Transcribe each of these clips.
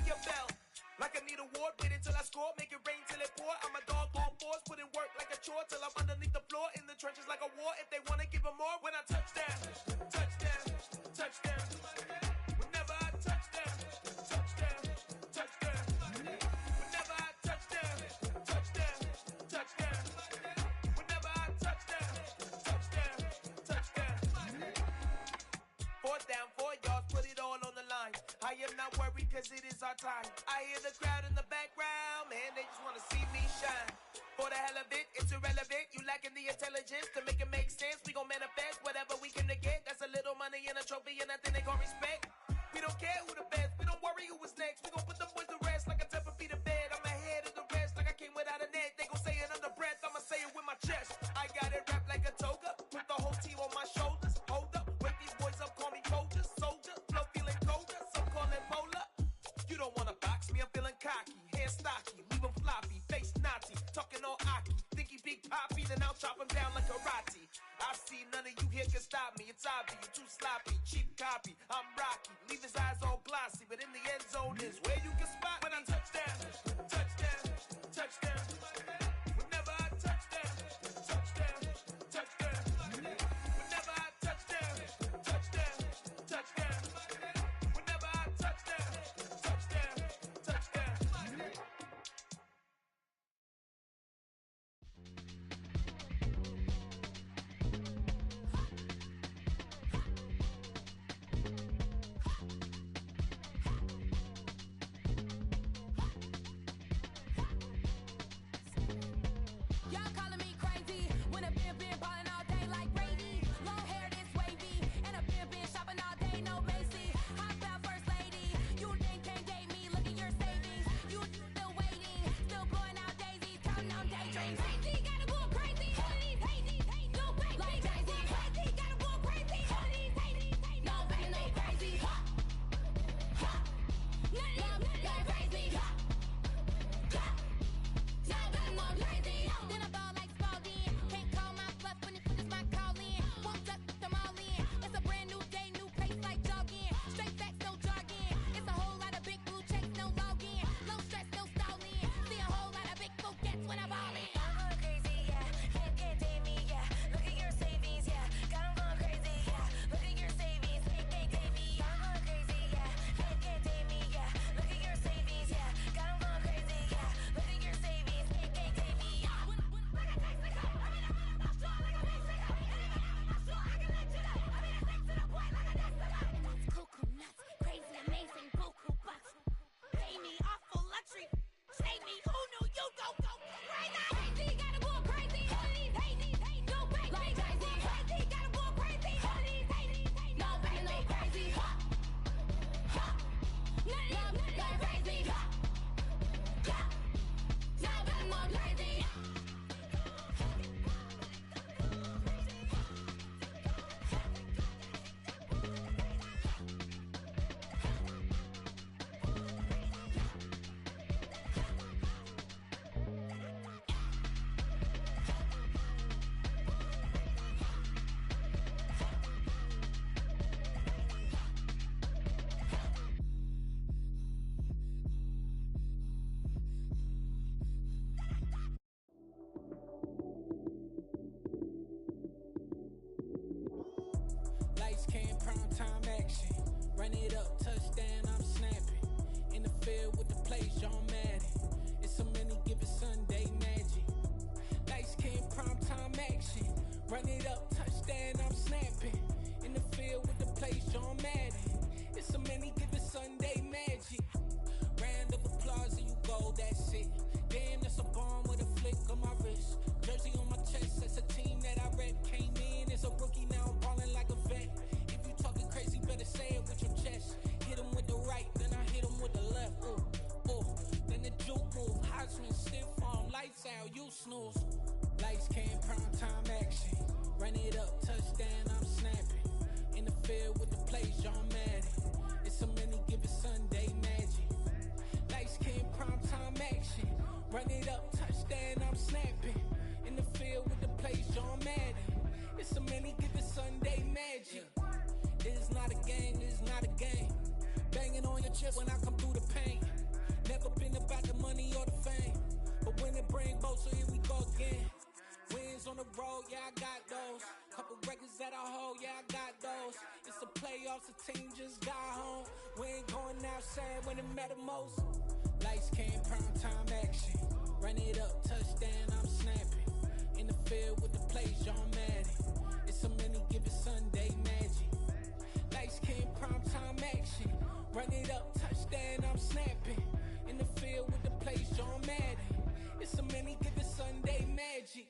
me a bell. Like I need a award, wait until I score, make it rain till it pour. I'm a dog on fours, put in work like a chore till I'm underneath the floor, in the trenches like a war. If they wanna give them more, when I touch down, touchdown, touchdown. Whenever I touch down, touchdown, touchdown. Whenever I touch down, touchdown, touchdown. Whenever I touch down, touchdown, touchdown. 4th down, 4 yards, put it all on the line. I am not worried cause it is our time. I hear the crowd in the background, man, they just wanna see me shine. For the hell of it, it's irrelevant. You lacking the intelligence to make it make sense. We gon' manifest whatever we came to get. That's a little money and a trophy and nothing they gon' respect. We don't care who the best, we don't worry who was next. We gon' put them boys to rest like a 10 feet of bed. I'm ahead of the rest like I came without a net. They gon' say it under breath, I'ma say it with my chest. I got it wrapped like a toga, put the whole team on my shoulders. Hold up, wake these boys up, call me Folger, soldier. Flow feeling colder, some call it polar. You don't wanna box me, I'm feeling cocky. Hair stocky, leave him floppy, face naughty. Talking all aki, think he big poppy, then I'll chop him down like karate. I see none of you here can stop me. It's obvious, you too sloppy, cheap copy. I'm Rocky, leave his eyes all glossy, but in the end zone is where you can spot when I touch down, touchdown, touchdown. Whenever I touch down, touchdown, touchdown. Whenever I touch down, touchdown, touchdown. Whenever I touch down, touchdown, touchdown. Y'all calling me crazy when a been ballin' all day like Brady. Long hair this wavy, and a been shopping all day, no Macy. Hot out first lady, you think can't date me? Look at your savings, you still waiting, still blowing out daisies, counting on daydreams. Crazy, gotta go crazy. All of these hate, no crazy. Like Jay-Z, crazy, gotta go crazy. All of these hate, no crazy, no crazy. Nothing like crazy. Then I ball like Spalding. Can't call my bluff when it's my call in. Won't duck them all in. It's a brand new day, new pace like jogging. Straight facts, no jargon. It's a whole lot of big blue checks, no login. Low stress, no stalling. See a whole lot of big forgets when I ball in. I'm going crazy, yeah. Can't date me, yeah. Look at your savings, yeah. Got 'em going crazy, yeah. Look at your savings, can't date me. I'm going crazy, yeah. Can't date me, yeah. Look at your savings, yeah. Got 'em going crazy, yeah. Look at your savings, can't date me. Like a Mexico, I mean I'm strong like a Mexico. I'm strong, I can let you know. I mean I'm to the point like a Mexico. That's cuckoo nuts, crazy, amazing, buku bucks. Pay me off for luxury. Save me, who knew you go crazy? Crazy, gotta go crazy. All of these hate, no crazy. Like Jay-Z, crazy, gotta go crazy. All of these hate, no crazy, no crazy. Nothing like crazy. Nothing more crazy. Lights, cam, prime time action. Run it up, touchdown, I'm snapping. In the field with the plays, John Madden. It's so many, give it Sunday magic. Lights, cam, prime time action. Run it up, touchdown, I'm snapping. In the field with the plays, John Madden. It's so many, give it Sunday magic. Round of applause and you go, that's it. Damn, that's a bomb with a flick on my wrist. Jersey on my chest, that's a team that I rep. Came in as a rookie, now I'm ballin' like a vet. If you talking crazy, better say it with your chest. Hit him with the right, then I hit him with the left. Then the juke move, Heisman, stiff arm, lights out, you snooze. Lights, cam, prime time action. Run it up, touchdown, I'm snapping. In the field with the plays, John Madden. It's so many, give it Sunday magic. Lights, cam, prime time action. Run it up, touchdown, I'm snapping. In the field with the plays, John Madden. It's so many, give it Sunday magic. It is not a game, it is not a game. Banging on your chest when I come through the paint. never been about the money or the fame. But when it bring both, so here we go again. Wins on the road, yeah, I got those. Couple records that I hold, yeah, I got those. It's the playoffs, the team just got home. We ain't going outside when it matter most. Lights came, prime time action. Run it up, touchdown, I'm snapping. In the field with the plays, John Madden. It's a many given Sunday magic. Lights came, prime time action. Run it up, touchdown, I'm snapping. In the field with the plays, John Madden. It's a many given Sunday magic.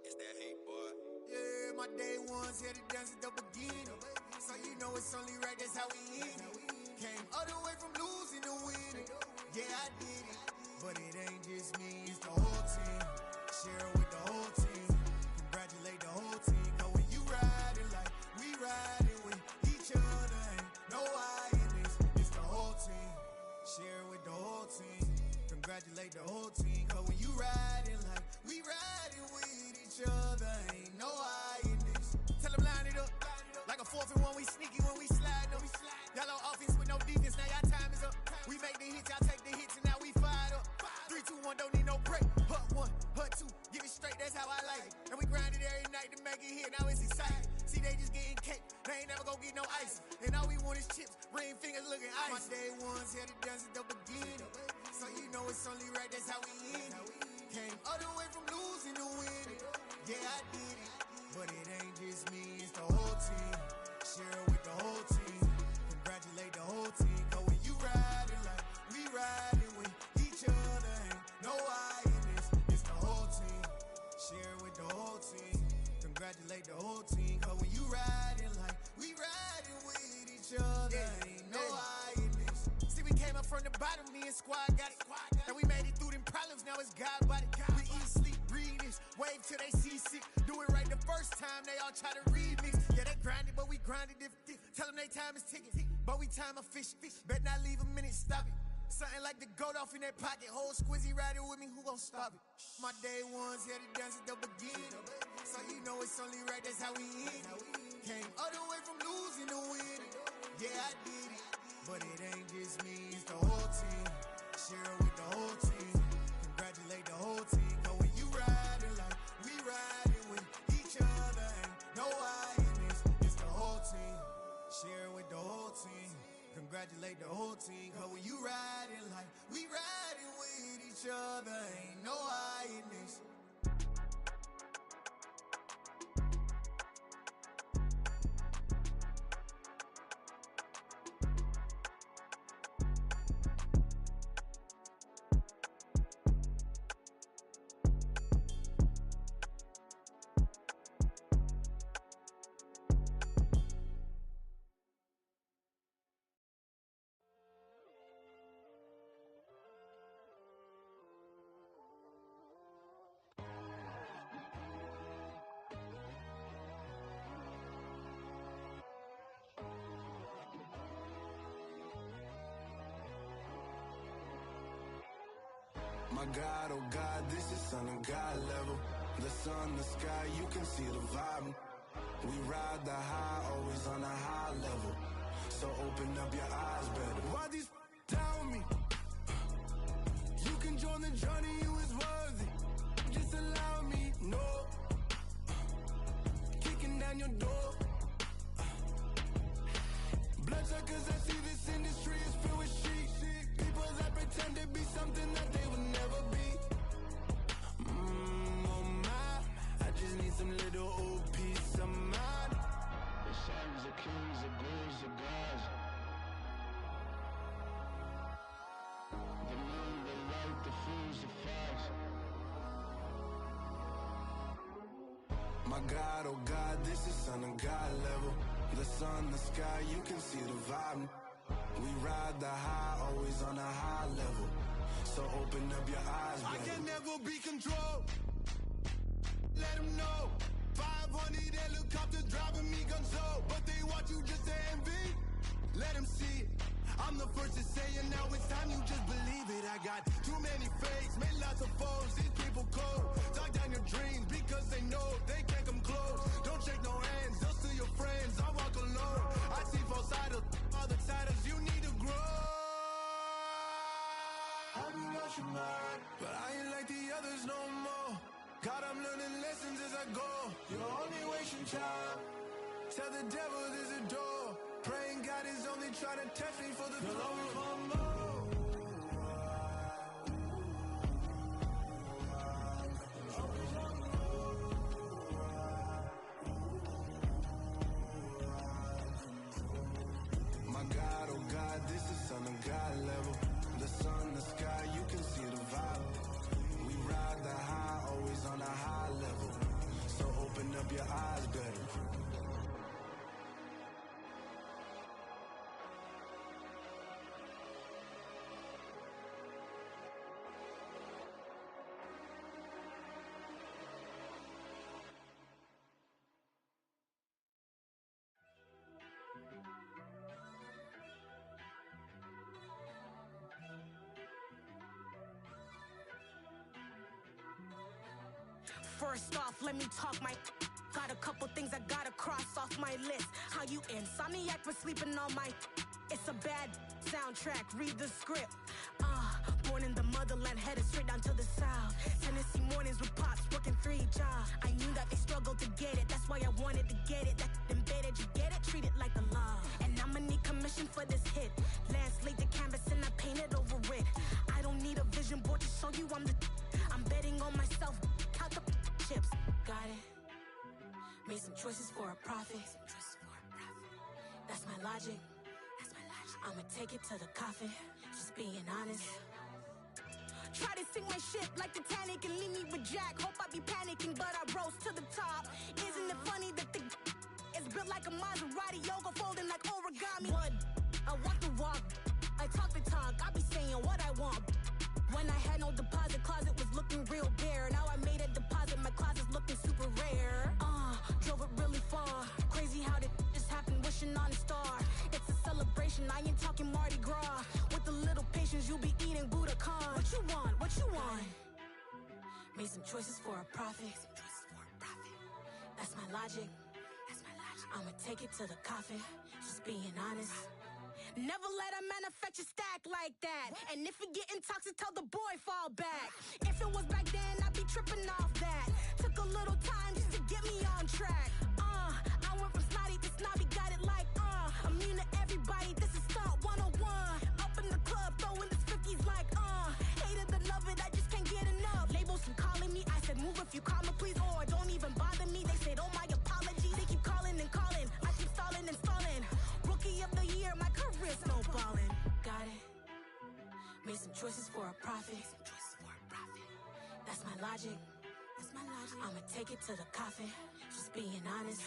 It's that hate, boy. Yeah, my day ones here to dance at the beginning. So you know it's only right, that's how we end it. Came all the way from losing to winning. Yeah, I did it. But it ain't just me, it's the whole team. Share it with the whole team. Congratulate the whole team. Cause when you riding like we riding with each other, ain't no I in this. It's the whole team. Share it with the whole team. Congratulate the whole team. Cause when you riding like we riding with each other, ain't no I in this. Tell them line it up. Like a 4th and 1, we sneaky when we slide up. Y'all on offense with no defense, now y'all time is up. We make the hits, y'all take the hits, and now we fired up. 3, 2, 1, don't need no break. Hut 1, hut 2, give it straight, that's how I like it. And we grind it every night to make it here, now it's exciting. See, they just getting cake, they ain't never gonna get no ice. And all we want is chips, ring fingers looking ice. My day ones here to dance at the beginning. So you know it's only right, that's how we end it. Came all the way from losing to winning. Yeah, I did it. But it ain't just me, it's the whole team. Share it with the whole team. Congratulate the whole team. Cause when you riding like we riding with each other, ain't no I in this. It's the whole team. Share it with the whole team. Congratulate the whole team. Cause when you riding like we riding with each other, ain't no I in this. See, we came up from the bottom, me and squad got it. And we made it through them problems, now it's God body. We eat, sleep, breathe this, wave till they seasick. Do it right the first time, they all try to remix. Yeah, they grinded, but we grinded different. Tell them they time is ticking, but we time a fish. Bet not leave a minute, stop it. Something like the goat off in that pocket. Whole squizzy riding with me, who gon' stop it? My day ones here to dance at the beginning. So you know it's only right, that's how we end it. Came all the way from losing to winning. Yeah, I did it. But it ain't just me, it's the whole team. Share it with the whole team. Congratulate the whole team. Cause when you riding like we riding with each other, ain't no I in this. It's the whole team. Share it with the whole team. Congratulate the whole team. Cause when you riding like we riding with each other, ain't no I in this. My God, oh God, this is Son of God level. The sun, the sky, you can see the vibe. We ride the high, always on a high level. So open up your eyes better. Why these down me? You can join the journey, you is worthy. Just allow me, no. Kicking down your door. Bloodsuckers, I see this industry is filled with shit. People that pretend to be something that they would never be. Oh my, I just need some little old peace of mind. The sons, the kings, the bulls, the gods. The moon, the light, the fools, the facts. My God, oh God, this is Son of God level. The sun, the sky, you can see the vibe. We ride the high, always on a high level. So open up your eyes, baby. I can never be controlled. Let them know. 500 helicopters driving me gunso. But they watch you just to envy. Let them see it. I'm the first to say it, now it's time you just believe it. I got too many fakes, made lots of foes. These people cold. Talk down your dreams because they know they can't come close. Don't shake no hands, they'll steal your friends. I walk alone. I see job. Tell the devil there's a door. Praying God is only trying to test me for the glory for more. My God, oh God, this is Son of God level. The sun, the sky, you can see the vibe. We ride the high, always on a high level. So open up your eyes better. First off, let me talk my. Got a couple things I gotta cross off my list. How you insomniac for sleeping on my. It's a bad soundtrack, read the script. Born in the motherland, headed straight down to the south. Tennessee mornings with pops, working 3 jobs. I knew that they struggled to get it, that's why I wanted to get it. That embedded, you get it, treat it like a law. And I'ma need commission for this hit. Lance laid the canvas and I painted over it. I don't need a vision board to show you I'm the. I'm betting on myself, count the chips. Got it. Made some choices for a profit. That's my logic. I'ma take it to the coffin. Just being honest. Try to sink my ship like Titanic and leave me with Jack. Hope I be panicking, but I rose to the top. Isn't it funny that the is built like a Maserati, yoga folding like origami? What? I walk the walk, I talk the talk. I be saying what I want. When I had no deposit, closet was looking real bare. Now I made a deposit, my closet's looking super rare. Drove it really far. Crazy how did just happen, wishing on a star. It's a celebration, I ain't talking Mardi Gras. With a little patience, you'll be eating Budokan. What you want? What you want? Made some choices for a profit. That's my logic. I'ma take it to the coffin. Just being honest. Never let a manufacture stack like that. And if it getting toxic, tell the boy fall back. If it was back then, I'd be tripping off that. Took a little time just to get me on track. I went from snotty to snobby, got it like immune to everybody, this is stunt 101. Up in the club, throwing the 50s like hate it or love it, I just can't get enough. Labels keep calling me, I said move if you call me please, or don't even bother me. They said oh my apologies, they keep calling and calling. I keep stalling and stalling. Rookie of the year, my career snowballing. Got it. Made some choices for a profit. That's my logic. I'ma take it to the coffin. Just being honest.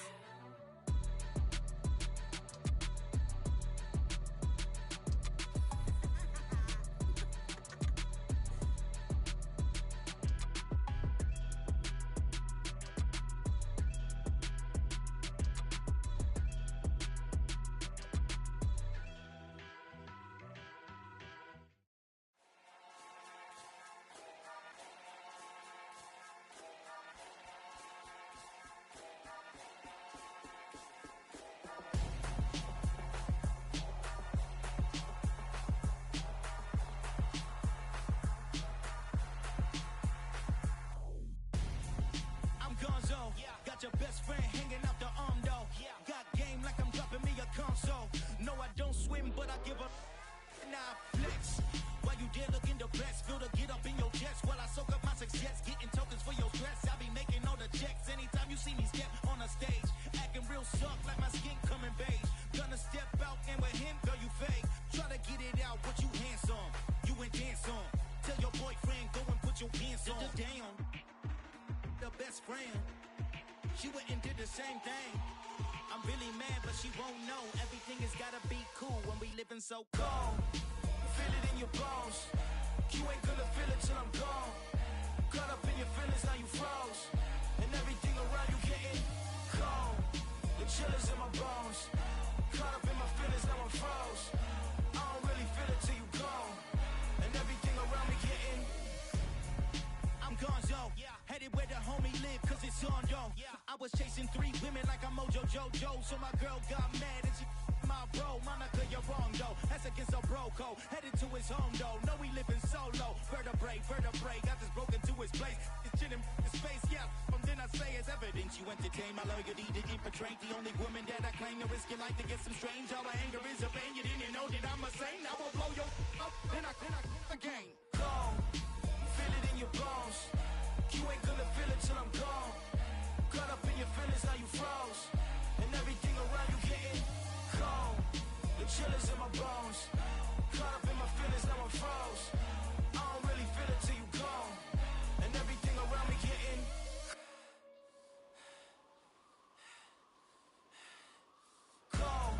Your best friend hanging out the arm though. Got game like I'm dropping me a console. No, I don't swim, but I give a nah flex. While you there looking depressed, feel the get up in your chest while I soak up my success, getting tokens for your stress. I be making all the checks anytime you see me step on a stage, acting real suck like my skin coming beige. Gonna step out and with him, girl, you fake. Try to get it out, but you handsome. You ain't dance on. Tell your boyfriend go and put your pants on. Down. The best friend. She went and did the same thing. I'm really mad, but she won't know. Everything has gotta be cool when we living so cold. Feel it in your bones. You ain't gonna feel it till I'm gone. Caught up in your feelings, now you froze. And everything around you getting cold. The chillers in my bones. Caught up in my feelings, now I'm froze. I don't really feel it till you gone. And everything around me getting. I'm gonzo. Headed where the homie live, cause it's on though. I was chasing 3 women like I'm Mojo Jojo, so my girl got mad and she my my bro, Monica, you're wrong though. That's against a bro code. Headed to his home though. No, we living solo. Vertebrae, got this broken to his place. It's shit in his face, yeah. Then I say it's evidence you entertain my loyalty to infiltrate. The only woman that I claim to risk your life to get some strange. All my anger is a pain. You didn't know that I'm a saint. I will blow your up. Then I again. Gone. Feel it in your bones. You ain't gonna feel it till I'm gone. Caught up in your feelings, now you froze. And everything around you getting cold. The chillers in my bones. Caught up in my feelings, now I'm froze. I don't really feel it till you gone. And everything around me getting cold.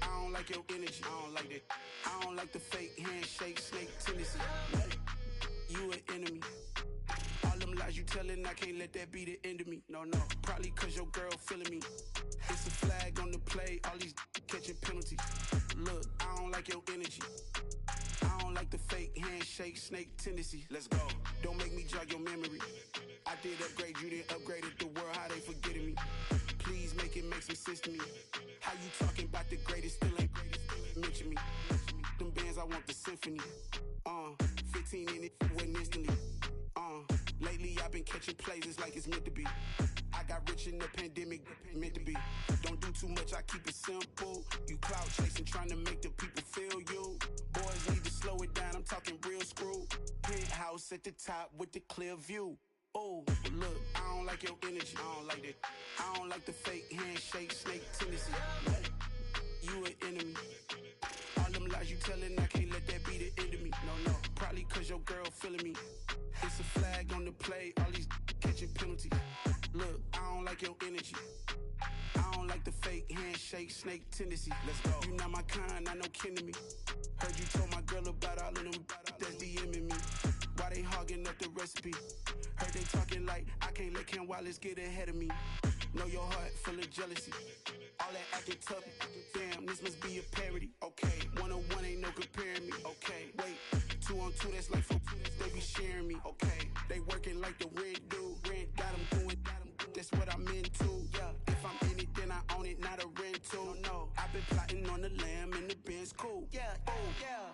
I don't like your energy. I don't like that. I don't like the fake handshake, snake tendency. You an enemy. All them lies you telling, I can't let that be the end of me. No, probably cause your girl feeling me. It's a flag on the play, all these catching penalties. Look, I don't like your energy. I don't like the fake handshake, snake tendency. Let's go. Don't make me jog your memory. I did upgrade, you didn't upgrade it. The world, how they forgetting me. Please make it make some sense to me. How you talking about the greatest, still ain't mention me. Them bands, I want the symphony. 15 in it, wasn't instantly. Lately I've been catching plays, it's like it's meant to be. I got rich in the pandemic, meant to be. Don't do too much, I keep it simple. You clout chasing, trying to make the people feel you. Boys need to slow it down, I'm talking real screw. Penthouse at the top with the clear view. Oh, look, I don't like your energy. I don't like that. I don't like the fake handshake, snake tendency. You an enemy. All them lies you telling, I can't let that be the end of me. No, probably cause your girl feeling me. It's a flag on the play, all these catching penalties. Look, I don't like your energy. I don't like the fake handshake, snake tendency. Let's go. You not my kind, I know kin to me. Heard you told my girl about all of them that's DMing me. Why they hogging up the recipe? Heard they talking like I can't let Ken Wallace get ahead of me. Know your heart full of jealousy. All that acting tough, damn, this must be a parody. Okay, 1-on-1 ain't no comparing me. Okay, wait, 2-on-2, that's like 4, they be sharing me. Okay, they working like the rent do. Rent got them going, that's what I'm into. Yeah, if I'm in it, then I own it, not a rental. No, I've been plotting on the lamb and the Benz cool. Yeah, yeah.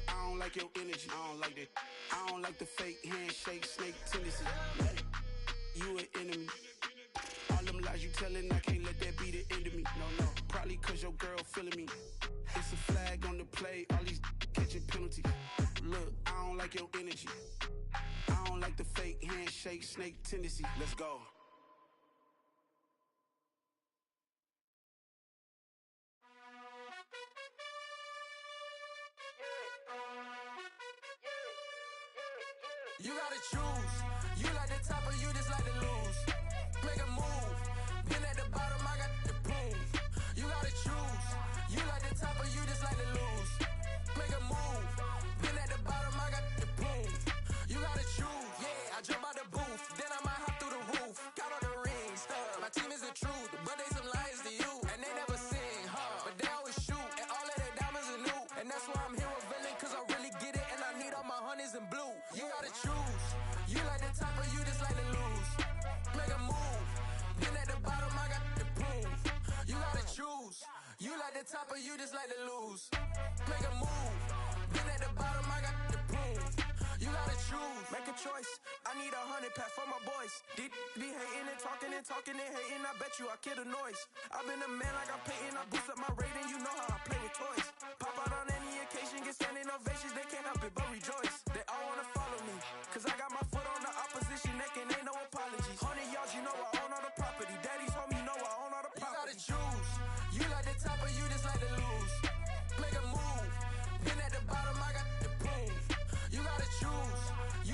I don't like your energy. I don't like that. I don't like the fake handshake, snake tendency. You an enemy. All them lies you telling, I can't let that be the end of me. No, probably cause your girl feeling me. It's a flag on the play, all these catching penalties. Look, I don't like your energy. I don't like the fake handshake, snake tendency. Let's go. You gotta choose. You like the top or you just like to lose. Make a move. Been at the bottom, I got the proof. You gotta choose. You like the top or you just like to lose. Make a move. Been at the bottom, I got the proof. You gotta choose. Yeah, I jump out the booth, then I might hop through the roof. Got all the rings, stuff. My team is the truth, but they some liars to you. And they never sing, but they always shoot. And all of their diamonds are new. And that's why I'm here with Villain, cause I really get it. And I need all my honeys in blue. You gotta choose. You like the top or you just like to lose. Make a move. Been at the bottom, I got the proof. You gotta choose. You like the top or you just like to lose. Make a move. Been at the bottom, I got the proof. You gotta choose. Make a choice. I need 100 pack for my boys. Be hating and talking and hating. I bet you I kill the noise. I've been a man like I'm Peyton. I boost up my rating. You know how I play with toys. Pop out on any occasion, get standing ovations. They can't help it but rejoice. They all wanna follow me, cause I got my foot on the opposition neck and ain't no apologies. 100 yards, you know I own all the property. Daddy's home, you know I own all the property. You gotta choose. You like the top or you just like to lose. Make a move. Been at the bottom, I got the proof. You gotta choose. You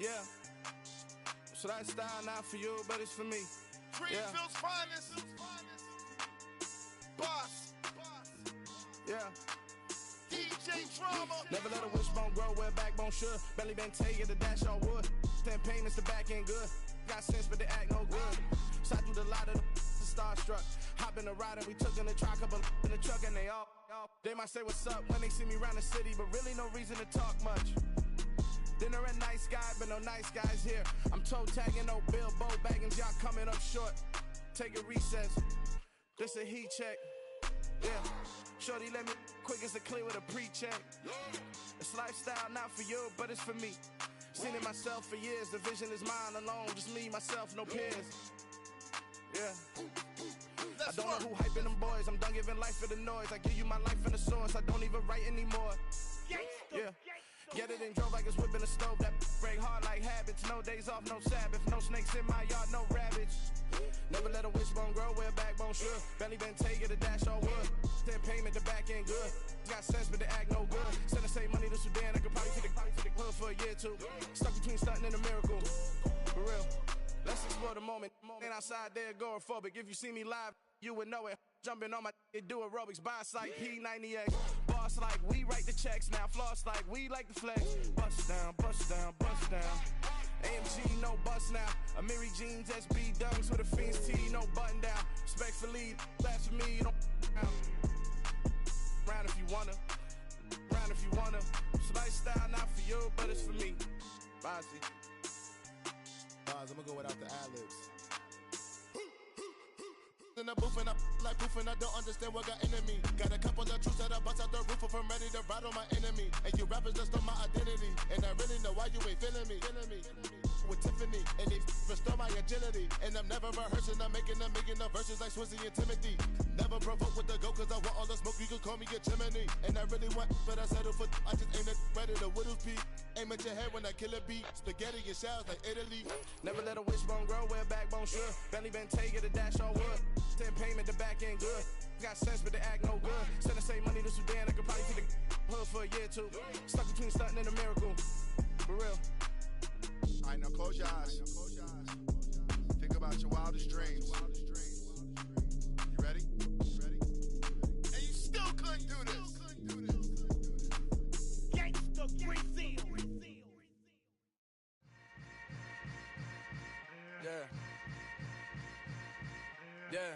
Yeah. So that style not for you, but it's for me. Greenfield's finest. Boss. Yeah. DJ Drama. Never let a wishbone grow where backbone should. Belly been take it, the dash all wood. 10 payments, the back end good. Got sense, but they act no good. Shot through the lot of the starstruck. Hop in the ride and we took in the truck, couple in the truck, and they all. They might say what's up when they see me round the city, but really no reason to talk much. Dinner a nice guy, but no nice guys here. I'm toe tagging, no Bilbo Baggins, y'all coming up short. Take a recess. This a heat check. Yeah. Shorty let me quick as a clear with a pre-check. It's lifestyle not for you, but it's for me. Seen it myself for years. The vision is mine alone. Just me, myself, no peers. Yeah. I don't know who hyping them boys. I'm done giving life for the noise. I give you my life in the source. I don't even write anymore. Yeah. Get it and drove like it's whipping a stove. That break hard like habits. No days off, no Sabbath. No snakes in my yard, no rabbits. Never let a wishbone grow where backbone should. Belly been take it, the dash all wood. 10 payment, the back end good. Got sense, but they act no good. Send the same money to Sudan. I could probably take the hood for a year or two. Stuck between stunting and a miracle. For real. Let's explore the moment. Ain't outside there agoraphobic. If you see me live, you would know it. Jumping on my do aerobics, buy site P90X. Boss like we write the checks now. Floss like we like the flex. Bust down, bust down, bust down. AMG, no bust now. Amiri jeans, SB dunks with a Fiends tee, no button down. Respectfully, that's for me, you don't round if you wanna. Round if you wanna. So lifestyle not for you, but it's for me. Bossy. Bars, I'm gonna go without the ad-libs. In the booth and I like proof and I don't understand what got into me. Got a couple of truths that I bust out the roof if I'm ready to ride on my enemy. And you rappers just on my identity. And I really know why you ain't feeling me. With Tiffany and they restore my agility. And I'm never rehearsing, I'm making $1 million verses like Swizzy and Timothy. Never provoke with the go cause I want all the smoke, you can call me a chimney. And I really want, but I settle for I just ain't ready to Whittles peak. Aim at your head when I kill a beat. Spaghetti and shells like Italy. Never let a wishbone grow where backbone should. Belly been take it, the dash all wood. 10 payment, the back end good. Got sense, but they act no good. Send the same money to Sudan, I could probably take the hood for a year or two. Stuck between stunting and a miracle. For real. Alright, now close your eyes. Think about your wildest dreams. You ready? And you still couldn't do this. Gangsta Brazil. Yeah. Yeah.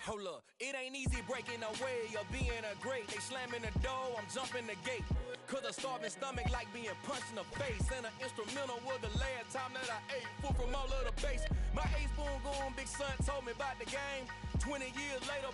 Hold up, it ain't easy breaking away or being a great. They slamming the door, I'm jumping the gate. Cause a starving stomach like being punched in the face. And an instrumental was the last time that I ate food from all of the bass. My ace boom goon, big son told me about the game. 20 years later,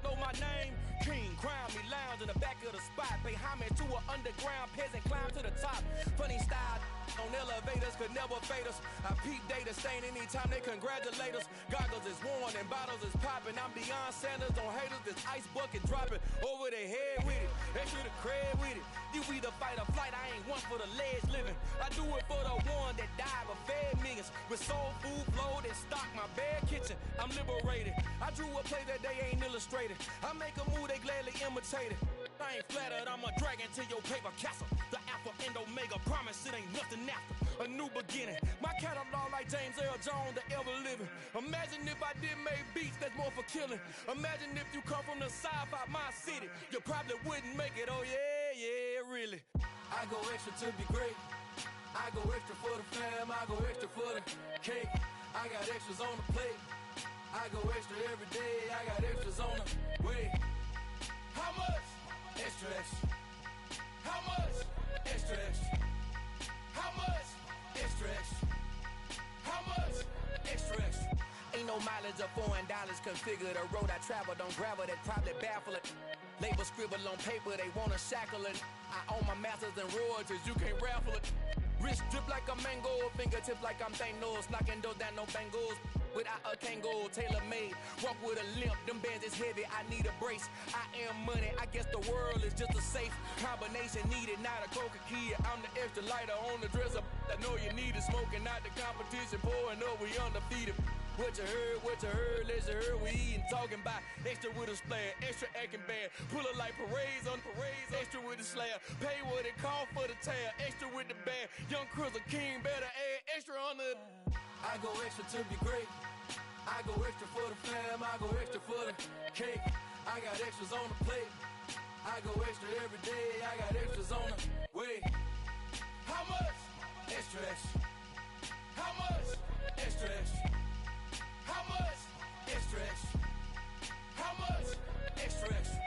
know my name. King, crown me, lounge in the back of the spot. Pay homage to an underground peasant, climb to the top. Funny style on elevators could never fade us. I peep data stain anytime they congratulate us. Goggles is worn and bottles is popping. I'm Deion Sanders on haters, this ice bucket dropping over their head with it. They should have cred with it. You either fight or flight, I ain't one for the ledge living. I do it for the one that died but fed millions. With soul food flowed and stocked my bare kitchen. I'm liberated. I drew a play that they ain't illustrated. I make a move, they gladly imitate it. I ain't flattered, I'm a dragon to your paper castle. The Alpha and Omega, promise it ain't nothing after. A new beginning. My catalog like James Earl Jones, the ever living. Imagine if I did make beats that's more for killing. Imagine if you come from the south out my city. You probably wouldn't make it, oh yeah, really. I go extra to be great. I go extra for the fam, I go extra for the cake. I got extras on the plate. I go extra every day, I got extras on the way. How much? Extra, extra. How much? Extra, extra. How much? Extra, extra. How much? Extra, extra. Ain't no mileage or $4 configure the road I travel. Don't gravel that probably baffle it. Label scribble on paper, they wanna shackle it. I own my masters and royalties, you can't raffle it. Wrist drip like a mango, fingertips like I'm Thanos. Knocking those down, no bangles. Without a Kango, tailor-made. Walk with a limp, them bands is heavy, I need a brace. I am money, I guess the world is just a safe combination needed, not a coca key. I'm the extra lighter on the dresser. I know you need it, smoking out the competition, pouring up, we undefeated. What you heard, let's you heard. We eatin', talking about extra with a splash, extra acting bad. Pull it like parades on parades, extra with the slayer. Pay what it call for the tail, extra with the band. Young Crizzle King, better add extra on the. I go extra to be great. I go extra for the fam, I go extra for the cake. I got extras on the plate. I go extra every day, I got extras on the way. How much? Extra, extra. How much? Extra, extra. How much? Extra, extra. How much? Extra, extra.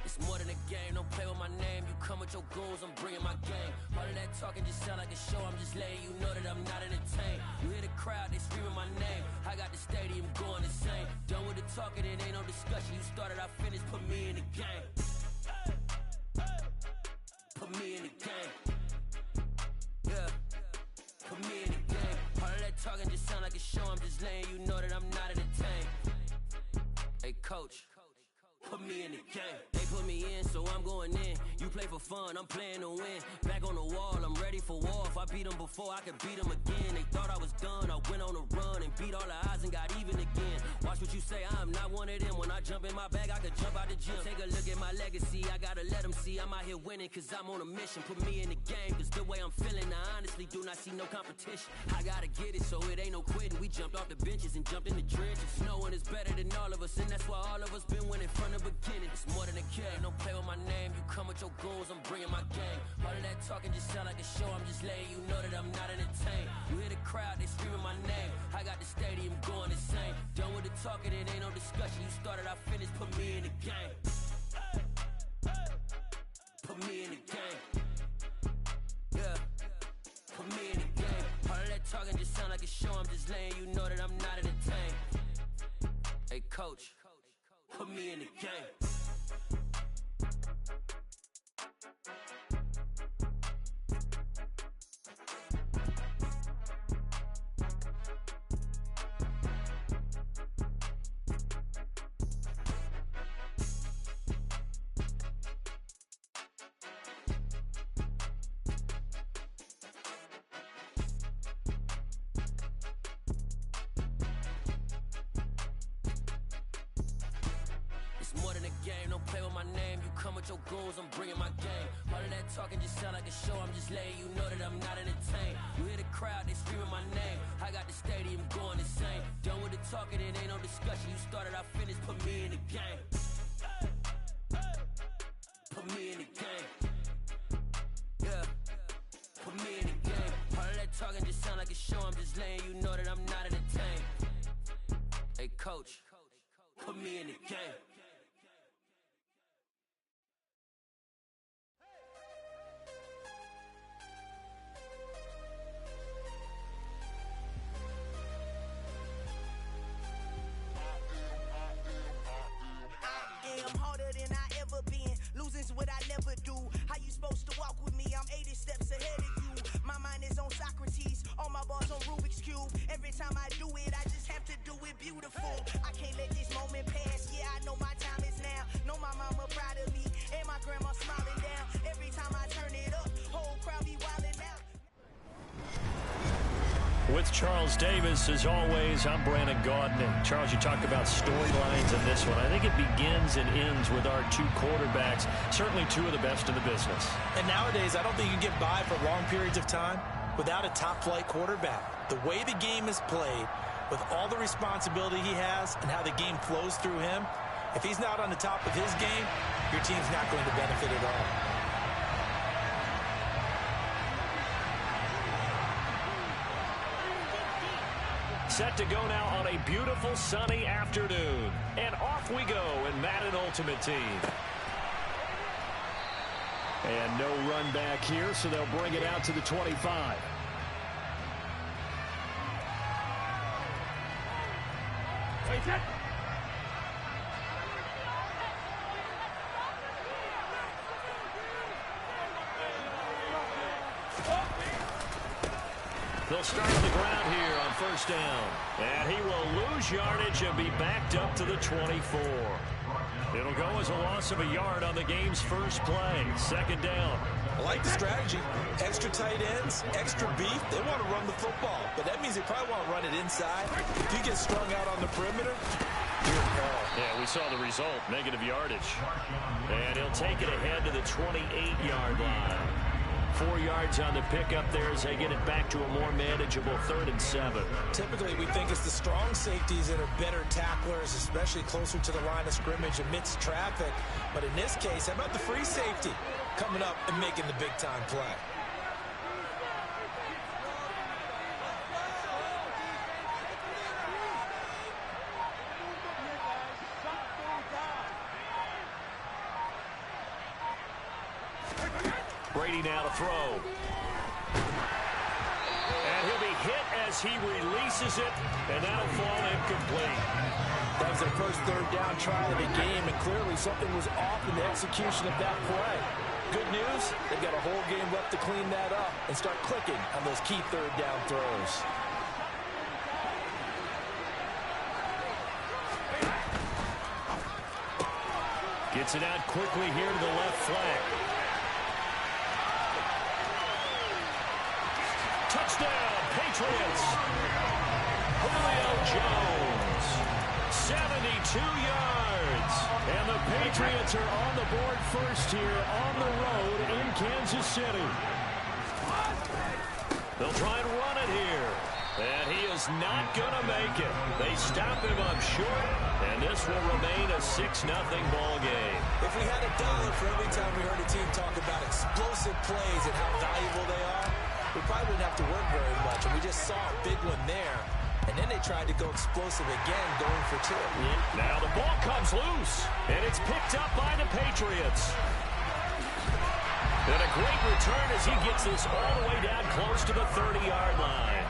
It's more than a game, don't play with my name. You come with your goons, I'm bringing my game. All of that talking just sound like a show, I'm just letting you know that I'm not entertained. You hear the crowd, they screaming my name. I got the stadium going insane. Done with the talking, it ain't no discussion. You started, I finished, put me in the game. Put me in the game. Yeah, put me in the game. All of that talking just sound like a show, I'm just letting you know that I'm not entertained. Hey coach, put me in the game. They put me in, so I'm going in. You play for fun, I'm playing to win. Back on the wall, I'm ready for war. If I beat them before, I could beat them again. They thought I was done, I went on a run and beat all the odds and got even again. Watch what you say, I'm not one of them. When I jump in my bag, I could jump out the gym. Take a look at my legacy, I gotta let them see I'm out here winning, cause I'm on a mission. Put me in the game, cause the way I'm feeling, I honestly do not see no competition. I gotta get it, so it ain't no quitting. We jumped off the benches and jumped in the trenches. No one is better than all of us, and that's why all of us been winning from the beginning. It's more than a game, don't play with my name. You come with your goons, I'm bringing my game. All of that talking just sound like a show, I'm just letting you know that I'm not entertained. You hear the crowd, they screaming my name. I got the stadium going insane. Done with the talking, it ain't no discussion. You started, I finished, put me in the game. Put me in the game. Yeah, put me in the game. All of that talking just sound like a show, I'm just letting you know that I'm not entertained. Hey coach, put me in the game. More than a game, don't play with my name. You come with your goons, I'm bringing my game. All of that talking just sound like a show, I'm just letting you know that I'm not entertained. You hear the crowd, they screaming my name. I got the stadium going insane. Done with the talking, it ain't no discussion. You started, I finished, put me in the game. Put me in the game. Yeah, put me in the game. All of that talking just sound like a show, I'm just letting you know that I'm not entertained. Hey coach, put me in the game. I'm harder than I ever been. Losing's what I never do. How you supposed to walk with me? I'm 80 steps ahead of you. My mind is on Socrates. All my bars on Rubik's Cube. Every time I do it, I just have to do it beautiful. I can't let this moment pass. Yeah, I know my time is now. Know my mama proud of me. And my grandma smiling down. Every time I turn it up, whole crowd be wildin' out. With Charles Davis, as always, I'm Brandon Gaudin. And Charles, you talked about storylines in this one. I think it begins and ends with our two quarterbacks, certainly two of the best in the business. And nowadays, I don't think you can get by for long periods of time without a top-flight quarterback. The way the game is played, with all the responsibility he has and how the game flows through him, if he's not on the top of his game, your team's not going to benefit at all. Set to go now on a beautiful sunny afternoon. And off we go in Madden Ultimate Team. And no run back here, so they'll bring it out to the 25. They'll start on the ground here on first down. And he will lose yardage and be backed up to the 24. It'll go as a loss of a yard on the game's first play. Second down. I like the strategy. Extra tight ends, extra beef. They want to run the football, but that means they probably want to run it inside. If you get strung out on the perimeter, you're in peril. Yeah, we saw the result, negative yardage. And he'll take it ahead to the 28-yard line. 4 yards on the pickup there as they get it back to a more manageable 3rd and 7. Typically, we think it's the strong safeties that are better tacklers, especially closer to the line of scrimmage amidst traffic. But in this case, how about the free safety coming up and making the big-time play? Brady now to throw. And he'll be hit as he releases it, and that'll fall incomplete. That was their first 3rd down try of the game, and clearly something was off in the execution of that play. Good news, they've got a whole game left to clean that up and start clicking on those key 3rd down throws. Gets it out quickly here to the left flank. Touchdown, Patriots. Julio Jones, 72 yards. And the Patriots are on the board first here on the road in Kansas City. They'll try and run it here. And he is not going to make it. They stop him up short, and this will remain a 6-0 ball game. If we had $1 for every time we heard a team talk about explosive plays and how valuable they are, we probably wouldn't have to work very much. And we just saw a big one there. And then they tried to go explosive again, going for 2. Now the ball comes loose, and it's picked up by the Patriots. And a great return as he gets this all the way down close to the 30-yard line.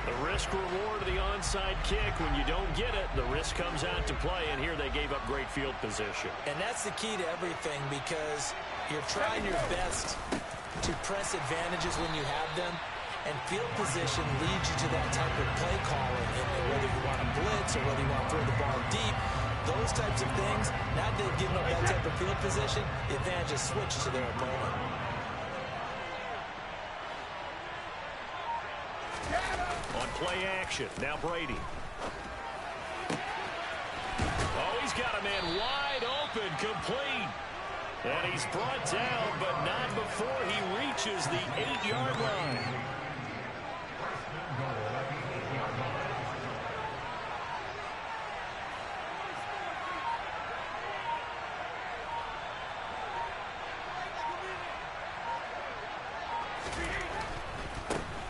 The risk-reward of the onside kick, when you don't get it, the risk comes out to play, and here they gave up great field position. And that's the key to everything, because you're trying your best to press advantages when you have them, and field position leads you to that type of play calling. And whether you want to blitz or whether you want to throw the ball deep, those types of things, now that they've given up that type of field position, the advantage is switched to their opponent. On play action, now Brady. Oh, he's got a man wide open, complete. And he's brought down, but not before he reaches the 8-yard line.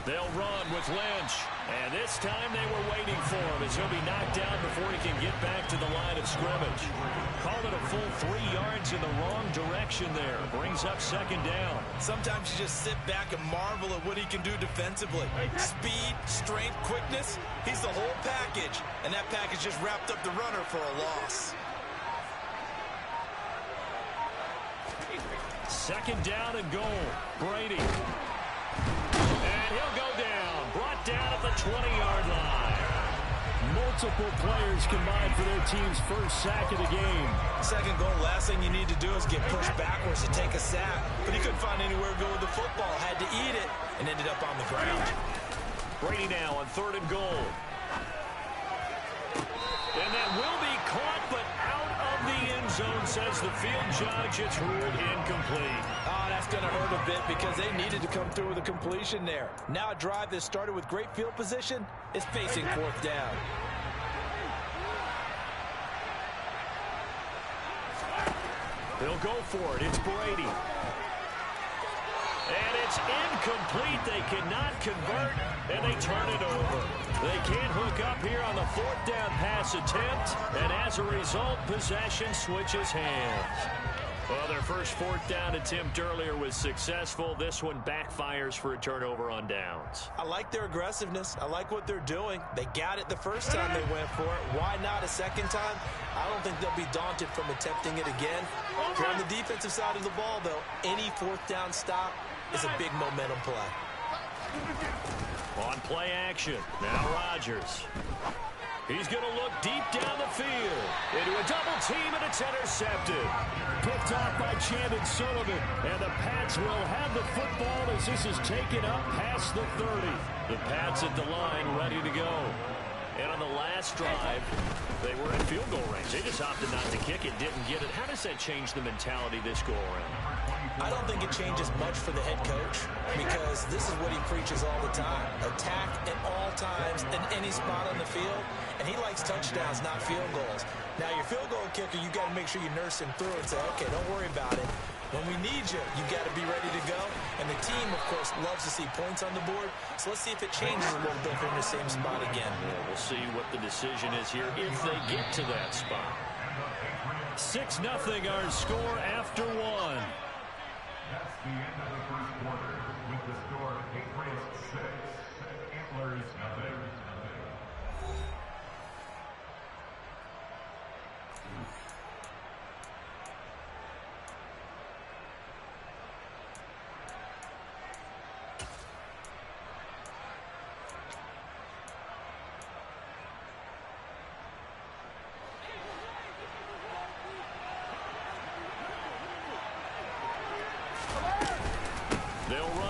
They'll run with Lynch. And this time they were waiting for him as he'll be knocked down before he can get back to the line of scrimmage. Called it a full 3 yards in the wrong direction there. Brings up second down. Sometimes you just sit back and marvel at what he can do defensively. Speed, strength, quickness. He's the whole package. And that package just wrapped up the runner for a loss. Second down and goal. Brady. And he'll go down. Brought down at the 20-yard line. Multiple players combined for their team's first sack of the game. Second goal, last thing you need to do is get pushed backwards to take a sack. But he couldn't find anywhere to go with the football. Had to eat it and ended up on the ground. Brady now on 3rd and goal. And that will be caught, but out of the end zone, says the field judge. It's ruled incomplete. Oh, that's going to hurt a bit because they needed to come through with a completion there. Now a drive that started with great field position is facing 4th down. They'll go for it. It's Brady. And it's incomplete. They cannot convert, and they turn it over. They can't hook up here on the 4th down pass attempt, and as a result, possession switches hands. Well, their first 4th down attempt earlier was successful. This one backfires for a turnover on downs. I like their aggressiveness. I like what they're doing. They got it the first time they went for it. Why not a second time? I don't think they'll be daunted from attempting it again. If you're on the defensive side of the ball, though, any 4th down stop is a big momentum play. On play action, now Rodgers. He's going to look deep down the field. Into a double team, and it's intercepted. Picked off by Chandon Sullivan. And the Pats will have the football as this is taken up past the 30. The Pats at the line, ready to go. And on the last drive, they were in field goal range. They just opted not to kick it, didn't get it. How does that change the mentality this go around? I don't think it changes much for the head coach because this is what he preaches all the time. Attack at all times in any spot on the field, and he likes touchdowns, not field goals. Now, your field goal kicker, you got to make sure you nurse him through and say, okay, don't worry about it. When we need you, you got to be ready to go. And the team, of course, loves to see points on the board. So let's see if it changes a little bit if they're in the same spot again. Yeah, we'll see what the decision is here if they get to that spot. 6-0 our score after one. That's the end of the first quarter with the score Patriots 6, Antlers nothing.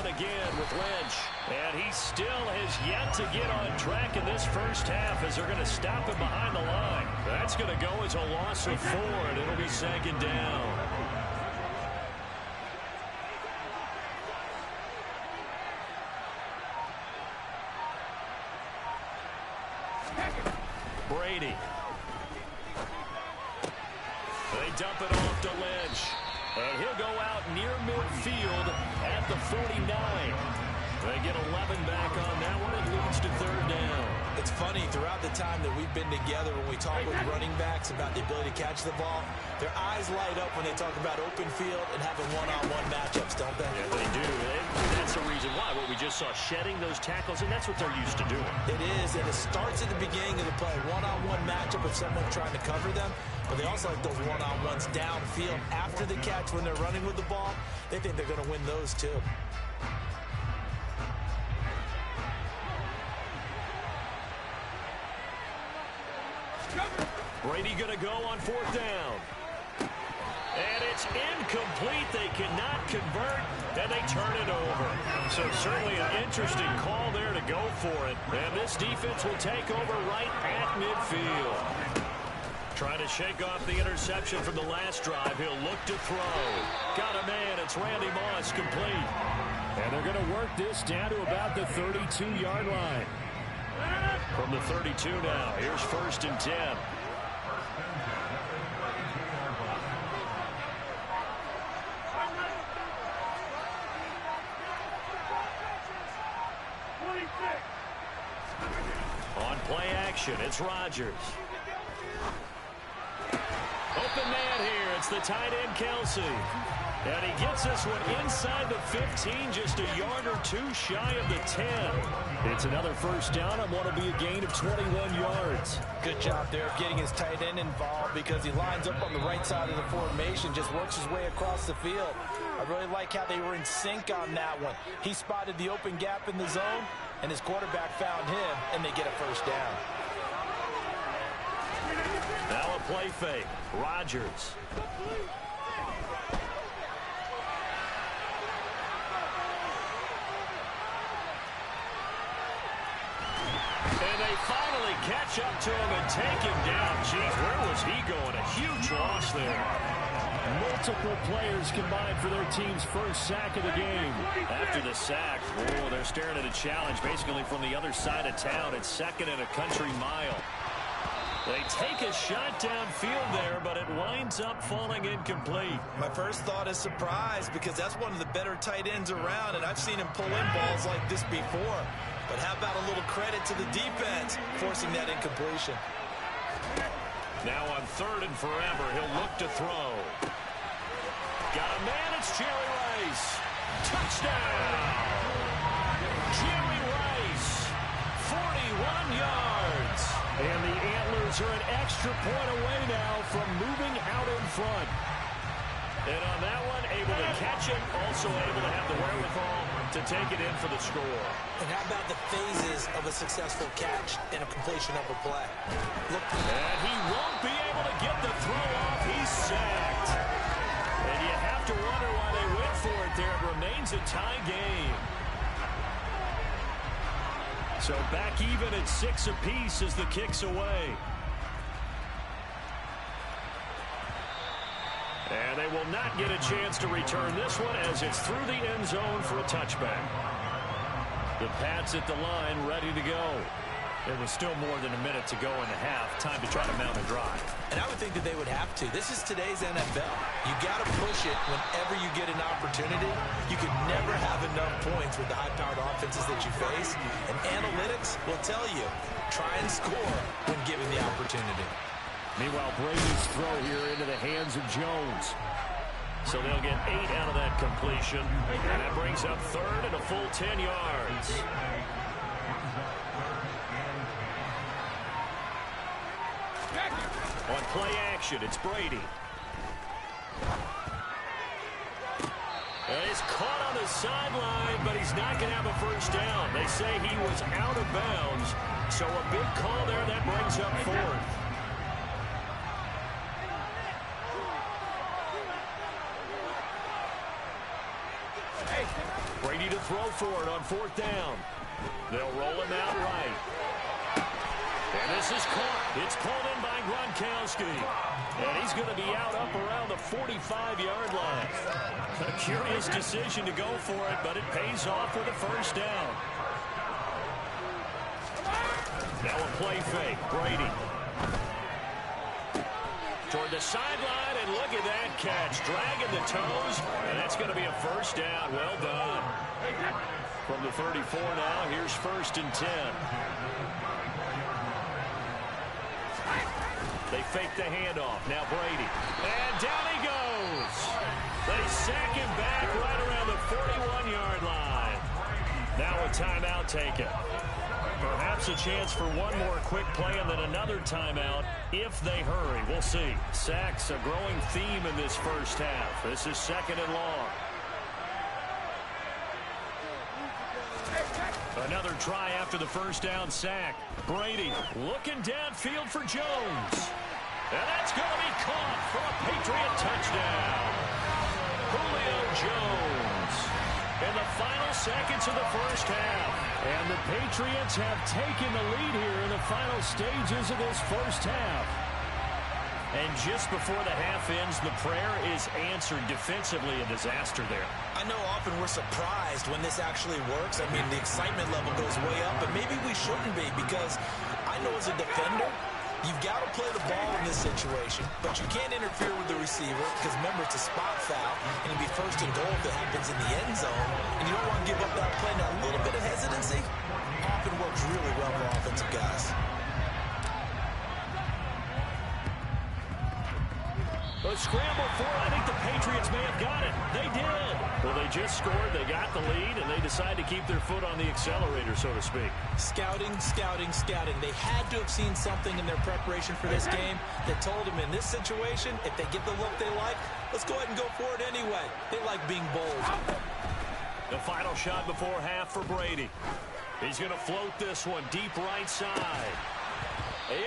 Again with Lynch, and he still has yet to get on track in this first half as they're going to stop him behind the line. That's going to go as a loss of 4, and it'll be second down. Brady. They dump it off to Lynch. And he'll go out near midfield at the 49. They get 11 back on that one. It leads to third down. It's funny, throughout the time that we've been together, when we talk with running backs about the ability to catch the ball, their eyes light up when they talk about open field and having one-on-one matchups, don't they? Yeah, they do. That's the reason why. What we just saw, shedding those tackles, and that's what they're used to doing. It is, and it starts at the beginning of the play. One-on-one matchup with someone trying to cover them. But they also like those one-on-ones downfield after the catch when they're running with the ball. They think they're going to win those too. Brady going to go on fourth down. And it's incomplete. They cannot convert, and they turn it over. So certainly an interesting call there to go for it. And this defense will take over right at midfield. Trying to shake off the interception from the last drive. He'll look to throw. Got a man. It's Randy Moss, complete. And they're going to work this down to about the 32-yard line. From the 32 now, here's 1st and 10. On play action, it's Rodgers. Open man here. It's the tight end, Kelsey. And he gets this one inside the 15, just a yard or two shy of the 10. It's another first down on what will be a gain of 21 yards. Good job there of getting his tight end involved because he lines up on the right side of the formation, just works his way across the field. I really like how they were in sync on that one. He spotted the open gap in the zone, and his quarterback found him, and they get a first down. Now a play fake. Rodgers. And they finally catch up to him and take him down. Jeez, where was he going? A huge loss there. Multiple players combined for their team's first sack of the game. After the sack, oh, they're staring at a challenge basically from the other side of town. It's 2nd and a country mile. They take a shot downfield there, but it winds up falling incomplete. My first thought is surprise because that's one of the better tight ends around, and I've seen him pull in balls like this before. But how about a little credit to the defense forcing that incompletion? Now on 3rd and forever, he'll look to throw. Got a man, it's Jerry Rice. Touchdown! Jerry Rice, 41 yards. And the Antlers are an extra point away now from moving out in front. And on that one, able to catch interception, also able to have the wherewithal to take it in for the score. And how about the phases of a successful catch and a completion of a play? Look. And he won't be able to get the throw off. He's sacked. And you have to wonder why they went for it there. It remains a tie game. So back even at 6 apiece as the kick's away. And they will not get a chance to return this one as it's through the end zone for a touchback. The Pats at the line ready to go. There was still more than a minute to go in the half. Time to try to mount a drive. And I would think that they would have to. This is today's NFL. You got to push it whenever you get an opportunity. You can never have enough points with the high-powered offenses that you face. And analytics will tell you, try and score when given the opportunity. Meanwhile, Brady's throw here into the hands of Jones. So they'll get 8 out of that completion. And that brings up third and a full 10 yards. On play action, it's Brady. And he's caught on the sideline, but he's not going to have a first down. They say he was out of bounds. So a big call there. That brings up fourth. Brady to throw for it on fourth down. They'll roll him out right. And this is caught. It's pulled in by Gronkowski. And he's going to be out up around the 45-yard line. A curious decision to go for it, but it pays off with a first down. Now a play fake. Brady. Toward the sideline, and look at that catch. Dragging the toes, and that's going to be a first down. Well done. From the 34 now, here's first and 10. They fake the handoff. Now Brady. And down he goes. They sack him back right around the 41-yard line. Now a timeout taken. Perhaps a chance for one more quick play and then another timeout if they hurry. We'll see. Sacks, a growing theme in this first half. This is second and long. Another try after the first down sack. Brady looking downfield for Jones. And that's going to be caught for a Patriot touchdown. Julio Jones in the final seconds of the first half. And the Patriots have taken the lead here in the final stages of this first half. And just before the half ends, the prayer is answered. Defensively, a disaster there. I know often we're surprised when this actually works. I mean, the excitement level goes way up, but maybe we shouldn't be, because I know as a defender, you've got to play the ball in this situation, but you can't interfere with the receiver because, remember, it's a spot foul, and it'll be first and goal if it happens in the end zone, and you don't want to give up that play. Now, a little bit of hesitancy often works really well for offensive guys. A scramble for it. I think the Patriots may have got it. They did. Well, they just scored. They got the lead, and they decide to keep their foot on the accelerator, so to speak. Scouting, scouting, scouting. They had to have seen something in their preparation for this game that told them in this situation, if they get the look they like, let's go ahead and go for it anyway. They like being bold. The final shot before half for Brady. He's going to float this one deep right side.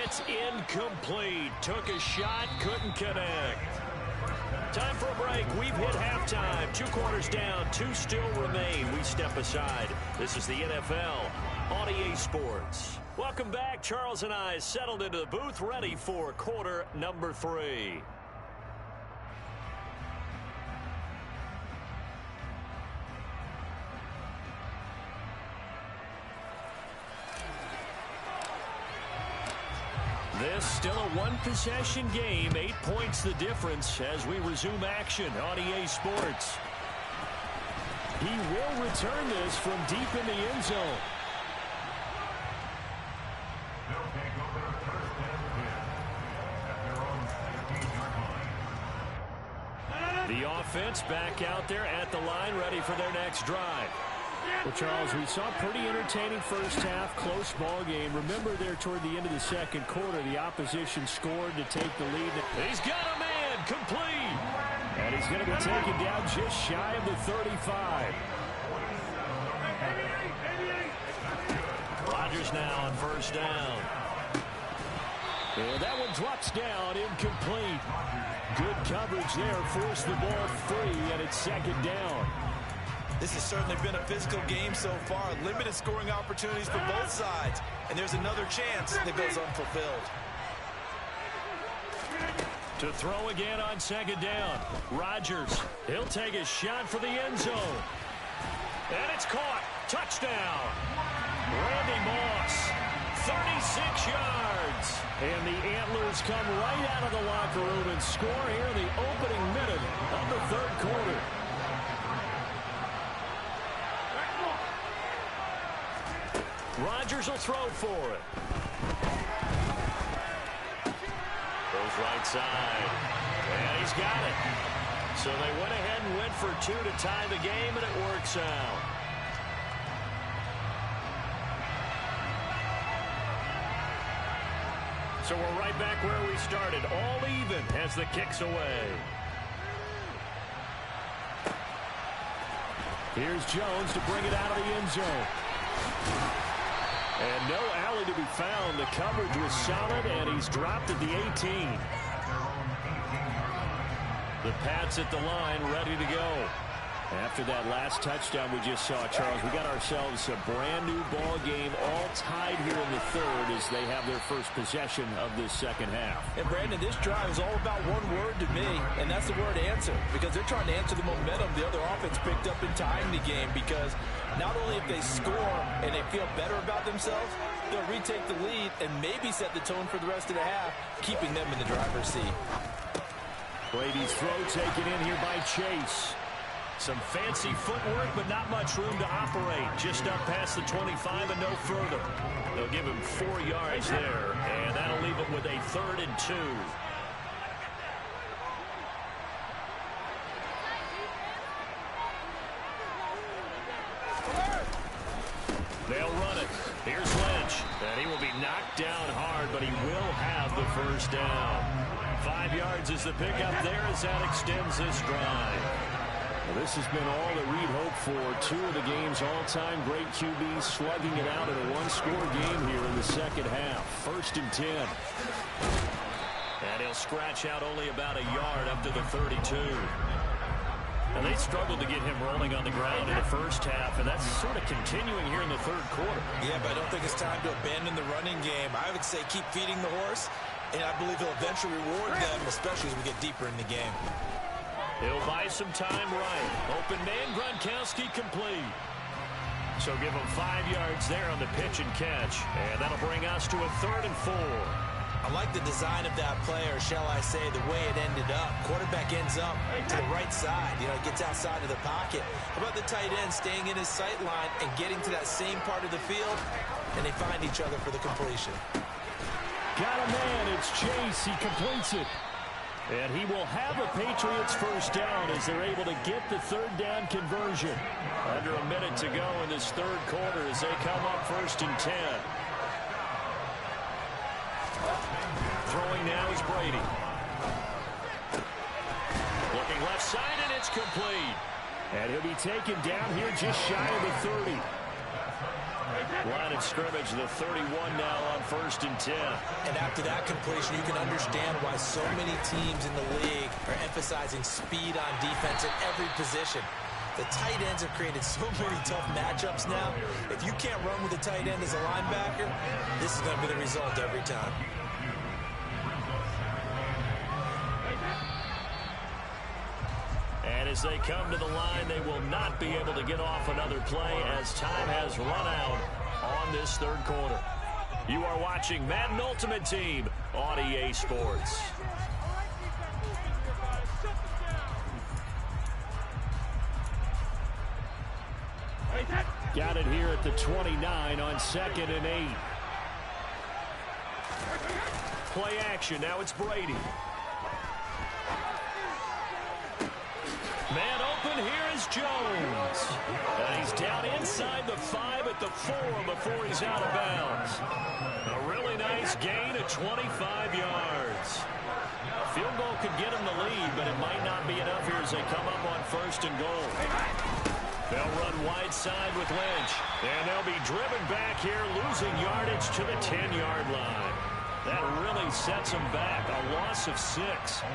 It's incomplete. Took a shot, couldn't connect. Time for a break. We've hit halftime. 2 quarters down, 2 still remain. We step aside. This is the NFL on EA Sports. Welcome back. Charles and I settled into the booth, ready for quarter number 3. This still a one-possession game. 8 points the difference as we resume action on EA Sports. He will return this from deep in the end zone. They'll take over first and 10 at their own 15-yard line. The offense back out there at the line, ready for their next drive. Well, Charles, we saw a pretty entertaining first half, close ball game. Remember there toward the end of the second quarter, the opposition scored to take the lead. He's got a man, complete. And he's going to be taken down just shy of the 35. Rodgers now on first down. And that one drops down, incomplete. Good coverage there, forced the ball free, and it's second down. This has certainly been a physical game so far. Limited scoring opportunities for both sides. And there's another chance that goes unfulfilled. To throw again on second down. Rodgers, he'll take a shot for the end zone. And it's caught. Touchdown. Randy Moss, 36 yards. And the Antlers come right out of the locker room and score here in the opening minute of the third quarter. Rodgers will throw for it. Goes right side. And he's got it. So they went ahead and went for two to tie the game, and it works out. So we're right back where we started. All even as the kick's away. Here's Jones to bring it out of the end zone. And no alley to be found. The coverage was solid, and he's dropped at the 18. The Pats at the line, ready to go. After that last touchdown we just saw, Charles, we got ourselves a brand-new ball game, all tied here in the third as they have their first possession of this second half. And, Brandon, this drive is all about one word to me, and that's the word answer, because they're trying to answer the momentum the other offense picked up in tying the game, because not only if they score and they feel better about themselves, they'll retake the lead and maybe set the tone for the rest of the half, keeping them in the driver's seat. Brady's throw taken in here by Chase. Some fancy footwork, but not much room to operate. Just up past the 25 and no further. They'll give him 4 yards there, and that'll leave him with a 3rd and 2. They'll run it. Here's Lynch, and he will be knocked down hard, but he will have the first down. 5 yards is the pickup there as that extends this drive. Well, this has been all that we'd hoped for. 2 of the game's all-time great QBs slugging it out in a one-score game here in the second half. 1st and 10. And he'll scratch out only about a yard up to the 32. And they struggled to get him rolling on the ground in the first half, and that's sort of continuing here in the third quarter. Yeah, but I don't think it's time to abandon the running game. I would say keep feeding the horse, and I believe he'll eventually reward them, especially as we get deeper in the game. He'll buy some time right. Open man, Gronkowski complete. So give him 5 yards there on the pitch and catch. And that'll bring us to a 3rd and 4. I like the design of that play, or shall I say the way it ended up. Quarterback ends up to the right side. You know, gets outside of the pocket. How about the tight end staying in his sight line and getting to that same part of the field? And they find each other for the completion. Got a man. It's Chase. He completes it. And he will have a Patriots first down as they're able to get the 3rd down conversion. Under a minute to go in this third quarter as they come up 1st and 10. Throwing now is Brady. Looking left side, and it's complete. And he'll be taken down here just shy of the 30. Line of scrimmage, the 31 now on 1st and 10. And after that completion, you can understand why so many teams in the league are emphasizing speed on defense at every position. The tight ends have created so many tough matchups now. If you can't run with a tight end as a linebacker, this is going to be the result every time. And as they come to the line, they will not be able to get off another play as time has run out on this third quarter. You are watching Madden Ultimate Team on EA Sports. Got it here at the 29 on 2nd and 8. Play action. Now it's Brady. Man open, here is Jones. And he's down inside the 5 at the 4 before he's out of bounds. A really nice gain of 25 yards. A field goal could get them the lead, but it might not be enough here as they come up on 1st and goal. They'll run wide side with Lynch. And they'll be driven back here, losing yardage to the 10-yard line. That really sets them back. A loss of 6.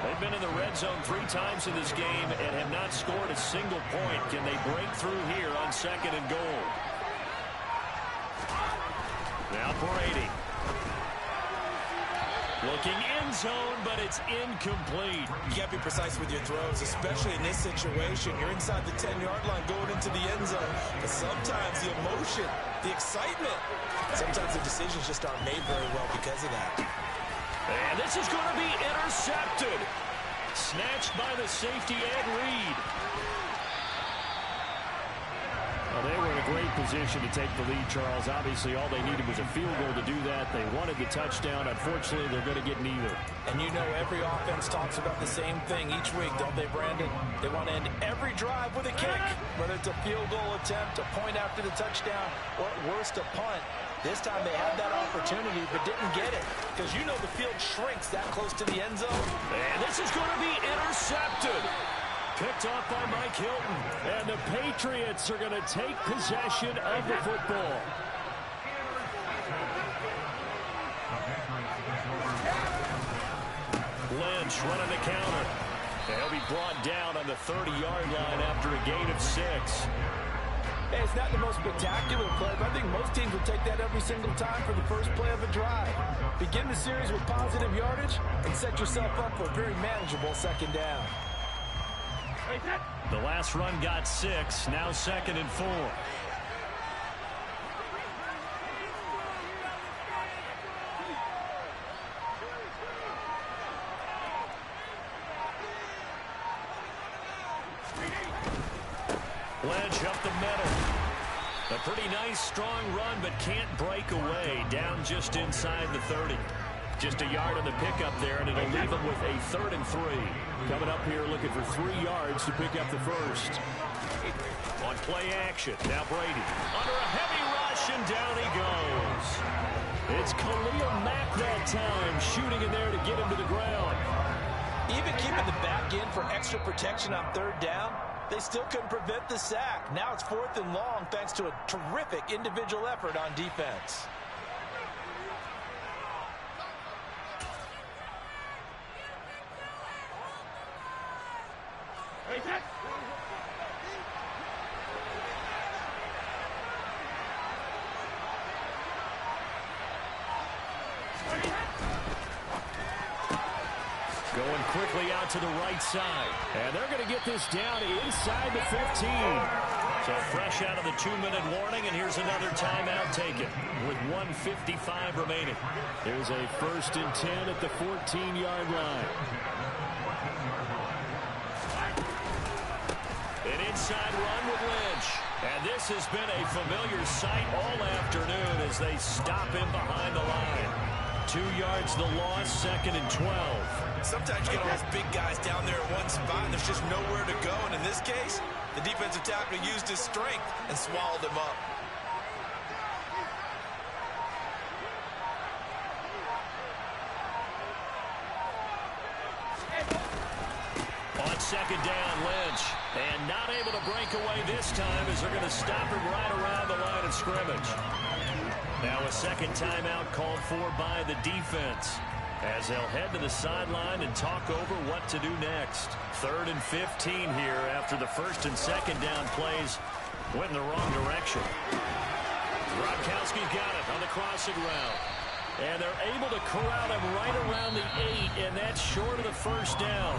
They've been in the red zone 3 times in this game and have not scored a single point. Can they break through here on 2nd and goal? Now Brady. Looking end zone, but it's incomplete. You got to be precise with your throws, especially in this situation. You're inside the 10-yard line going into the end zone. But sometimes the emotion, the excitement, sometimes the decisions just aren't made very well because of that. And this is going to be intercepted. Snatched by the safety, Ed Reed. Well, they were in a great position to take the lead, Charles. Obviously, all they needed was a field goal to do that. They wanted the touchdown. Unfortunately, they're going to get neither. And you know every offense talks about the same thing each week, don't they, Brandon? They want to end every drive with a kick, whether it's a field goal attempt, a point after the touchdown, or at worst, a punt. This time they had that opportunity but didn't get it because you know the field shrinks that close to the end zone. And this is going to be intercepted. Picked off by Mike Hilton. And the Patriots are going to take possession of the football. Lynch running the counter. They'll be brought down on the 30-yard line after a gain of 6. Hey, it's not the most spectacular play, but I think most teams will take that every single time for the first play of a drive. Begin the series with positive yardage and set yourself up for a very manageable 2nd down. The last run got 6, now 2nd and 4. Lynch up the middle. A pretty nice, strong run, but can't break away. Down just inside the 30. Just a yard on the pickup there, and it'll leave them with a 3rd and 3. Coming up here looking for 3 yards to pick up the first. On play action, now Brady. Under a heavy rush, and down he goes. It's Khalil Mack that time, shooting in there to get him to the ground. Even keeping the back in for extra protection on 3rd down, they still couldn't prevent the sack. Now it's 4th and long thanks to a terrific individual effort on defense. Going quickly out to the right side. And they're going to get this down inside the 15. So fresh out of the 2-minute warning, and here's another timeout taken with 1:55 remaining. There's a 1st and 10 at the 14-yard line. An inside run with Lynch. And this has been a familiar sight all afternoon as they stop him behind the line. 2 yards the loss, 2nd and 12. Sometimes you get all those big guys down there in one spot, and there's just nowhere to go. And in this case, the defensive tackle used his strength and swallowed him up. On 2nd down, Lynch. And not able to break away this time as they're going to stop him right around the line of scrimmage. Now a 2nd timeout called for by the defense as they'll head to the sideline and talk over what to do next. 3rd and 15 here after the 1st and 2nd down plays went in the wrong direction. Gronkowski's got it on the crossing route. And they're able to corral him right around the 8, and that's short of the 1st down.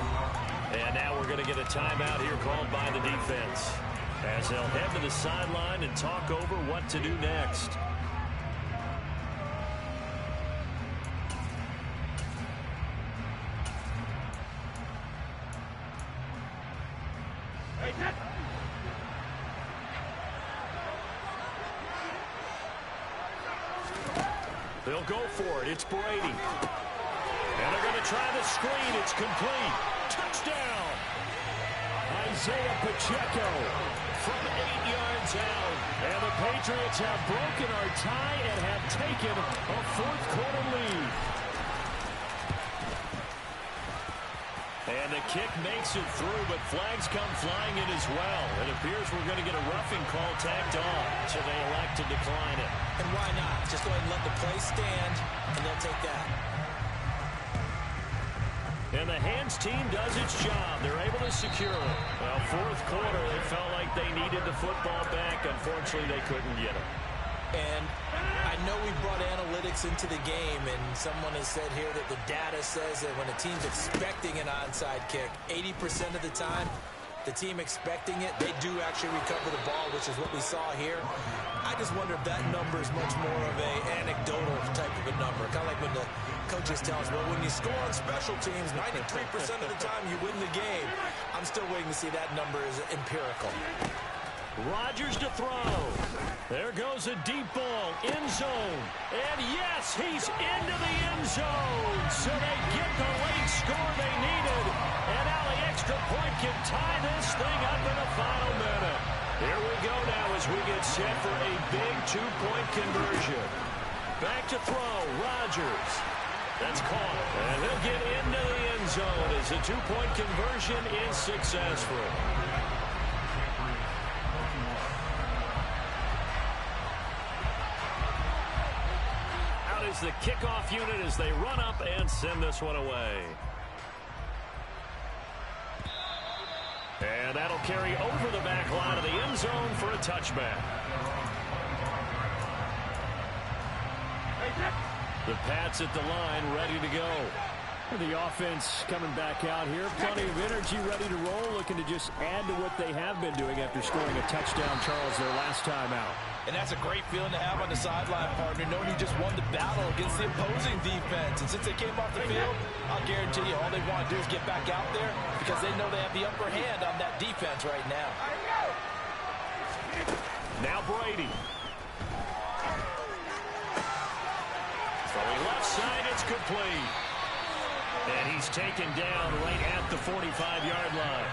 And now we're going to get a timeout here called by the defense as they'll head to the sideline and talk over what to do next. They'll go for it. It's Brady. And they're going to try the screen. It's complete. Touchdown. Isaiah Pacheco from 8 yards out. And the Patriots have broken our tie and have taken a 4th quarter lead. And the kick makes it through, but flags come flying in as well. It appears we're going to get a roughing call tacked on, so they elect to decline it. And why not? Just go ahead and let the play stand, and they'll take that. And the hands team does its job. They're able to secure it. Well, fourth quarter, they felt like they needed the football back. Unfortunately, they couldn't get it. And I know we brought analytics into the game, and someone has said here that the data says that when a team's expecting an onside kick, 80% of the time, the team expecting it, they do actually recover the ball, which is what we saw here. I just wonder if that number is much more of a anecdotal type of a number. Kind of like when the coaches tell us, well, when you score on special teams, 93% of the time you win the game. I'm still waiting to see that number is empirical. Rodgers to throw. There goes a deep ball, end zone. And yes, he's into the end zone. So they get the late score they needed. And now the extra point can tie this thing up in the final minute. Here we go now as we get set for a big two-point conversion. Back to throw, Rodgers. That's caught. And he'll get into the end zone as the two-point conversion is successful. Is the kickoff unit as they run up and send this one away. And that'll carry over the back line of the end zone for a touchback. The Pats at the line, ready to go. The offense coming back out here. Plenty of energy, ready to roll, looking to just add to what they have been doing after scoring a touchdown, Charles, their last time out. And that's a great feeling to have on the sideline, partner, knowing you just won the battle against the opposing defense. And since they came off the field, I'll guarantee you all they want to do is get back out there because they know they have the upper hand on that defense right now. Now Brady. Throwing left side, it's complete. And he's taken down right at the 45-yard line.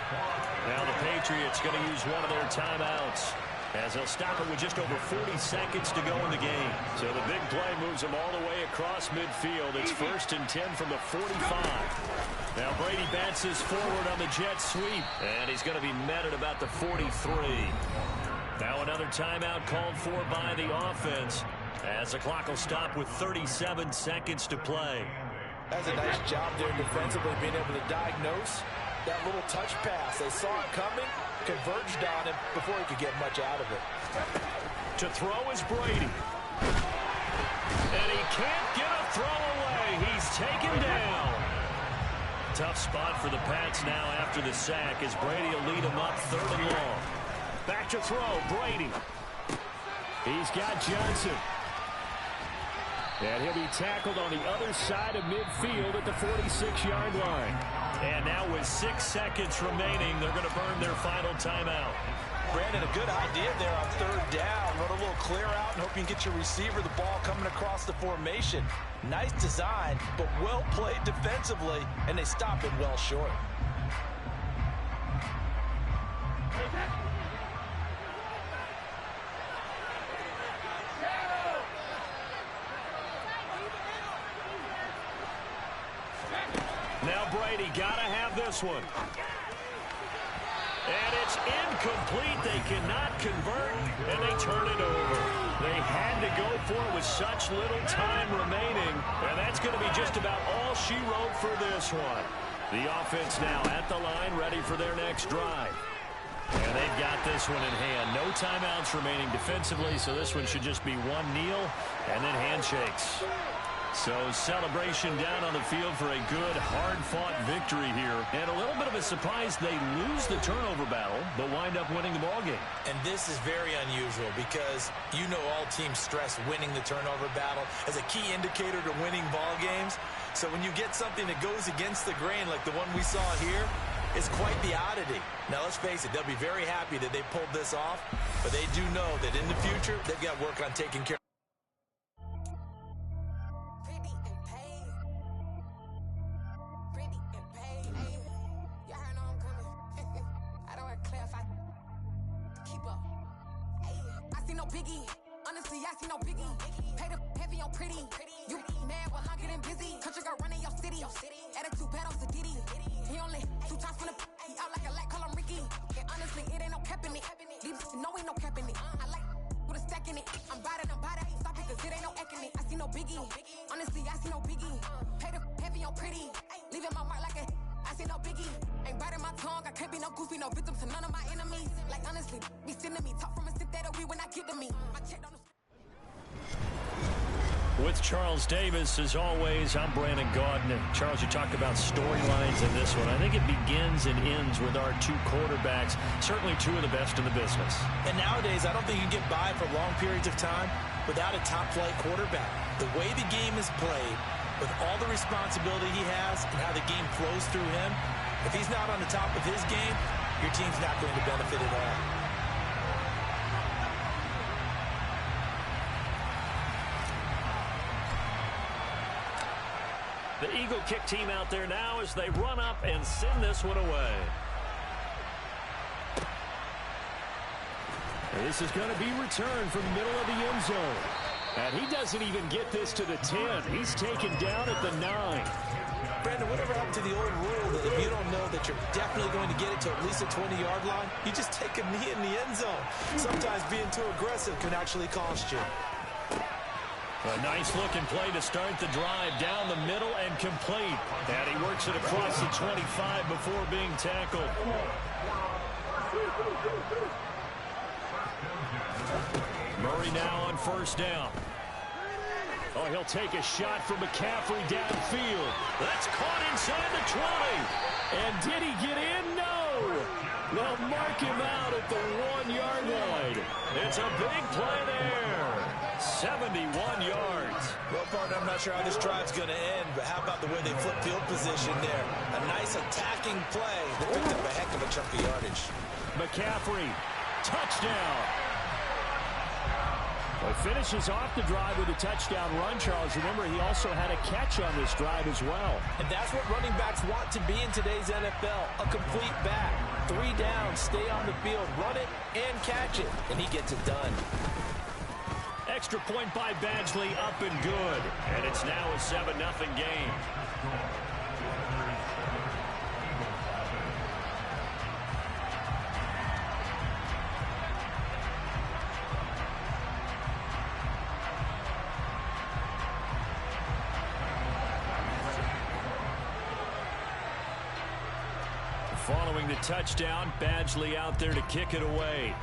Now the Patriots going to use one of their timeouts, as they'll stop it with just over 40 seconds to go in the game. So the big play moves them all the way across midfield. It's 1st and 10 from the 45. Now Brady bounces forward on the jet sweep, and he's going to be met at about the 43. Now another timeout called for by the offense, as the clock will stop with 37 seconds to play. That's a nice job there defensively, being able to diagnose that little touch pass. They saw it coming, converged on him before he could get much out of it. To throw is Brady. And he can't get a throw away. He's taken down. Tough spot for the Pats now after the sack, as Brady will lead him up 3rd and long. Back to throw, Brady. He's got Johnson. And he'll be tackled on the other side of midfield at the 46-yard line. And now with 6 seconds remaining, they're going to burn their final timeout. Brandon, a good idea there on 3rd down. Run a little clear out and hope you can get your receiver the ball coming across the formation. Nice design, but well played defensively, and they stop it well short. Now Brady gotta have this one. And it's incomplete. They cannot convert, and they turn it over. They had to go for it with such little time remaining, and that's going to be just about all she wrote for this one. The offense now at the line, ready for their next drive. And they've got this one in hand. No timeouts remaining defensively, so this one should just be one kneel and then handshakes. So celebration down on the field for a good, hard-fought victory here. And a little bit of a surprise, they lose the turnover battle, but wind up winning the ballgame. And this is very unusual because you know all teams stress winning the turnover battle as a key indicator to winning ball games. So when you get something that goes against the grain like the one we saw here, it's quite the oddity. Now, let's face it, they'll be very happy that they pulled this off, but they do know that in the future, they've got work on taking care of. Biggie, honestly, I see no biggie. Pay the heavy on pretty. You mad while I'm getting busy. Country girl running your city. Attitude bad on Sadiddy. He only 2 times from the he out like a light, call him Ricky. And honestly, it ain't no cap in it. These know ain't no cap in it. I like with a stack in it. I'm bad at ain't stop it, cause it ain't no acting it. I see no biggie. Honestly, I see no biggie. Pay the heavy on pretty. Leaving my mark like a I see no biggie. Ain't biting my tongue, I can't be no goofy, no victim to none of my enemies. Like honestly, be sending me talk from a sit that'll be when I get to me. My check on the With Charles Davis, as always, I'm Brandon Gaudin. Charles, you talked about storylines in this one. I think it begins and ends with our 2 quarterbacks, certainly 2 of the best in the business. And nowadays, I don't think you can get by for long periods of time without a top-flight quarterback. The way the game is played, with all the responsibility he has and how the game flows through him, if he's not on the top of his game, your team's not going to benefit at all. The Eagle kick team out there now as they run up and send this one away. This is going to be returned from the middle of the end zone. And he doesn't even get this to the 10. He's taken down at the 9. Brandon, whatever happened to the old rule that if you don't know that you're definitely going to get it to at least a 20-yard line, you just take a knee in the end zone. Sometimes being too aggressive can actually cost you. A nice-looking play to start the drive down the middle and complete. And he works it across the 25 before being tackled. Murray now on first down. Oh, he'll take a shot from McCaffrey downfield. That's caught inside the 20. And did he get in? No. They'll mark him out at the 1-yard line. It's a big play there. 71 yards. Well, partner, I'm not sure how this drive's going to end, but how about the way they flip field position there? A nice attacking play that picked up a heck of a chunk of yardage. McCaffrey, touchdown. Well, he finishes off the drive with a touchdown run, Charles. Remember, he also had a catch on this drive as well. And that's what running backs want to be in today's NFL, a complete back. 3 down, stay on the field, run it, and catch it. And he gets it done. Extra point by Badgley, up and good. And it's now a 7-0 game. Following the touchdown, Badgley out there to kick it away.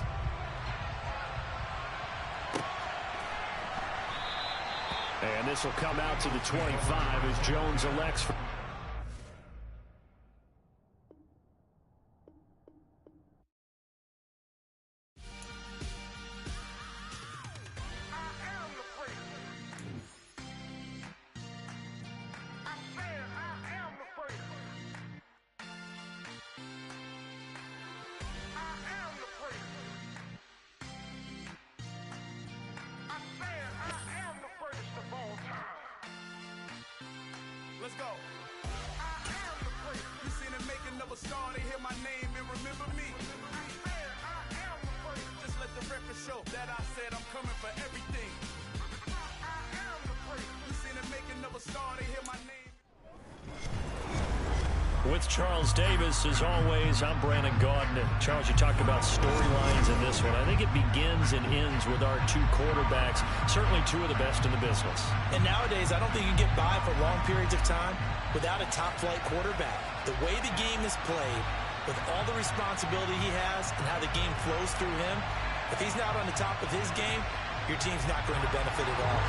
And this will come out to the 25 as Jones elects. Let's go. I am the first. You seen it making of a star, they hear my name and remember me. I am the first. Just let the record show that I said I'm coming for everything. I am the first. You seen it making of a star, they hear my name. With Charles Davis, as always, I'm Brandon Gaudin. Charles, you talked about storylines in this one. I think it begins and ends with our 2 quarterbacks, certainly 2 of the best in the business. And nowadays, I don't think you can get by for long periods of time without a top-flight quarterback. The way the game is played, with all the responsibility he has and how the game flows through him, if he's not on the top of his game, your team's not going to benefit at all.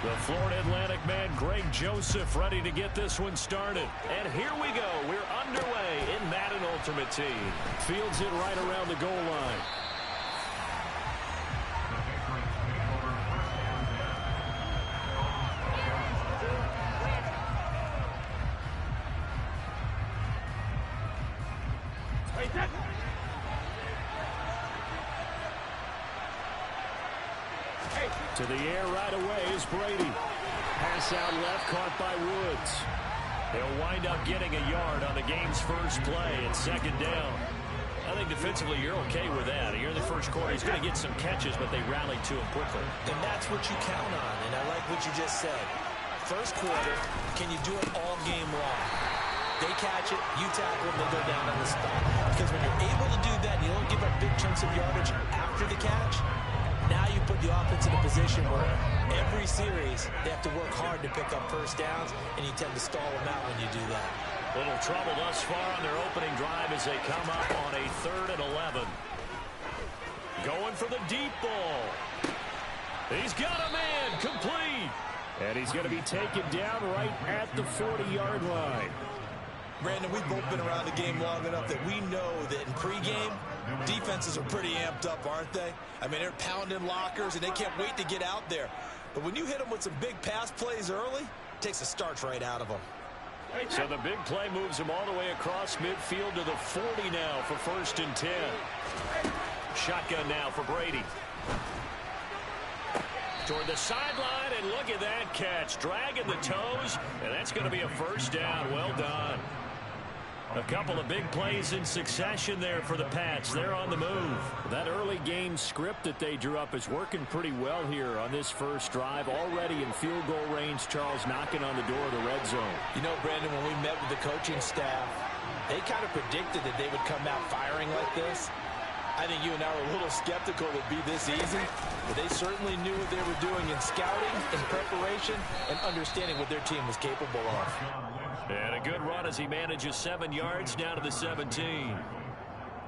The Florida Atlantic man, Greg Joseph, ready to get this one started. And here we go. We're underway in Madden Ultimate Team. Fields it right around the goal line. To the air right away is Brady. Pass out left, caught by Woods. He'll wind up getting a yard on the game's first play at 2nd down. I think defensively you're okay with that. Here in the first quarter, he's going to get some catches, but they rallied to him quickly. And that's what you count on, and I like what you just said. first quarter, can you do it all game long? They catch it, you tackle them, they go down on the spot. Because when you're able to do that, you don't give up big chunks of yardage after the catch, now you put the offense in a position where every series they have to work hard to pick up first downs, and you tend to stall them out when you do that. Little trouble thus far on their opening drive as they come up on a 3rd and 11. Going for the deep ball. He's got a man, complete. And he's going to be taken down right at the 40-yard line. Brandon, we've both been around the game long enough that we know that in pregame, defenses are pretty amped up, aren't they? I mean, they're pounding lockers, and they can't wait to get out there. But when you hit them with some big pass plays early, it takes a starch right out of them. So the big play moves him all the way across midfield to the 40 now for 1st and 10. Shotgun now for Brady. Toward the sideline, and look at that catch. Dragging the toes, and that's going to be a first down. Well done. A couple of big plays in succession there for the Pats. They're on the move. That early game script that they drew up is working pretty well here on this first drive. Already in field goal range, Charles knocking on the door of the red zone. You know, Brandon, when we met with the coaching staff, they kind of predicted that they would come out firing like this. I think you and I were a little skeptical it would be this easy, but they certainly knew what they were doing in scouting, in preparation, and understanding what their team was capable of. And a good run as he manages 7 yards down to the 17.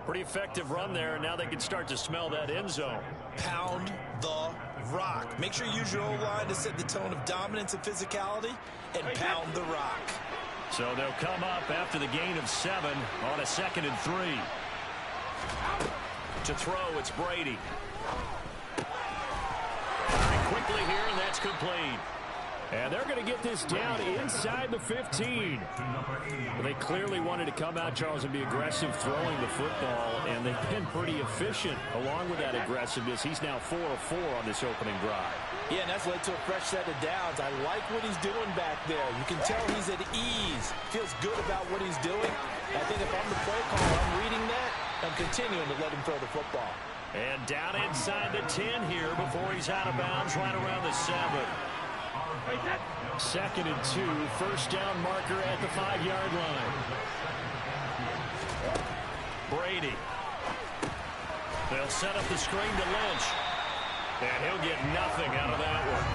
Pretty effective run there, and now they can start to smell that end zone. Pound the rock. Make sure you use your O-line to set the tone of dominance and physicality, and pound the rock. So they'll come up after the gain of 7 on a 2nd and 3. To throw, it's Brady. Very quickly here, and that's complete. And they're going to get this down inside the 15. They clearly wanted to come out, Charles, and be aggressive throwing the football, and they've been pretty efficient along with that aggressiveness. He's now 4 of 4 on this opening drive. Yeah, and that's led to a fresh set of downs. I like what he's doing back there. You can tell he's at ease. Feels good about what he's doing. I think if I'm the play caller, I'm reading that. I'm continuing to let him throw the football. And down inside the 10 here before he's out of bounds right around the 7. 2nd and 2, first down marker at the 5-yard line. Brady. They'll set up the screen to Lynch. And he'll get nothing out of that one.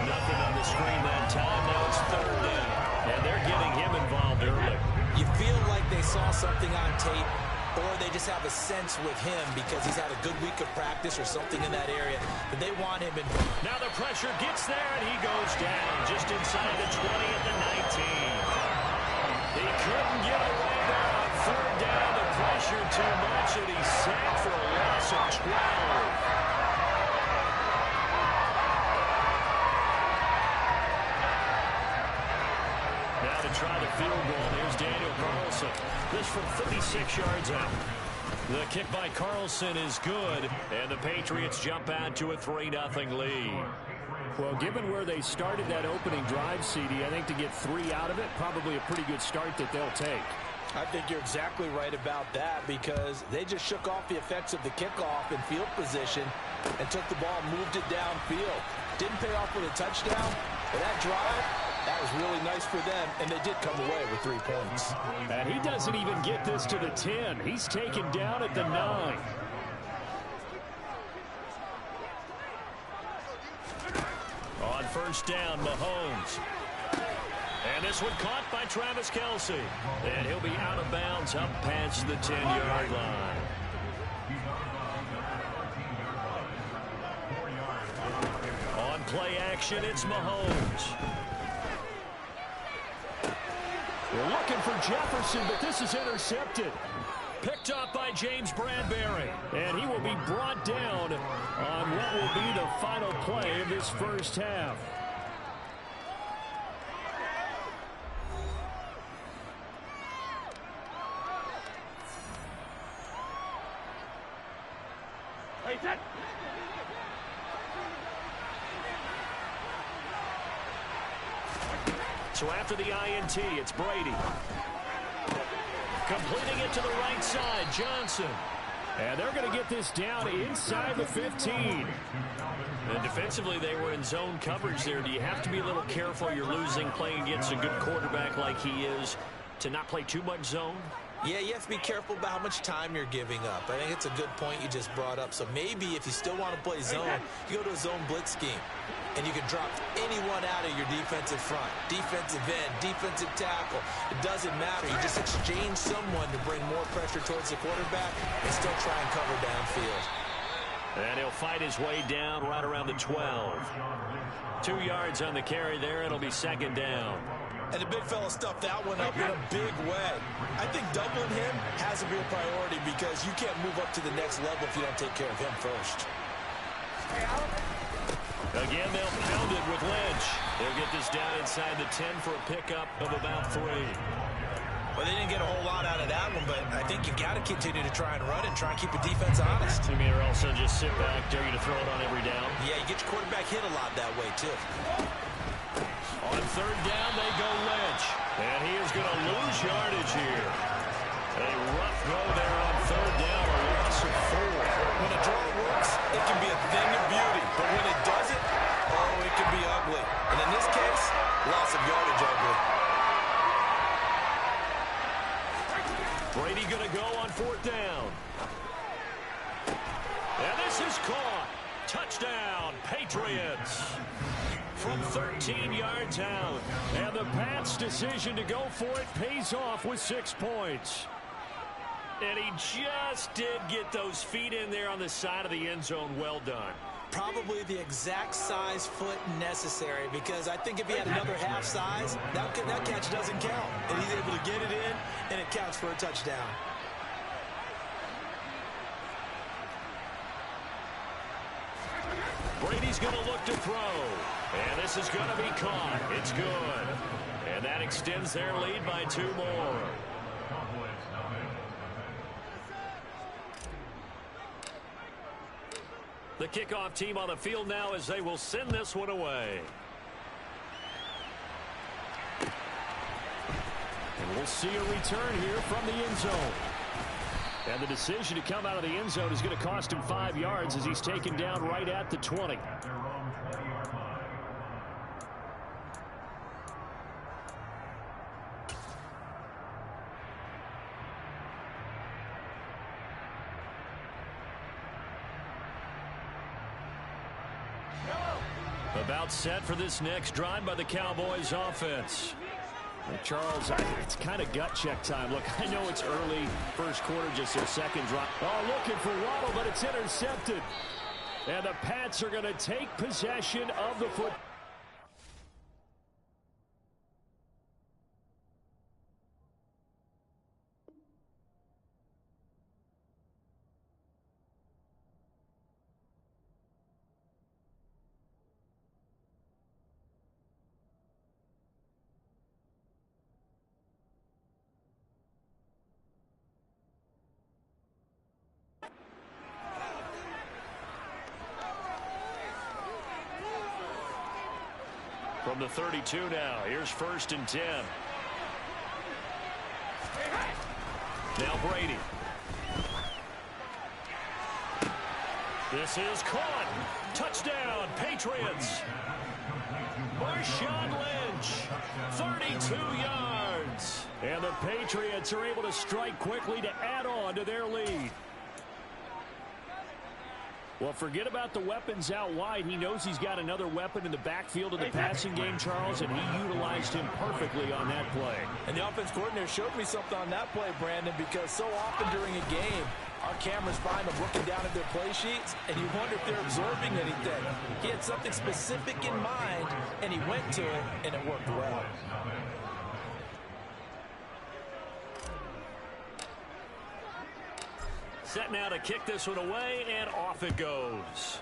Nothing on the screen that time. Now it's 3rd down. And they're getting him involved early. You feel like they saw something on tape, or they just have a sense with him because he's had a good week of practice or something in that area that they want him in. Now the pressure gets there, and he goes down just inside the 20 at the 19. He couldn't get away there on 3rd down. The pressure too much, and he's sacked for a loss of 12. Now to try the field goal. Here's Daniel Carlson. This from 36 yards out. The kick by Carlson is good, and the Patriots jump out to a 3-0 lead. Well, given where they started that opening drive, CD, I think to get 3 out of it, probably a pretty good start that they'll take. I think you're exactly right about that because they just shook off the effects of the kickoff in field position and took the ball and moved it downfield. Didn't pay off with a touchdown, but that drive, that was really nice for them, and they did come away with 3 points. And he doesn't even get this to the 10. He's taken down at the 9. On first down, Mahomes. And this one caught by Travis Kelce. And he'll be out of bounds up past the 10-yard line. On play action, it's Mahomes. They're looking for Jefferson, but this is intercepted. Picked up by James Bradbury. And he will be brought down on what will be the final play of this first half. So after the INT, it's Brady. Completing it to the right side, Johnson. And they're going to get this down inside the 15. And defensively, they were in zone coverage there. Do you have to be a little careful? You're losing, playing against a good quarterback like he is, to not play too much zone? Yeah, you have to be careful about how much time you're giving up. I think it's a good point you just brought up. So maybe if you still want to play zone, you go to a zone blitz scheme. And you can drop anyone out of your defensive front, defensive end, defensive tackle. It doesn't matter. You just exchange someone to bring more pressure towards the quarterback and still try and cover downfield. And he'll fight his way down right around the 12. 2 yards on the carry there. It'll be second down. And the big fella stuffed that one up in a big way. I think doubling him has to be a priority because you can't move up to the next level if you don't take care of him first. Again, they'll pound it with Lynch. They'll get this down inside the 10 for a pickup of about 3. Well, they didn't get a whole lot out of that one, but I think you got to continue to try and run and try and keep the defense honest. You mean, or also just sit back, dare you to throw it on every down? Yeah, you get your quarterback hit a lot that way, too. On third down, they go Lynch. And he is going to lose yardage here. A rough go there on third down, a loss of 4. When a draw works, it can be a thing of beauty. But when it doesn't, oh, it can be ugly. And in this case, loss of yardage ugly. Brady going to go on fourth down. And this is caught. Touchdown, Patriots. From 13 yards out. And the Pats' decision to go for it pays off with 6 points. And he just did get those feet in there on the side of the end zone. Well done. Probably the exact size foot necessary, because I think if he had another half size, that catch doesn't count. And he's able to get it in, and it counts for a touchdown. Brady's going to look to throw. And this is going to be caught. It's good. And that extends their lead by 2 more. The kickoff team on the field now as they will send this one away. And we'll see a return here from the end zone. And the decision to come out of the end zone is going to cost him 5 yards as he's taken down right at the 20. About set for this next drive by the Cowboys offense. Well, Charles, it's kind of gut check time. Look, I know it's early, first quarter, just their second drive. Oh, looking for Waddle, but it's intercepted. And the Pats are going to take possession of the football. From the 32 now, here's 1st and 10. Now Brady. This is caught. Touchdown, Patriots. Marshawn Lynch, 32 yards. And the Patriots are able to strike quickly to add on to their lead. Well, forget about the weapons out wide. He knows he's got another weapon in the backfield of the passing game, Charles, and he utilized him perfectly on that play. And the offense coordinator showed me something on that play, Brandon, because so often during a game, our cameras find them looking down at their play sheets, and you wonder if they're absorbing anything. He had something specific in mind, and he went to it, and it worked well. Set now to kick this one away, and off it goes.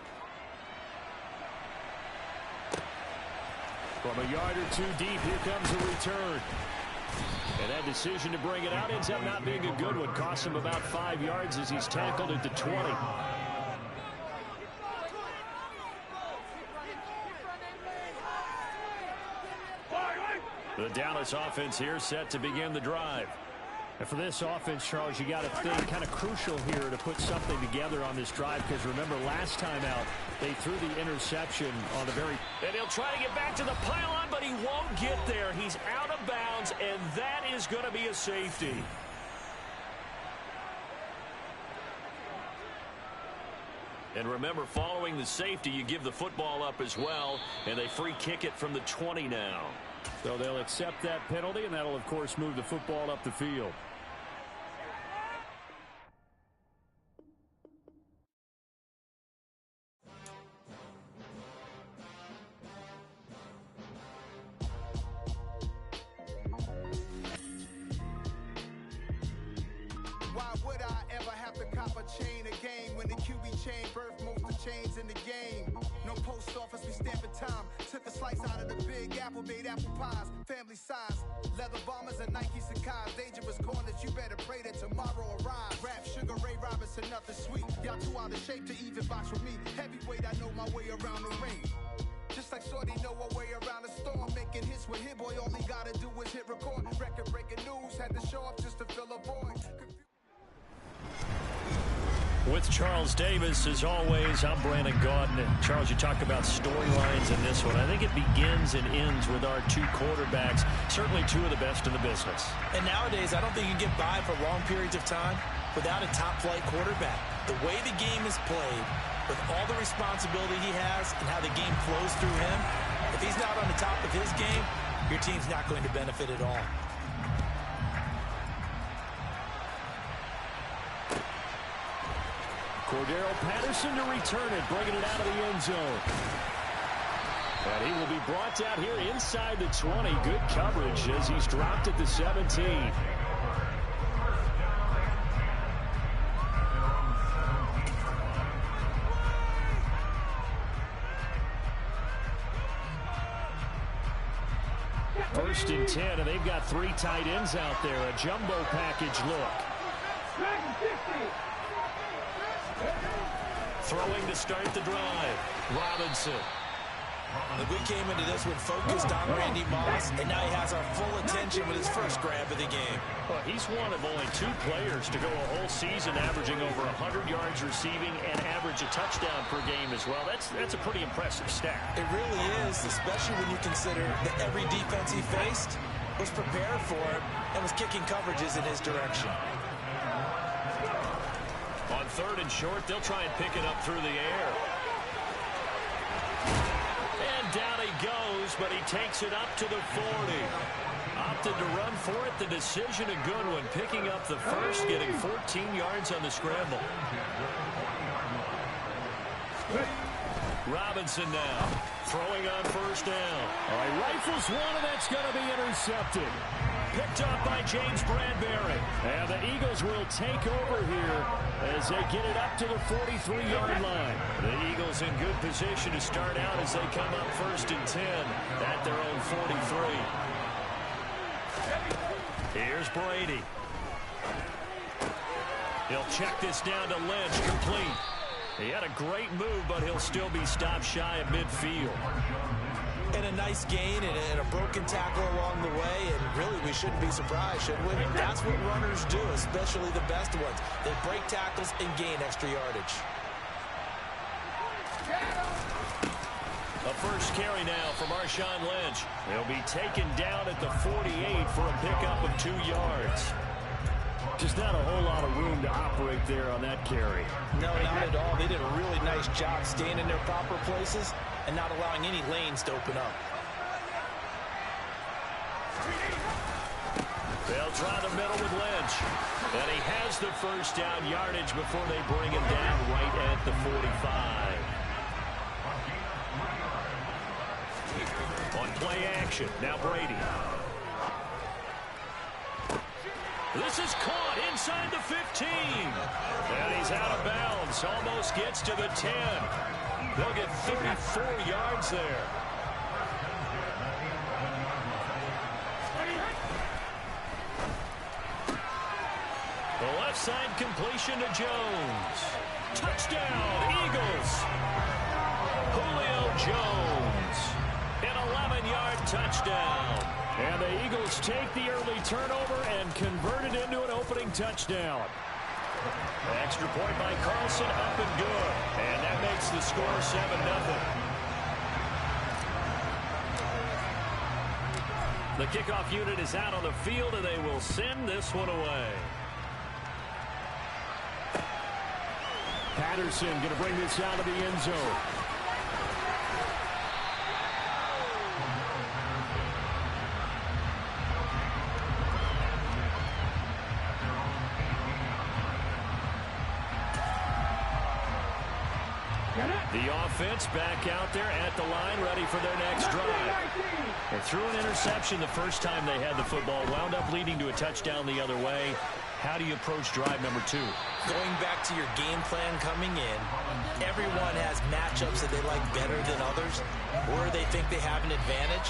From a yard or 2 deep, here comes a return. And that decision to bring it out ends up not being a good one. Costs him about 5 yards as he's tackled at the 20. The Dallas offense here set to begin the drive. And for this offense, Charles, you got to think kind of crucial here to put something together on this drive, because remember last time out they threw the interception on the very... And he'll try to get back to the pylon, but he won't get there. He's out of bounds, and that is going to be a safety. And remember, following the safety, you give the football up as well, and they free kick it from the 20 now. So they'll accept that penalty, and that'll, of course, move the football up the field. Why would I ever have to cop a chain a game when the QB chain birthed most of chains in the game? No post office, we stamping time. Took a slice out of the big apple, made apple pies, family size. Leather bombers and Nike Sacai's. Dangerous corners, you better pray that tomorrow arrives. Rap, Sugar Ray Robinson, nothing sweet. Y'all too out of shape to even box with me. Heavyweight, I know my way around the ring. Just like Shorty know her way around the storm. Making hits with Hit Boy, all he gotta do is hit record. Record breaking news, had to show up just to fill a void. With Charles Davis, as always, I'm Brandon Gaudin. And Charles, you talk about storylines in this one. I think it begins and ends with our two quarterbacks, certainly two of the best in the business. And nowadays, I don't think you can get by for long periods of time without a top-flight quarterback. The way the game is played, with all the responsibility he has and how the game flows through him, if he's not on the top of his game, your team's not going to benefit at all. Cordero Patterson to return it, bringing it out of the end zone. And he will be brought down here inside the 20. Good coverage as he's dropped at the 17. First and 10, and they've got three tight ends out there. A jumbo package look. Throwing to start the drive. Robinson. And we came into this one focused on Randy Moss, and now he has our full attention with his first grab of the game. Well, he's one of only two players to go a whole season averaging over 100 yards receiving and average a touchdown per game as well. That's a pretty impressive stat. It really is, especially when you consider that every defense he faced was prepared for him and was kicking coverages in his direction. On third and short, they'll try and pick it up through the air. And down he goes, but he takes it up to the 40. Opted to run for it. The decision a good one. Picking up the first, getting 14 yards on the scramble. Robinson now, throwing on first down. All right, rifles one, and that's going to be intercepted. Picked up by James Bradbury. And the Eagles will take over here as they get it up to the 43-yard line. The Eagles in good position to start out as they come up first and 10 at their own 43. Here's Brady. He'll check this down to Lynch, complete. He had a great move, but he'll still be stopped shy of midfield. And a nice gain and a broken tackle along the way, and really we shouldn't be surprised, should we? That's what runners do, especially the best ones. They break tackles and gain extra yardage. A first carry now from Marshawn Lynch. He'll be taken down at the 48 for a pickup of 2 yards. Just not a whole lot of room to operate there on that carry. No, not at all. They did a really nice job staying in their proper places and not allowing any lanes to open up. They'll try the middle with Lynch. And he has the first down yardage before they bring him down right at the 45. On play action, now Brady. This is caught inside the 15. And he's out of bounds. Almost gets to the 10. They'll get 34 yards there. The left side completion to Jones. Touchdown, Eagles. Julio Jones. An 11-yard touchdown. And the Eagles take the early turnover and convert it into an opening touchdown. Extra point by Carlson, up and good. And that makes the score 7-0. The kickoff unit is out on the field, and they will send this one away. Patterson going to bring this out of the end zone. The offense back out there at the line, ready for their next drive. They threw an interception the first time they had the football, wound up leading to a touchdown the other way. How do you approach drive number 2? Going back to your game plan coming in, everyone has matchups that they like better than others, or they think they have an advantage.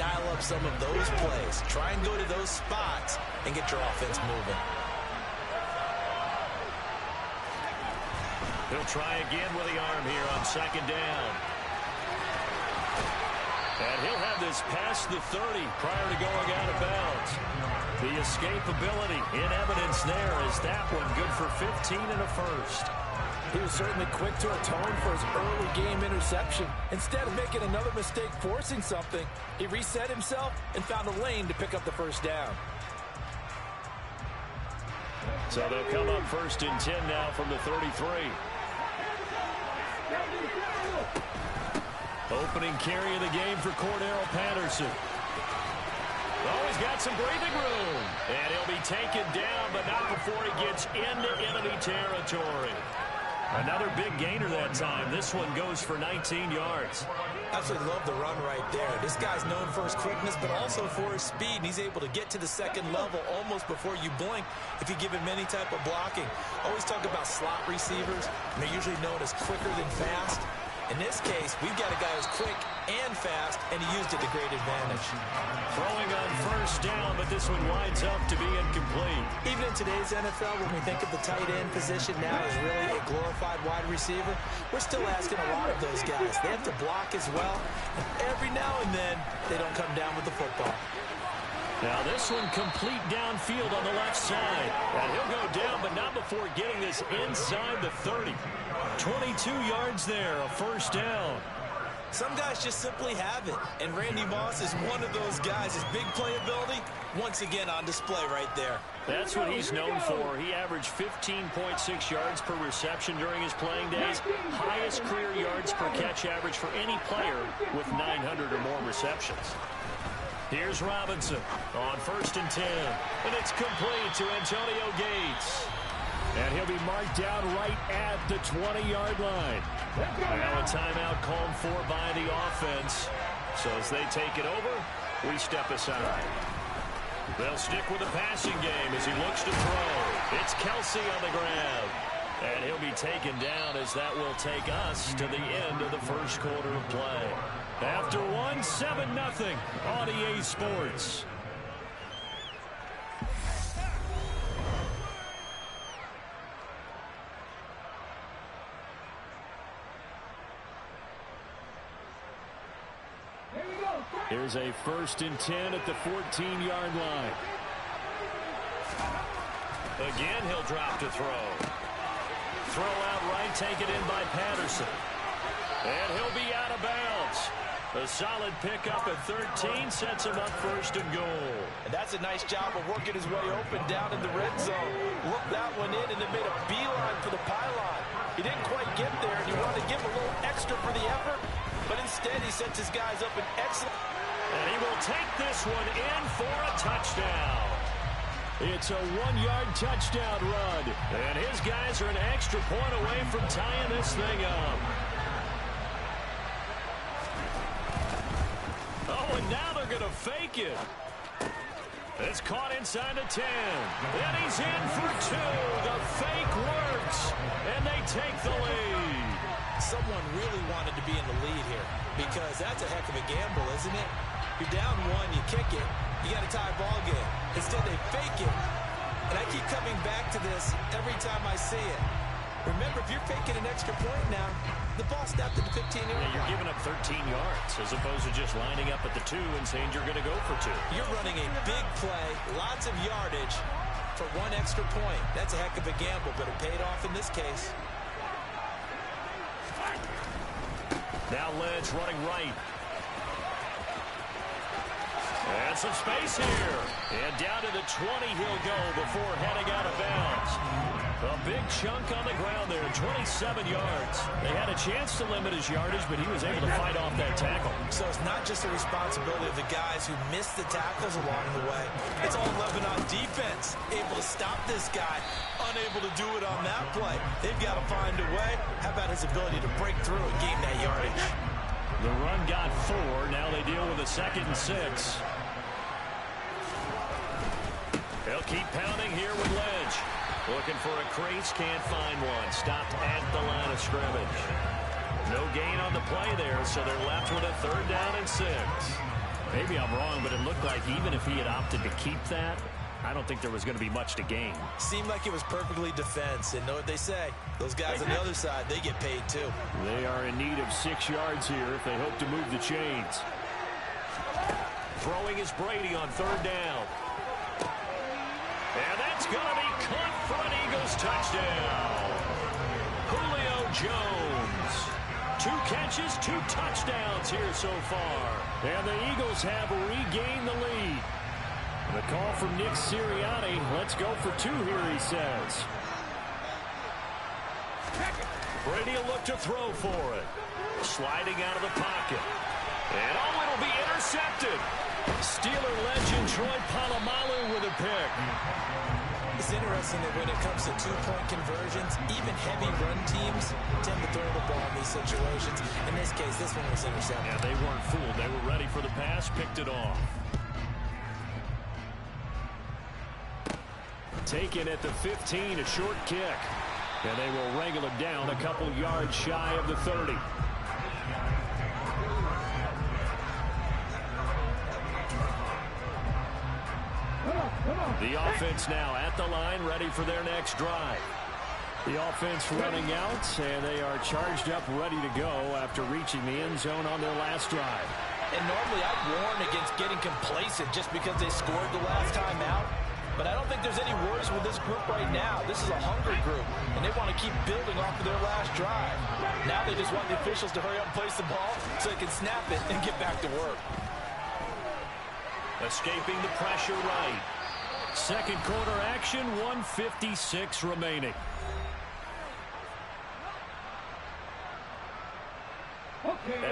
Dial up some of those plays. Try and go to those spots and get your offense moving. He'll try again with the arm here on second down. And he'll have this past the 30 prior to going out of bounds. The escapability in evidence there is that one good for 15 and a first. He was certainly quick to atone for his early game interception. Instead of making another mistake forcing something, he reset himself and found a lane to pick up the first down. So they'll come up first and 10 now from the 33. Opening carry of the game for Cordero Patterson. Oh, he's got some breathing room. And he'll be taken down, but not before he gets into enemy territory. Another big gainer that time. This one goes for 19 yards. Absolutely love the run right there. This guy's known for his quickness, but also for his speed. And he's able to get to the second level almost before you blink if you give him any type of blocking. Always talk about slot receivers, and they're usually known as quicker than fast. In this case, we've got a guy who's quick and fast, and he used it to great advantage. Throwing on first down, but this one winds up to be incomplete. Even in today's NFL, when we think of the tight end position now as really a glorified wide receiver, we're still asking a lot of those guys. They have to block as well, and every now and then, they don't come down with the football. Now this one complete downfield on the left side. And he'll go down, but not before getting this inside the 30. 22 yards there, a first down. Some guys just simply have it, and Randy Moss is one of those guys. His big playability, once again on display right there. That's what he's known for. He averaged 15.6 yards per reception during his playing days. Highest career yards per catch average for any player with 900 or more receptions. Here's Robinson on first and 10. And it's complete to Antonio Gates. And he'll be marked down right at the 20-yard line. Now a timeout called for by the offense. So as they take it over, we step aside. They'll stick with the passing game as he looks to throw. It's Kelsey on the grab. And he'll be taken down as that will take us to the end of the first quarter of play. After 7-0 on EA Sports. Here's a first and 10 at the 14-yard line. Again, he'll drop to throw. Throw out right, take it in by Patterson. And he'll be out of bounds. A solid pickup at 13 sets him up first and goal. And that's a nice job of working his way open down in the red zone. Looked that one in and then made a beeline for the pylon. He didn't quite get there, and he wanted to give him a little extra for the effort, but instead he sets his guys up an excellent... And he will take this one in for a touchdown. It's a 1-yard touchdown run. And his guys are an extra point away from tying this thing up. Oh, and now they're going to fake it. It's caught inside the 10. And he's in for 2. The fake works. And they take the lead. Someone really wanted to be in the lead here because that's a heck of a gamble, isn't it? You're down 1, you kick it, you got a tie ball game. Instead, they fake it. And I keep coming back to this every time I see it. Remember, if you're faking an extra point now, the ball snapped at the 15-yard line. Yeah, you're giving up 13 yards as opposed to just lining up at the 2 and saying you're going to go for 2. You're running a big play, lots of yardage for 1 extra point. That's a heck of a gamble, but it paid off in this case. Now Lynch running right. And some space here. And down to the 20 he'll go before heading out of bounds. A big chunk on the ground there, 27 yards. They had a chance to limit his yardage, but he was able to fight off that tackle. So it's not just the responsibility of the guys who missed the tackles along the way. It's all Lebanon defense, able to stop this guy, unable to do it on that play. They've got to find a way. How about his ability to break through and gain that yardage? The run got 4. Now they deal with a 2nd and 6. They'll keep pounding here with Lynch. Looking for a crease, can't find one. Stopped at the line of scrimmage. No gain on the play there, so they're left with a 3rd down and 6. Maybe I'm wrong, but it looked like even if he had opted to keep that, I don't think there was going to be much to gain. Seemed like it was perfectly defense, and know what they say. Those guys on the other side, they get paid too. They are in need of 6 yards here if they hope to move the chains. Throwing is Brady on 3rd down. And that's going to be caught for an Eagles touchdown. Julio Jones. 2 catches, 2 touchdowns here so far. And the Eagles have regained the lead. The call from Nick Sirianni. Let's go for 2 here, he says. Brady will look to throw for it. Sliding out of the pocket. And it'll be intercepted. Steeler legend Troy Polamalu with a pick. It's interesting that when it comes to 2-point conversions, even heavy run teams tend to throw the ball in these situations. In this case, this one was intercepted. Yeah, they weren't fooled. They were ready for the pass, picked it off. Taken at the 15, a short kick. And they will wrangle it down a couple yards shy of the 30. The offense now at the line, ready for their next drive. The offense running out, and they are charged up, ready to go after reaching the end zone on their last drive. And normally I'd warn against getting complacent just because they scored the last time out. But I don't think there's any worries with this group right now. This is a hungry group, and they want to keep building off of their last drive. Now they just want the officials to hurry up and place the ball so they can snap it and get back to work. Escaping the pressure right. Second quarter action, 1:56 remaining.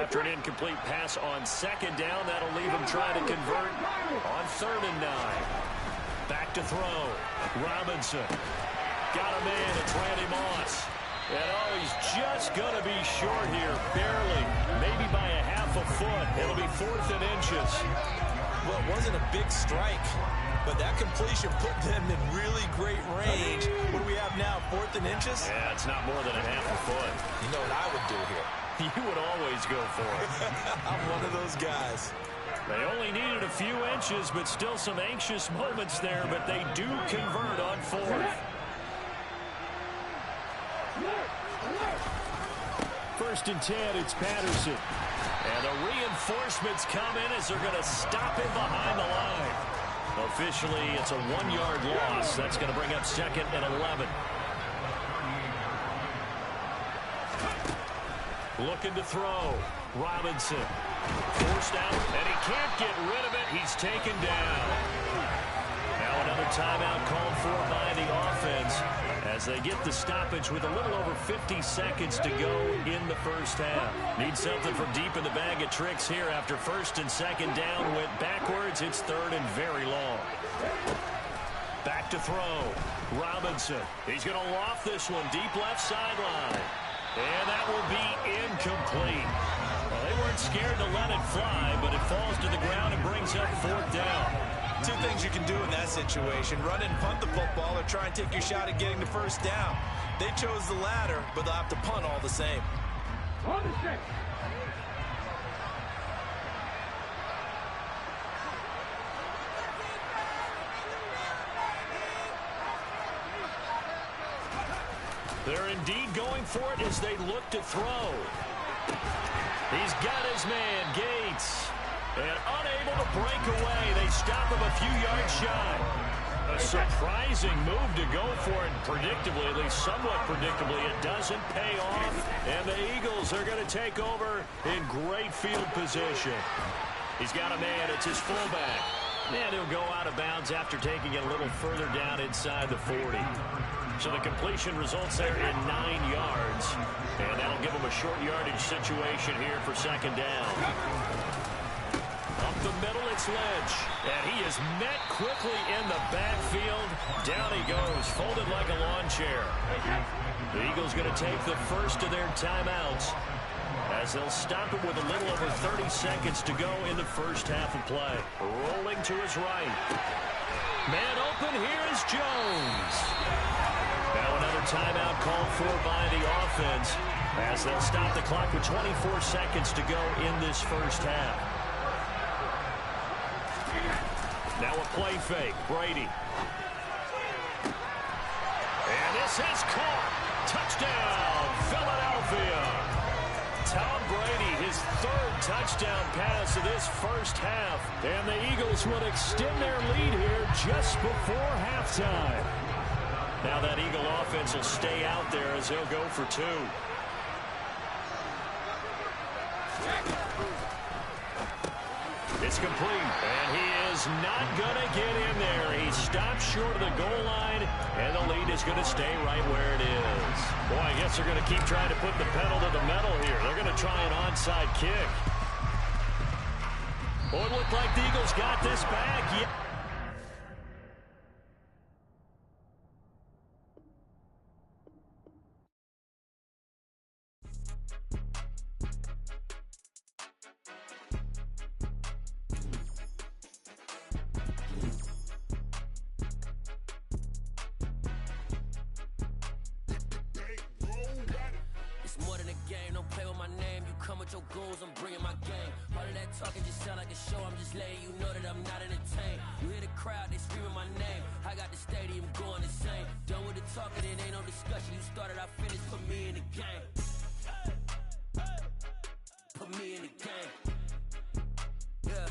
After an incomplete pass on 2nd down, that'll leave him trying to convert on 3rd and 9. Back to throw. Robinson. Got a man, it's Randy Moss. And he's just going to be short here, barely. Maybe by a half a foot. It'll be 4th and inches. Well, it wasn't a big strike, but that completion put them in really great range. What do we have now, 4th and inches? Yeah, it's not more than a half a foot. You know what I would do here? You would always go for it. I'm one of those guys. They only needed a few inches, but still some anxious moments there, but they do convert on 4th. 1st and 10, it's Patterson. And the reinforcements come in as they're going to stop him behind the line. Officially, it's a 1-yard loss. That's going to bring up 2nd and 11. Looking to throw. Robinson. Forced out, and he can't get rid of it. He's taken down. Now another timeout called for by the offense as they get the stoppage with a little over 50 seconds to go in the first half. Need something from deep in the bag of tricks here after 1st and 2nd down. Went backwards. It's 3rd and very long. Back to throw. Robinson. He's going to loft this one deep left sideline. And that will be incomplete. Well, they weren't scared to let it fly, but it falls to the ground and brings up 4th down. 2 things you can do in that situation. Run and punt the football or try and take your shot at getting the 1st down. They chose the latter, but they'll have to punt all the same. On the stick. They're indeed going for it as they look to throw. He's got his man, Gates. And unable to break away. They stop him a few yards shy. A surprising move to go for it. Predictably, at least somewhat predictably, it doesn't pay off. And the Eagles are going to take over in great field position. He's got a man. It's his fullback. And he'll go out of bounds after taking it a little further down inside the 40. So the completion results there in 9 yards. And that'll give him a short yardage situation here for second down. Up the middle, it's Lynch. And he is met quickly in the backfield. Down he goes, folded like a lawn chair. The Eagles going to take the first of their timeouts as they'll stop him with a little over 30 seconds to go in the first half of play. Rolling to his right. Man open, here is Jones. Now another timeout called for by the offense as they'll stop the clock with 24 seconds to go in this first half. Now a play fake, Brady. And this is caught. Touchdown, Philadelphia. Tom Brady, his third touchdown pass of this first half. And the Eagles will extend their lead here just before halftime. Now that Eagle offense will stay out there as they'll go for 2. It's complete, and he is not going to get in there. He stopped short of the goal line, and the lead is going to stay right where it is. Boy, I guess they're going to keep trying to put the pedal to the metal here. They're going to try an onside kick. Boy, it looked like the Eagles got this back. Yeah. I'm bringing my game. All of that talking just sound like a show. I'm just letting you know that I'm not entertained. You hear the crowd, they screaming my name. I got the stadium going insane. Done with the talking, it ain't no discussion. You started, I finished. Put me in the game. Put me in the game. Yeah.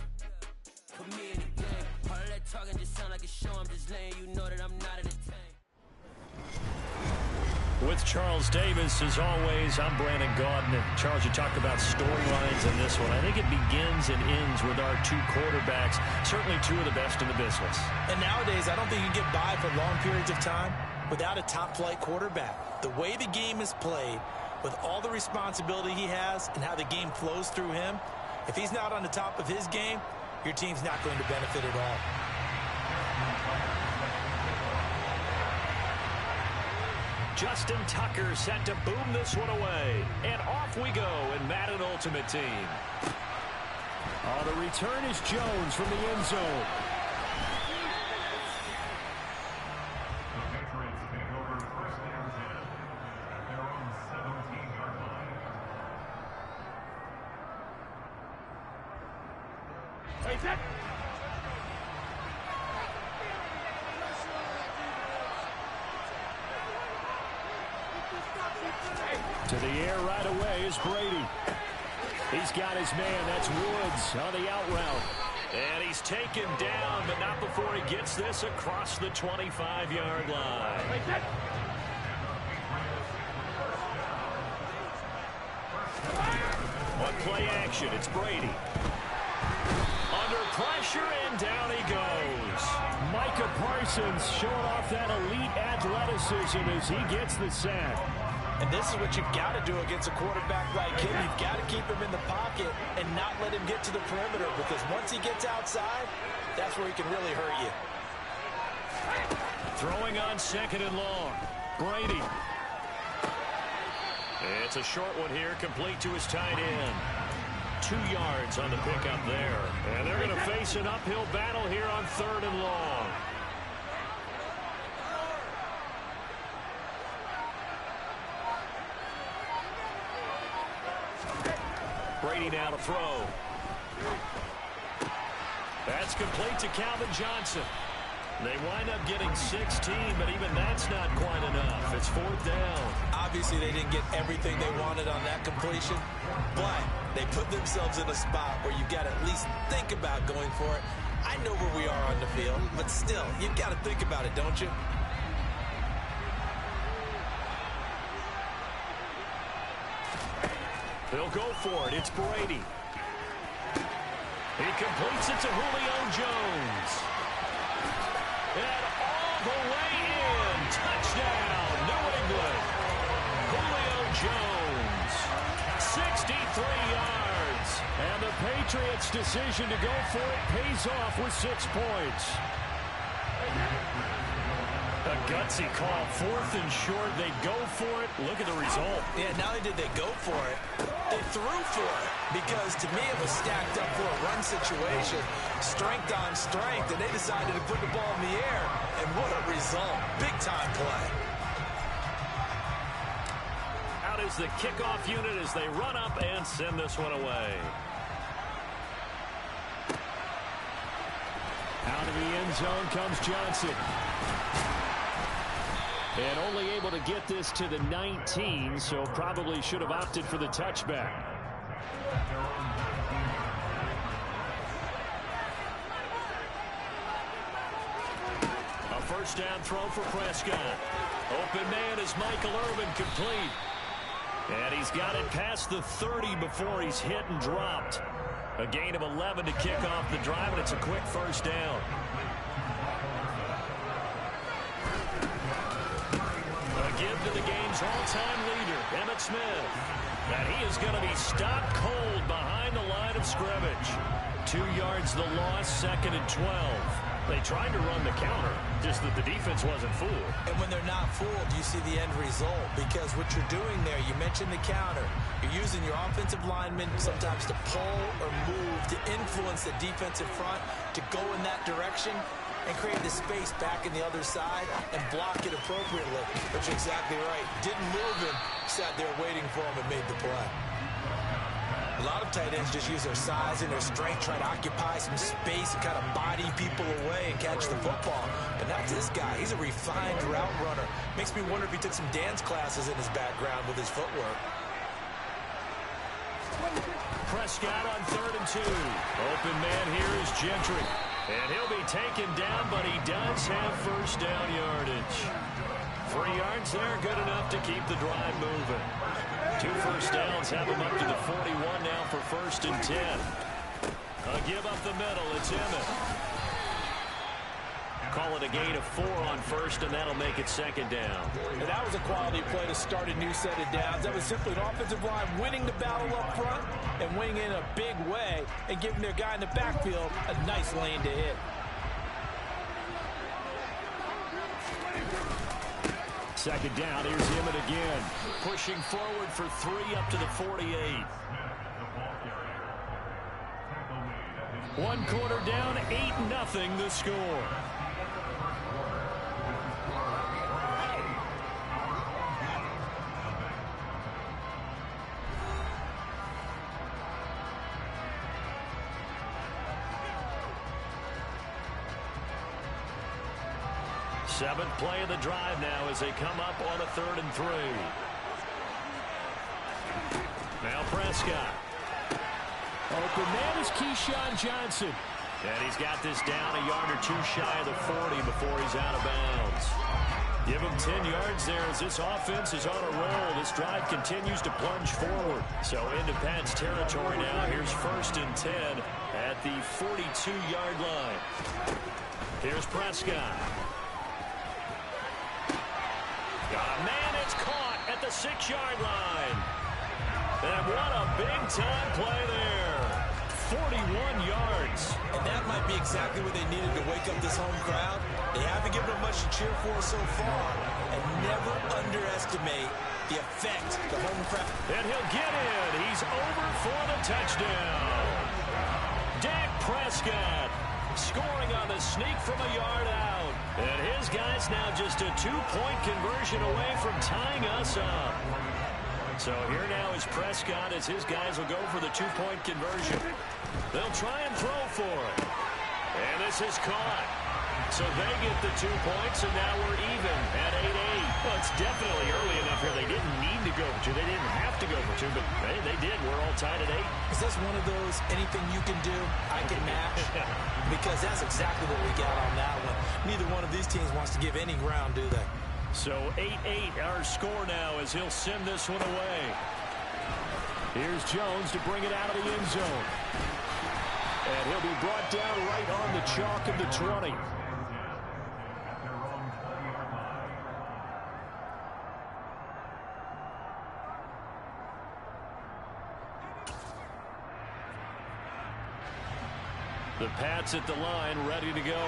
Put me in the game. All of that talking just sound like a show. I'm just letting you know that I'm not entertained. With Charles Davis, as always, I'm Brandon Gaudin. Charles, you talked about storylines in this one. I think it begins and ends with our 2 quarterbacks, certainly 2 of the best in the business. And nowadays, I don't think you can get by for long periods of time without a top-flight quarterback. The way the game is played, with all the responsibility he has and how the game flows through him, if he's not on the top of his game, your team's not going to benefit at all. Justin Tucker set to boom this one away. And off we go in Madden Ultimate Team. Oh, the return is Jones from the end zone. The Patriots take over first and 10 at their own 17-yard line. Take that. To the air right away is Brady. He's got his man. That's Woods on the out route. And he's taken down, but not before he gets this across the 25-yard line. On play action, it's Brady. Under pressure, and down he goes. Micah Parsons showing off that elite athleticism as he gets the sack. And this is what you've got to do against a quarterback like him. You've got to keep him in the pocket and not let him get to the perimeter, because once he gets outside, that's where he can really hurt you. Throwing on second and long. Brady. It's a short one here, complete to his tight end. 2 yards on the pickup there. And they're going to face an uphill battle here on third and long. Brady now to throw. That's complete to Calvin Johnson. They wind up getting 16, but even that's not quite enough. It's 4th down. Obviously, they didn't get everything they wanted on that completion, but they put themselves in a spot where you've got to at least think about going for it. I know where we are on the field, but still, you've got to think about it, don't you? They'll go for it. It's Brady. He completes it to Julio Jones. And all the way in. Touchdown, New England. Julio Jones, 63 yards. And the Patriots' decision to go for it pays off with 6 points. A gutsy call, 4th and short. They go for it. Look at the result. Yeah, not only did they go for it, they threw for it. Because to me, it was stacked up for a run situation. Strength on strength, and they decided to put the ball in the air. And what a result. Big-time play. Out is the kickoff unit as they run up and send this one away. Out of the end zone comes Johnson. And only able to get this to the 19, so probably should have opted for the touchback. A first down throw for Prescott. Open man is Michael Irvin, complete. And he's got it past the 30 before he's hit and dropped. A gain of 11 to kick off the drive, and it's a quick first down. Give to the game's all-time leader, Emmitt Smith. And he is going to be stopped cold behind the line of scrimmage. 2 yards the loss, 2nd and 12. They tried to run the counter, just that the defense wasn't fooled. And when they're not fooled, you see the end result. Because what you're doing there, you mentioned the counter. You're using your offensive linemen sometimes to pull or move, to influence the defensive front, to go in that direction, and create the space back in the other side and block it appropriately. But you're exactly right. Didn't move him, sat there waiting for him and made the play. A lot of tight ends just use their size and their strength, try to occupy some space and kind of body people away and catch the football. But not this guy. He's a refined route runner. Makes me wonder if he took some dance classes in his background with his footwork. Prescott on 3rd and 2. Open man here is Gentry. And he'll be taken down, but he does have first down yardage. 3 yards there, good enough to keep the drive moving. 2 first downs have him up to the 41 now for 1st and 10. A give up the middle, it's Emmitt. Call it a gain of 4 on 1st, and that'll make it 2nd down. And that was a quality play to start a new set of downs. That was simply an offensive line winning the battle up front and winning in a big way and giving their guy in the backfield a nice lane to hit. Second down, here's Emmitt again. Pushing forward for 3 up to the 48. 1 quarter down, 8-0 the score. Seventh play of the drive now as they come up on a 3rd and 3. Now Prescott. Open man is Keyshawn Johnson. And he's got this down a yard or 2 shy of the 40 before he's out of bounds. Give him 10 yards there as this offense is on a roll. This drive continues to plunge forward. So into Pat's territory now. Here's 1st and 10 at the 42-yard line. Here's Prescott. Got a man, it's caught at the 6-yard line. And what a big-time play there. 41 yards. And that might be exactly what they needed to wake up this home crowd. They haven't given them much to cheer for so far. And never underestimate the effect the home crowd. And he'll get in. He's over for the touchdown. Dak Prescott scoring on the sneak from a yard out. And his guys now just a 2-point conversion away from tying us up. So here now is Prescott as his guys will go for the 2-point conversion. They'll try and throw for it. And this is caught. So they get the 2 points, and now we're even at 8-8. Well, it's definitely early enough here. They didn't need to go for two. They didn't have to go for two, but hey, they did. We're all tied at 8. Is this one of those anything you can do, I can match? Because that's exactly what we got on that one. Neither one of these teams wants to give any ground, do they? So 8-8 our score now as he'll send this one away. Here's Jones to bring it out of the end zone. And he'll be brought down right on the chalk of the 20. The Pats at the line, ready to go.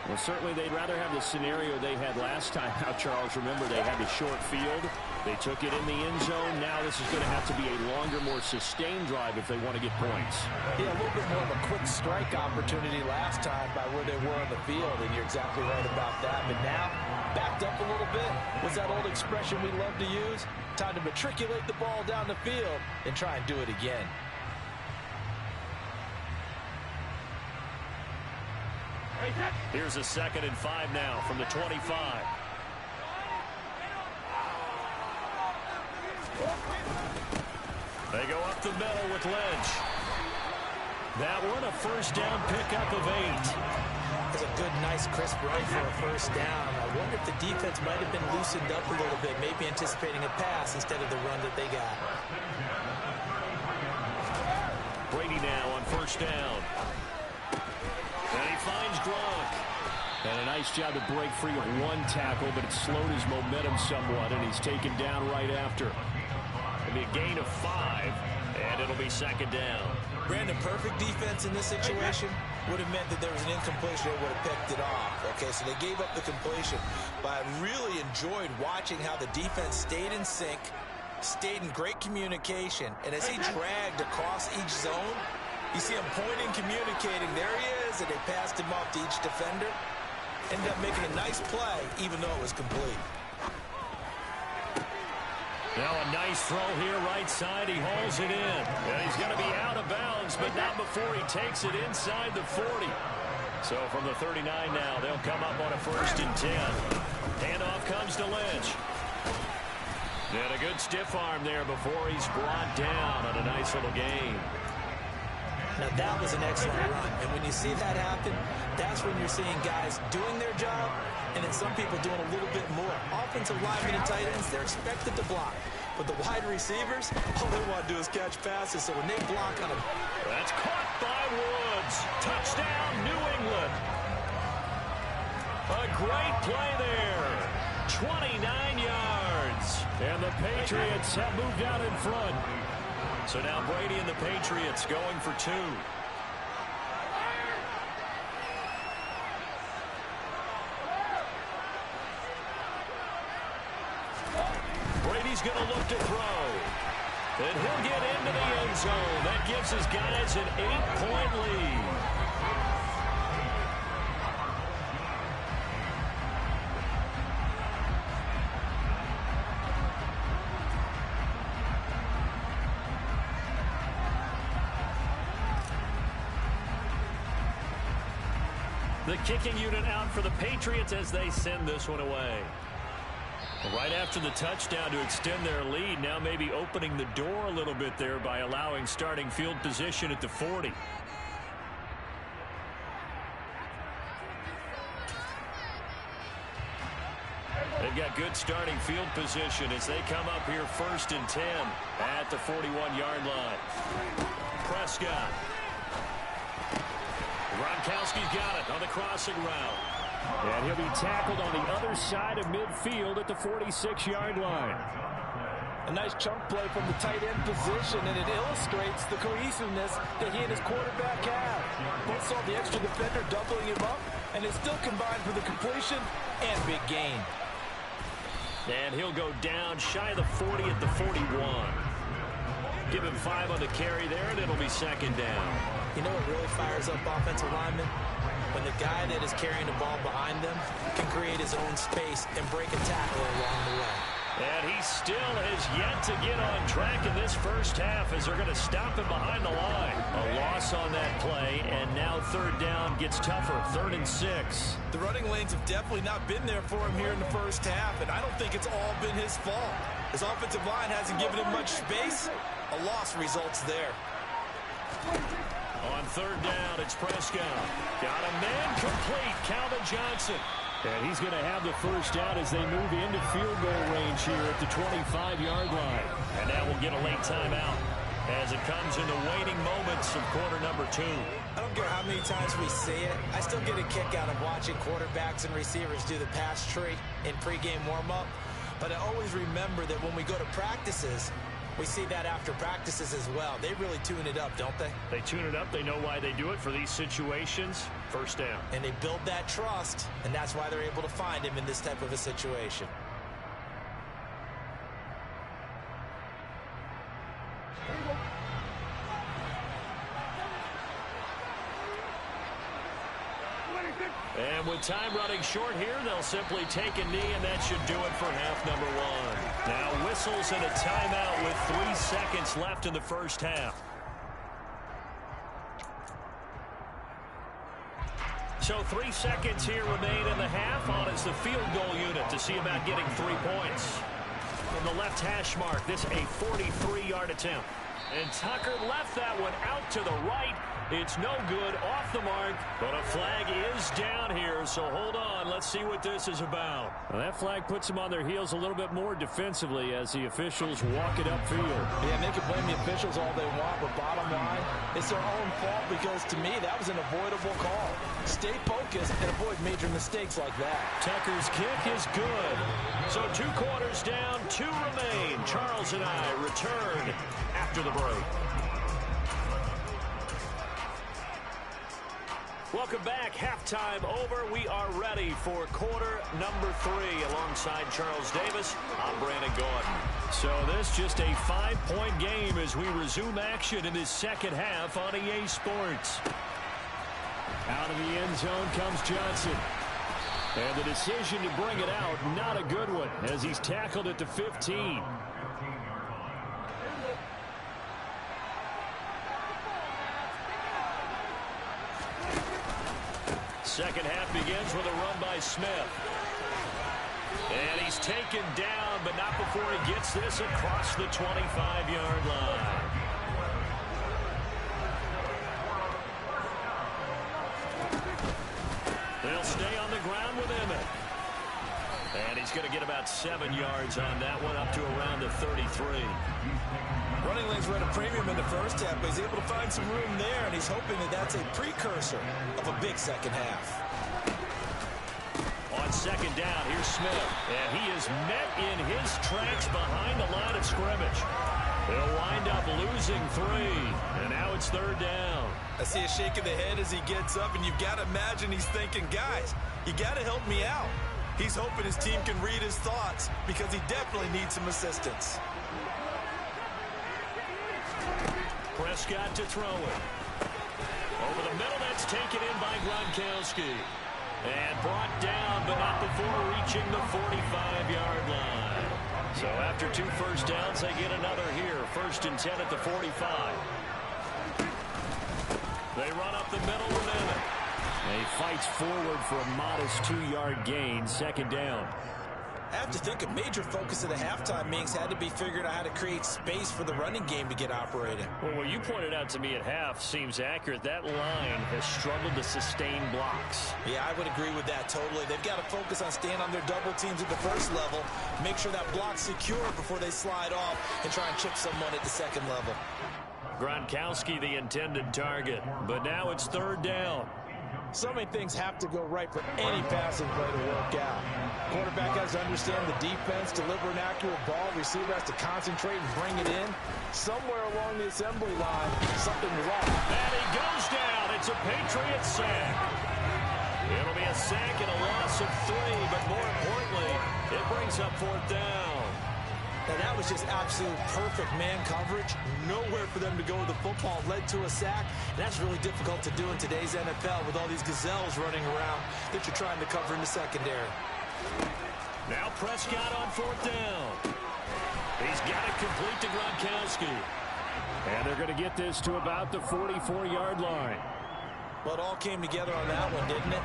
Well, certainly they'd rather have the scenario they had last time out, Charles. Remember, they had the short field. They took it in the end zone. Now this is going to have to be a longer, more sustained drive if they want to get points. Yeah, a little bit more of a quick strike opportunity last time by where they were on the field, and you're exactly right about that. But now, backed up a little bit, was that old expression we love to use? Time to matriculate the ball down the field and try and do it again. Here's a 2nd and 5 now from the 25. They go up the middle with Lynch. That one a first down pickup of 8. It's a good, nice, crisp run for a first down. I wonder if the defense might have been loosened up a little bit, maybe anticipating a pass instead of the run that they got. Brady now on first down. And he finds Gronk. And a nice job to break free of one tackle, but it slowed his momentum somewhat, and he's taken down right after. It'll be a gain of 5, and it'll be 2nd down. Brandon, perfect defense in this situation would have meant that there was an incompletion that would have picked it off. Okay, so they gave up the completion, but I really enjoyed watching how the defense stayed in sync, stayed in great communication, and as he dragged across each zone, you see him pointing, communicating. There he is, and they passed him off to each defender. Ended up making a nice play, even though it was complete. Now a nice throw here, right side. He hauls it in. And he's going to be out of bounds, but not before he takes it inside the 40. So from the 39 now, they'll come up on a 1st and 10. Handoff comes to Lynch. And a good stiff arm there before he's brought down on a nice little gain. Now that was an excellent run, and when you see that happen, that's when you're seeing guys doing their job, and then some people doing a little bit more. Offensive linemen and tight ends, they're expected to block, but the wide receivers, all they want to do is catch passes, so when they block on them. That's caught by Woods. Touchdown, New England. A great play there. 29 yards, and the Patriots have moved out in front. So now Brady and the Patriots going for 2. Brady's going to look to throw. And he'll get into the end zone. That gives his guys an 8-point lead. The kicking unit out for the Patriots as they send this one away. Right after the touchdown to extend their lead, now maybe opening the door a little bit there by allowing starting field position at the 40. They've got good starting field position as they come up here 1st and 10 at the 41-yard line. Prescott. Gronkowski's got it on the crossing route. And he'll be tackled on the other side of midfield at the 46-yard line. A nice chunk play from the tight end position, and it illustrates the cohesiveness that he and his quarterback have. Both saw the extra defender doubling him up, and it still combined for the completion and big gain. And he'll go down shy of the 40 at the 41. Give him 5 on the carry there, and it'll be 2nd down. You know what really fires up offensive linemen? When the guy that is carrying the ball behind them can create his own space and break a tackle along the way. And he still has yet to get on track in this first half as they're going to stop him behind the line. A loss on that play, and now third down gets tougher. 3rd and 6. The running lanes have definitely not been there for him here in the first half, and I don't think it's all been his fault. His offensive line hasn't given him much space. A loss results there. On 3rd down, it's Prescott. Got a man complete, Calvin Johnson. And he's going to have the first down as they move into field goal range here at the 25-yard line. And now we'll get a late timeout as it comes in the waning moments of quarter number 2. I don't care how many times we see it. I still get a kick out of watching quarterbacks and receivers do the pass tree in pregame warm-up. But I always remember that when we go to practices, we see that after practices as well. They really tune it up, don't they? They tune it up. They know why they do it for these situations. First down. And they build that trust, and that's why they're able to find him in this type of a situation. And with time running short here, they'll simply take a knee, and that should do it for half number 1. Now whistles and a timeout with 3 seconds left in the first half. So 3 seconds here remain in the half. On is the field goal unit to see about getting 3 points. From the left hash mark, this a 43-yard attempt. And Tucker left that one out to the right. It's no good, off the mark, but a flag is down here, so hold on. Let's see what this is about. Well, that flag puts them on their heels a little bit more defensively as the officials walk it upfield. Yeah, they can blame the officials all they want, but bottom line, it's their own fault because, to me, that was an avoidable call. Stay focused and avoid major mistakes like that. Tucker's kick is good. So 2 quarters down, 2 remain. Charles and I return after the break. Welcome back. Halftime over. We are ready for quarter number 3 alongside Charles Davis. I'm Brandon Gordon. So this just a 5-point game as we resume action in this second half on EA Sports. Out of the end zone comes Johnson. And the decision to bring it out, not a good one, as he's tackled at the 15. Second half begins with a run by Smith. And he's taken down, but not before he gets this across the 25-yard line. They'll stay on the ground with Emmett. And he's going to get about 7 yards on that one, up to around the 33. Running lanes were at a premium in the first half, but he's able to find some room there, and he's hoping that that's a precursor of a big second half. On second down, here's Smith, and he is met in his tracks behind the line of scrimmage. They'll wind up losing 3, and now it's third down. I see a shake of the head as he gets up, and you've got to imagine he's thinking, guys, you got to help me out. He's hoping his team can read his thoughts because he definitely needs some assistance. Prescott to throw it. Over the middle, that's taken in by Gronkowski. And brought down, but not before reaching the 45-yard line. So after 2 first downs, they get another here. 1st and 10 at the 45. They run up the middle with Emmett. He fights forward for a modest 2-yard gain. Second down. I have to think a major focus of the halftime meetings had to be figuring out how to create space for the running game to get operating. Well, what you pointed out to me at half seems accurate. That line has struggled to sustain blocks. Yeah, I would agree with that totally. They've got to focus on staying on their double teams at the first level, make sure that block's secure before they slide off and try and chip someone at the second level. Gronkowski the intended target, but now it's third down. So many things have to go right for any passing play to work out. Quarterback has to understand the defense, deliver an accurate ball. Receiver has to concentrate and bring it in. Somewhere along the assembly line, something was off. And he goes down. It's a Patriot sack. It'll be a sack and a loss of 3, but more importantly, it brings up fourth down. Now that was just absolute perfect man coverage. Nowhere for them to go with the football. Led to a sack. And that's really difficult to do in today's NFL with all these gazelles running around that you're trying to cover in the secondary. Now Prescott on 4th down. He's got it complete to Gronkowski. And they're going to get this to about the 44-yard line. Well, it all came together on that one, didn't it?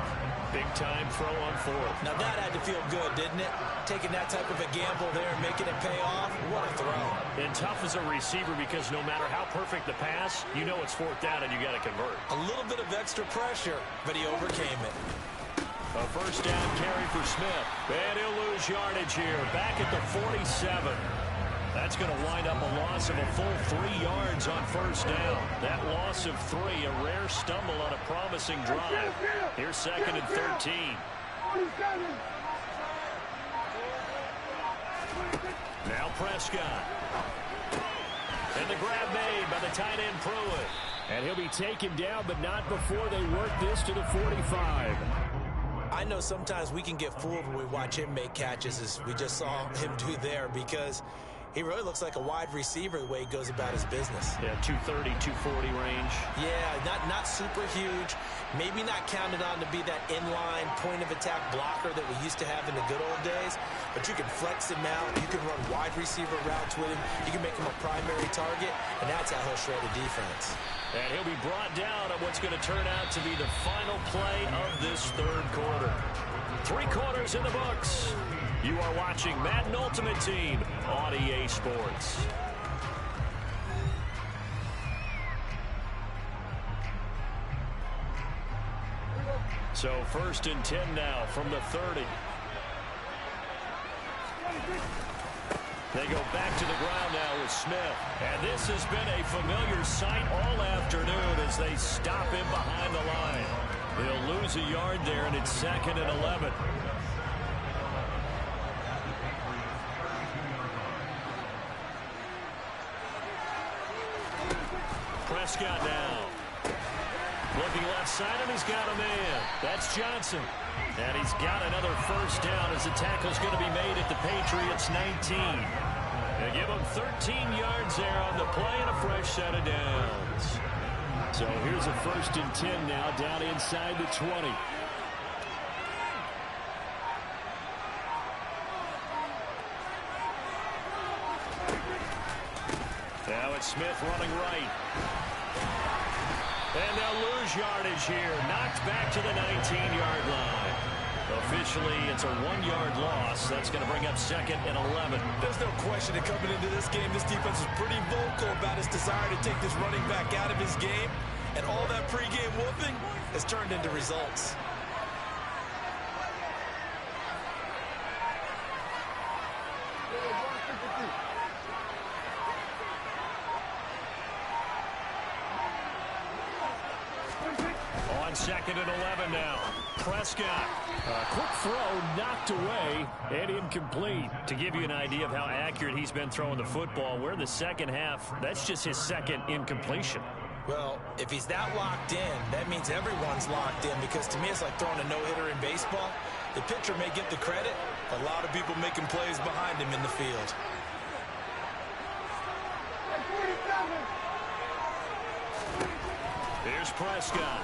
Big-time throw on 4th. Now, that had to feel good, didn't it? Taking that type of a gamble there and making it pay off. What a throw. And tough as a receiver because no matter how perfect the pass, you know it's 4th down and you got to convert. A little bit of extra pressure, but he overcame it. A 1st down carry for Smith. And he'll lose yardage here. Back at the 47. That's going to wind up a loss of a full 3 yards on 1st down. That loss of 3, a rare stumble on a promising drive. Here's 2nd and 13. Now Prescott. And the grab made by the tight end Pruitt. And he'll be taken down, but not before they work this to the 45. I know sometimes we can get fooled when we watch him make catches, as we just saw him do there, because he really looks like a wide receiver the way he goes about his business. Yeah, 230, 240 range. Yeah, not super huge. Maybe not counted on to be that inline point-of-attack blocker that we used to have in the good old days. But you can flex him out. You can run wide receiver routes with him. You can make him a primary target, and that's how he'll shred the defense. And he'll be brought down on what's going to turn out to be the final play of this 3rd quarter. 3 quarters in the books. You are watching Madden Ultimate Team on EA Sports. So 1st and 10 now from the 30. They go back to the ground now with Smith. And this has been a familiar sight all afternoon as they stop him behind the line. They'll lose a yard there, and it's 2nd and 11. Prescott now. Looking left side, and he's got a man. That's Johnson. And he's got another 1st down as the tackle's going to be made at the Patriots 19. They give him 13 yards there on the play and a fresh set of downs. So here's a 1st and 10 now down inside the 20. Now it's Smith running right. And they'll lose yardage here. Knocked back to the 19-yard line. Officially, it's a 1-yard loss. That's going to bring up 2nd and 11. There's no question that coming into this game, this defense is pretty vocal about its desire to take this running back out of his game. And all that pregame whooping has turned into results. On 2nd and 11 now. Prescott. Quick throw knocked away and incomplete. To give you an idea of how accurate he's been throwing the football, we're in the 2nd half. That's just his 2nd incompletion. Well, if he's that locked in, that means everyone's locked in, because to me it's like throwing a no-hitter in baseball. The pitcher may get the credit, a lot of people making plays behind him in the field. Here's Prescott.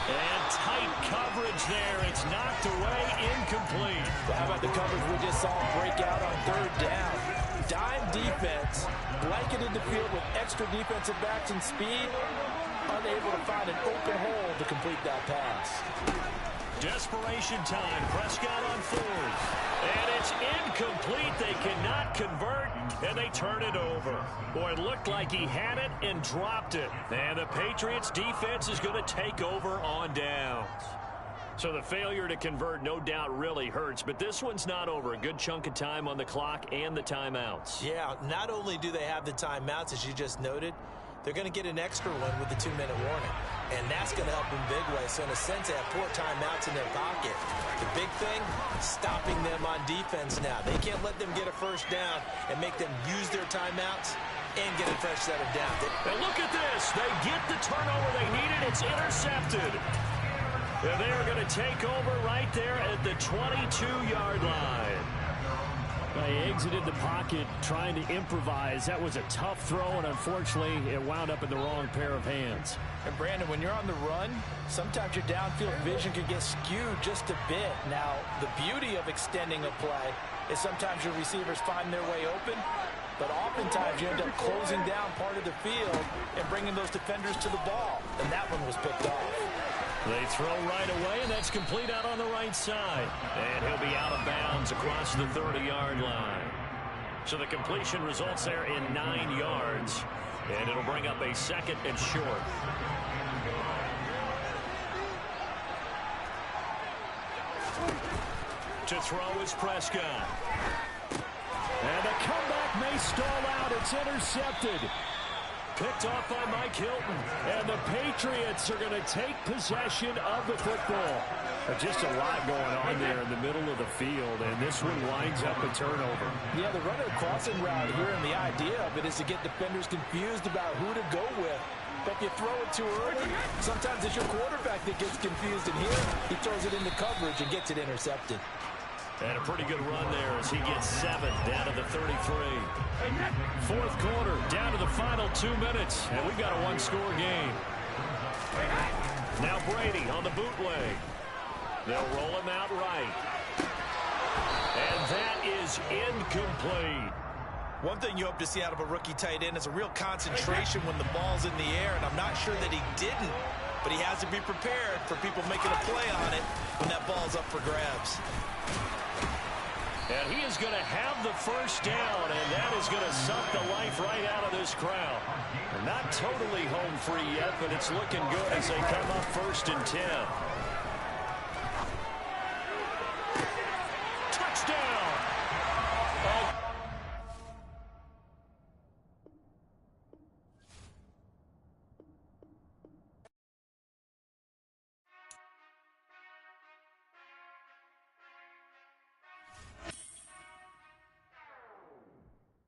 And tight coverage there. It's knocked away, incomplete. How about the coverage we just saw break out on 3rd down? Dime defense, blanketed the field with extra defensive backs and speed, unable to find an open hole to complete that pass. Desperation time. Prescott on 4th. And it's incomplete. They cannot convert, and they turn it over. Boy, it looked like he had it and dropped it. And the Patriots defense is going to take over on downs. So the failure to convert no doubt really hurts, but this one's not over. A good chunk of time on the clock and the timeouts. Yeah, not only do they have the timeouts, as you just noted, they're going to get an extra one with the 2-minute warning. And that's going to help them big way. So in a sense, they have 4 timeouts in their pocket. The big thing, stopping them on defense now. They can't let them get a 1st down and make them use their timeouts and get a fresh set of downs. And look at this. They get the turnover they needed. It's intercepted. And they are going to take over right there at the 22-yard line. He exited the pocket trying to improvise. That was a tough throw, and unfortunately, it wound up in the wrong pair of hands. And Brandon, when you're on the run, sometimes your downfield vision can get skewed just a bit. Now, the beauty of extending a play is sometimes your receivers find their way open, but oftentimes you end up closing down part of the field and bringing those defenders to the ball, and that one was picked off. They throw right away, and that's complete out on the right side. And he'll be out of bounds across the 30-yard line. So the completion results there in 9 yards, and it'll bring up a 2nd and short. To throw is Prescott. And the comeback may stall out. It's intercepted. Picked off by Mike Hilton. And the Patriots are going to take possession of the football. Just a lot going on there in the middle of the field, and this one winds up a turnover. Yeah, the runner crossing route here, and the idea of it is to get defenders confused about who to go with. But if you throw it too early, sometimes it's your quarterback that gets confused, and here he throws it into coverage and gets it intercepted. And a pretty good run there as he gets 7 down to the 33. 4th quarter, down to the final 2 minutes, and we've got a one-score game. Now Brady on the bootleg. They'll roll him out right. And that is incomplete. One thing you hope to see out of a rookie tight end is a real concentration when the ball's in the air, and I'm not sure that he didn't, but he has to be prepared for people making a play on it when that ball's up for grabs. And he is going to have the first down, and that is going to suck the life right out of this crowd. They're not totally home free yet, but it's looking good as they come up 1st and 10. Touchdown!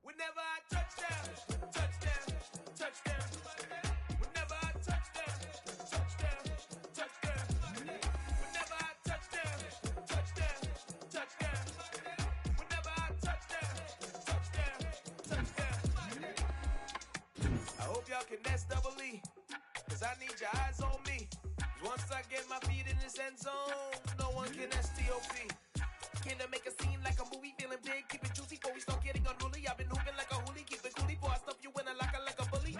Whenever I touchdown, touchdown, touchdown. Whenever I touchdown, touchdown, touchdown. Whenever I touchdown, touchdown, touchdown. Whenever I touchdown, touchdown, touchdown. I hope y'all can S-double-E, cause I need your eyes on me. Once I get my feet in this end zone, no one can S-T-O-P. Can I make a scene like a movie, feeling big, keep it juicy before we start getting unruly. I've been hooping like a hoolie, keep it coolie before I stuff you in a locker like a bully.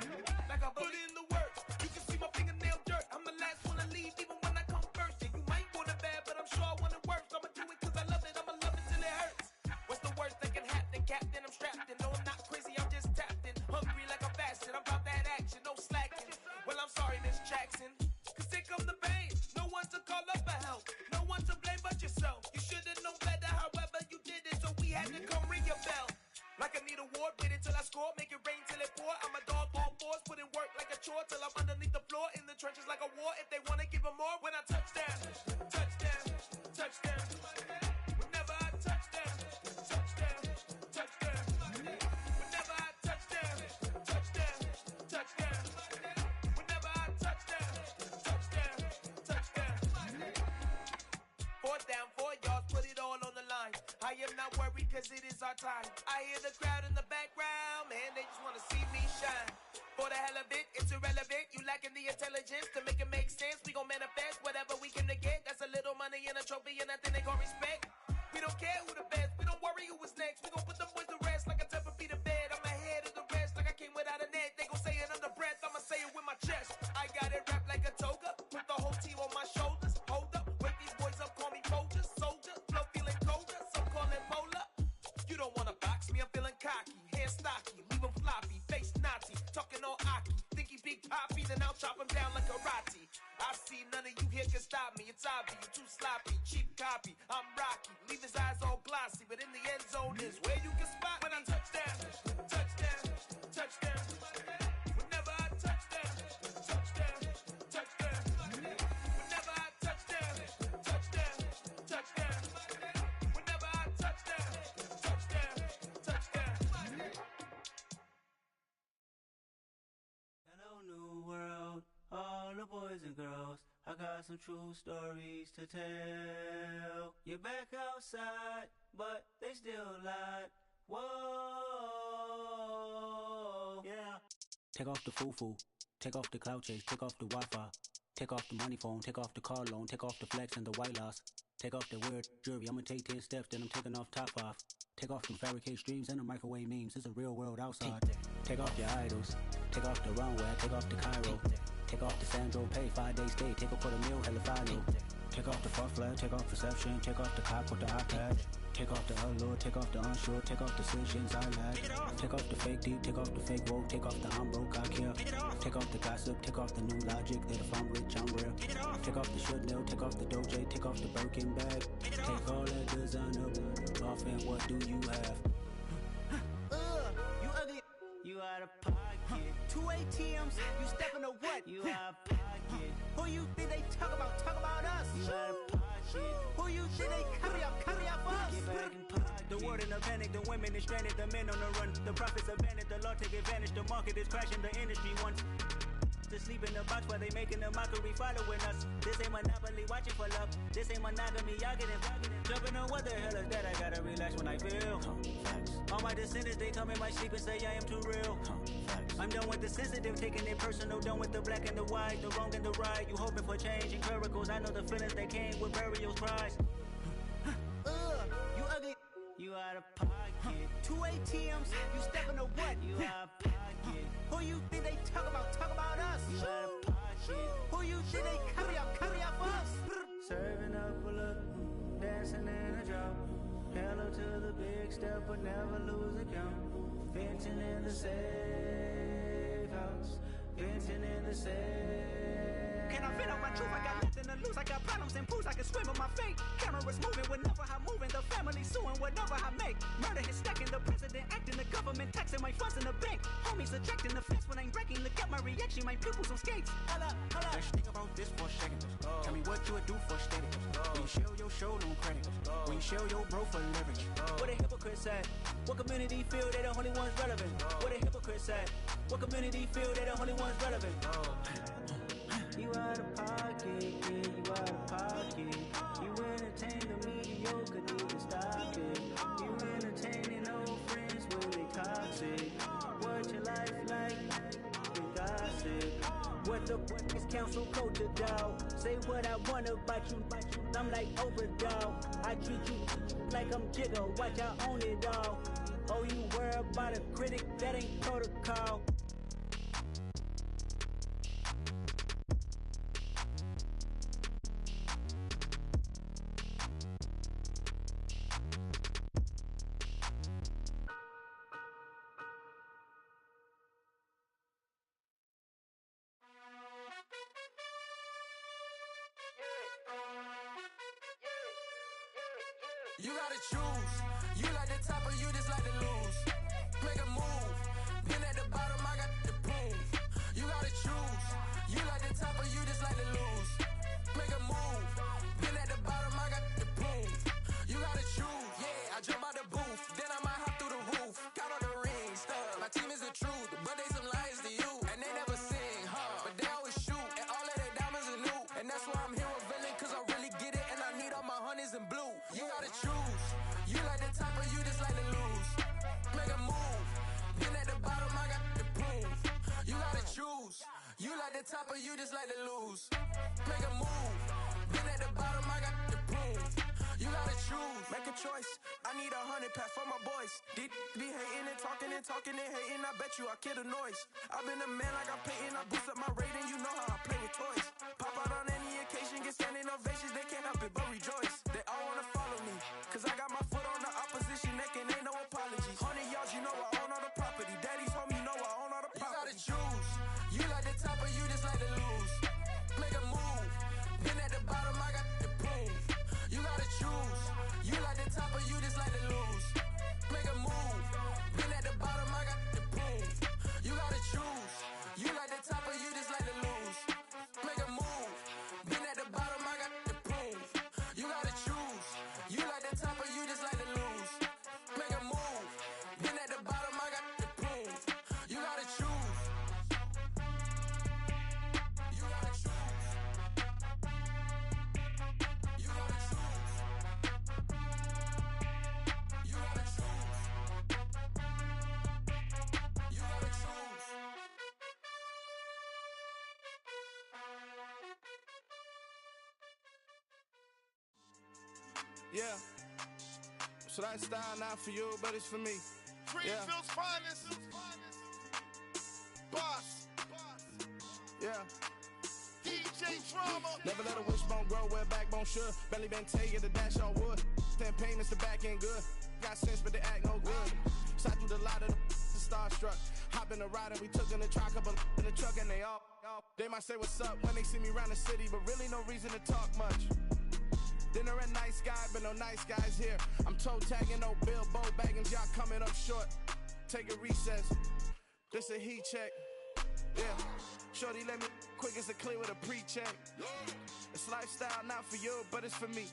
Like a bully. Put in the work, you can see my fingernail dirt. I'm the last one to leave, even when I come first. Yeah, you might want it bad, but I'm sure I want it worse. I'ma do it cause I love it, I'ma love it till it hurts. What's the worst that can happen, Captain? I'm strapped in, no I'm not crazy, I'm just tapped in. Hungry like a bastard, I'm about that action, no slacking. Well, I'm sorry, Miss Jackson, cause here come the pain. No one to call up for help, no one to blame but yourself. You should've known better, however you did it, so we had to come ring your bell. Like I need a award, wait until I score, make it rain till it pour. I'm a dog on fours, put in work like a chore till I'm underneath the floor, in the trenches like a war. If they wanna give them more, when I touchdown, touchdown, touchdown. Whenever I touchdown, touchdown, touchdown. Whenever I touchdown, touchdown, touchdown. Whenever I touchdown, touchdown, touchdown. 4th down, 4 yards, put it all on the line. I am not worried cause it is our time. I hear the crowd in the background, man, they just wanna see me shine. For the hell of it, it's irrelevant. You lacking the intelligence to make it make sense. We gon' manifest whatever we came to get. That's a little money and a trophy and nothing they gon' respect. We don't care who the best, we don't worry who was next. We gon' put them boys to rest like a temper feet of bed. I'm ahead of the rest like I came without a net. They gon' say it under breath, I'ma say it with my chest. I got it wrapped like a toga, put the whole team on my shoulders. Hold up, wake these boys up, call me Folger, soldier. Flow feeling colder, some call it polar. You don't wanna box me, I'm feeling cocky. Hair stocky, leave him floppy, face Nazi. Talking all Aki, think he big poppy, then I'll chop him down like karate. I see none of you here can stop me. It's obvious, you too sloppy, cheap copy. I'm Rocky, leave his eyes all glossy, but in the end zone is where you can spot when I touchdown, touchdown, touchdown. Whenever I touchdown, touchdown, touchdown. Whenever I touchdown, touchdown, touchdown. Whenever I touchdown, touchdown, touchdown. Hello, new world, all the boys and girls. I got got some true stories to tell. You're back outside, but they still lied. Whoa, yeah. Take off the foo-foo, take off the cloud chase, take off the Wi-Fi, take off the money phone, take off the car loan, take off the flex and the white loss. Take off the weird jewelry, I'ma take 10 steps, then I'm taking off top 5. Take off them fabricate streams and the microwave memes, it's a real world outside. Take off your idols, take off the runway, take off the Cairo. Take off the Sandro pay, 5-day stay, take a quarter meal, hella final. Take off the far flag, take off perception, take off the cop with the iPad. Take off the allure, take off the unsure, take off decisions I lack. Take off the fake deep, take off the fake woke, take off the I'm broke, I care. Take off the gossip, take off the new logic that if I'm rich, I'm real. Take off the should know, take off the Doja, take off the Birkin bag. Take all that designer off and what do you have? You ugly. You out of pocket. 2 ATMs, you stepping to what? You out of pocket. Who you think they talk about? Talk about us. You out of pocket. Who you think they carry up for us? Get back in pocket. The world in a panic, the women is stranded, the men on the run. The profits abandoned, the law take advantage, the market is crashing, the industry wants to sleep in the box while they making a mockery following us. This ain't monopoly, watching for love. This ain't monogamy, y'all getting jumping on what the hell is that? I gotta relax when I feel. All my descendants, they come in my sleep and say I am too real. I'm done with the sensitive, taking it personal, done with the black and the white, the wrong and the right. You hoping for change and miracles, I know the feelings that came with burials, cries. You ugly. You out of pocket. 2 ATMs, you stepping to what? You out of pocket. Who you think they talk about? Talk about us. You out of pocket. Who you think they carry up for us? Serving up a look, dancing in a drop. Hello to the big step, but never lose a count. Venting in the safe house. Venting in the safe. Can I vent out my truth? I got nothing to lose. I got problems and pools. I can swim with my fate. Cameras moving whenever I'm moving. The family suing whatever I make. Murder is stacking. The president acting. The government taxing my funds in the bank. Homies ejecting the fence when I'm breaking. Look at my reaction. My pupils on skates. Holla, holla. Let's think about this for a second. Tell me what you would do for steady. When you show your show, no credit. When you show your bro for leverage. What a hypocrite said. What community feel they the only ones relevant? What a hypocrite said. What community feel they the only ones relevant? You out of pocket, yeah, you out of pocket. You entertain the mediocre, need to stop it. You entertaining old friends when they toxic. What your life like? You gossip. What the fuck is council culture, dog? Say what I want about you. I'm like overdog. I treat you like I'm Jigga. Watch I own it all. Oh, you worry about a critic? That ain't protocol. You gotta choose. You like the top or you just like to lose. Make a move. Been at the bottom, I got the proof. You gotta choose. You like the top or you just like to lose. Make a move. Been at the bottom, I got the proof. You gotta choose. Yeah, I jump out the booth. Then I might hop through the roof. Count on the rings. My team is the truth, but they some liars to you. And they never sing, huh? But they always shoot. And all of their diamonds are new. And that's why I'm here with villain, cause I really get it. And I need all my honeys in blue. You gotta choose. You like the top or you just like to lose. Make a move. Been at the bottom, I got the proof. You gotta choose. You like the top or you just like to lose. Make a move. Been at the bottom, I got the proof. You gotta choose. Make a choice. I need 100 pack for my boys. Be hating and talking and hating. I bet you I kill the noise. I've been a man like I'm Peyton. I boost up my rating. You know how I play with toys. Pop out on any occasion, get standing ovations. They can't help it but rejoice. They all wanna follow me, cause I got my foot on the opposition neck and ain't no apologies. 100 yards, you know I own all the property. Daddy's home, you know I own all the property. You gotta choose. You like the top or you just like to lose. Make a move. Been at the bottom, I got the proof. You gotta choose. You like the top or you just like to lose. Make a move. Been at the bottom, I got the proof. You gotta choose. You like the top or you just like to lose. Make a move. Been at the bottom, I got the proof. You gotta choose. You like the top or you just Yeah. So that style not for you, but it's for me. Greenfield's finest. Boss. Yeah. DJ Drama. Never let a wishbone grow where a backbone should. Belly been take the dash all wood. 10 payments, the back end good. Got sense, but the act no good. Shot through the lot of the starstruck. Hop in the ride and we took in the truck, couple in the truck and they all. They might say what's up when they see me around the city, but really no reason to talk much. Dinner a nice guy, but no nice guys here. I'm toe tagging, no Bilbo bagging, y'all coming up short. Take a recess. This a heat check. Yeah. Shorty let me quick as a clear with a pre-check. It's lifestyle not for you, but it's for me.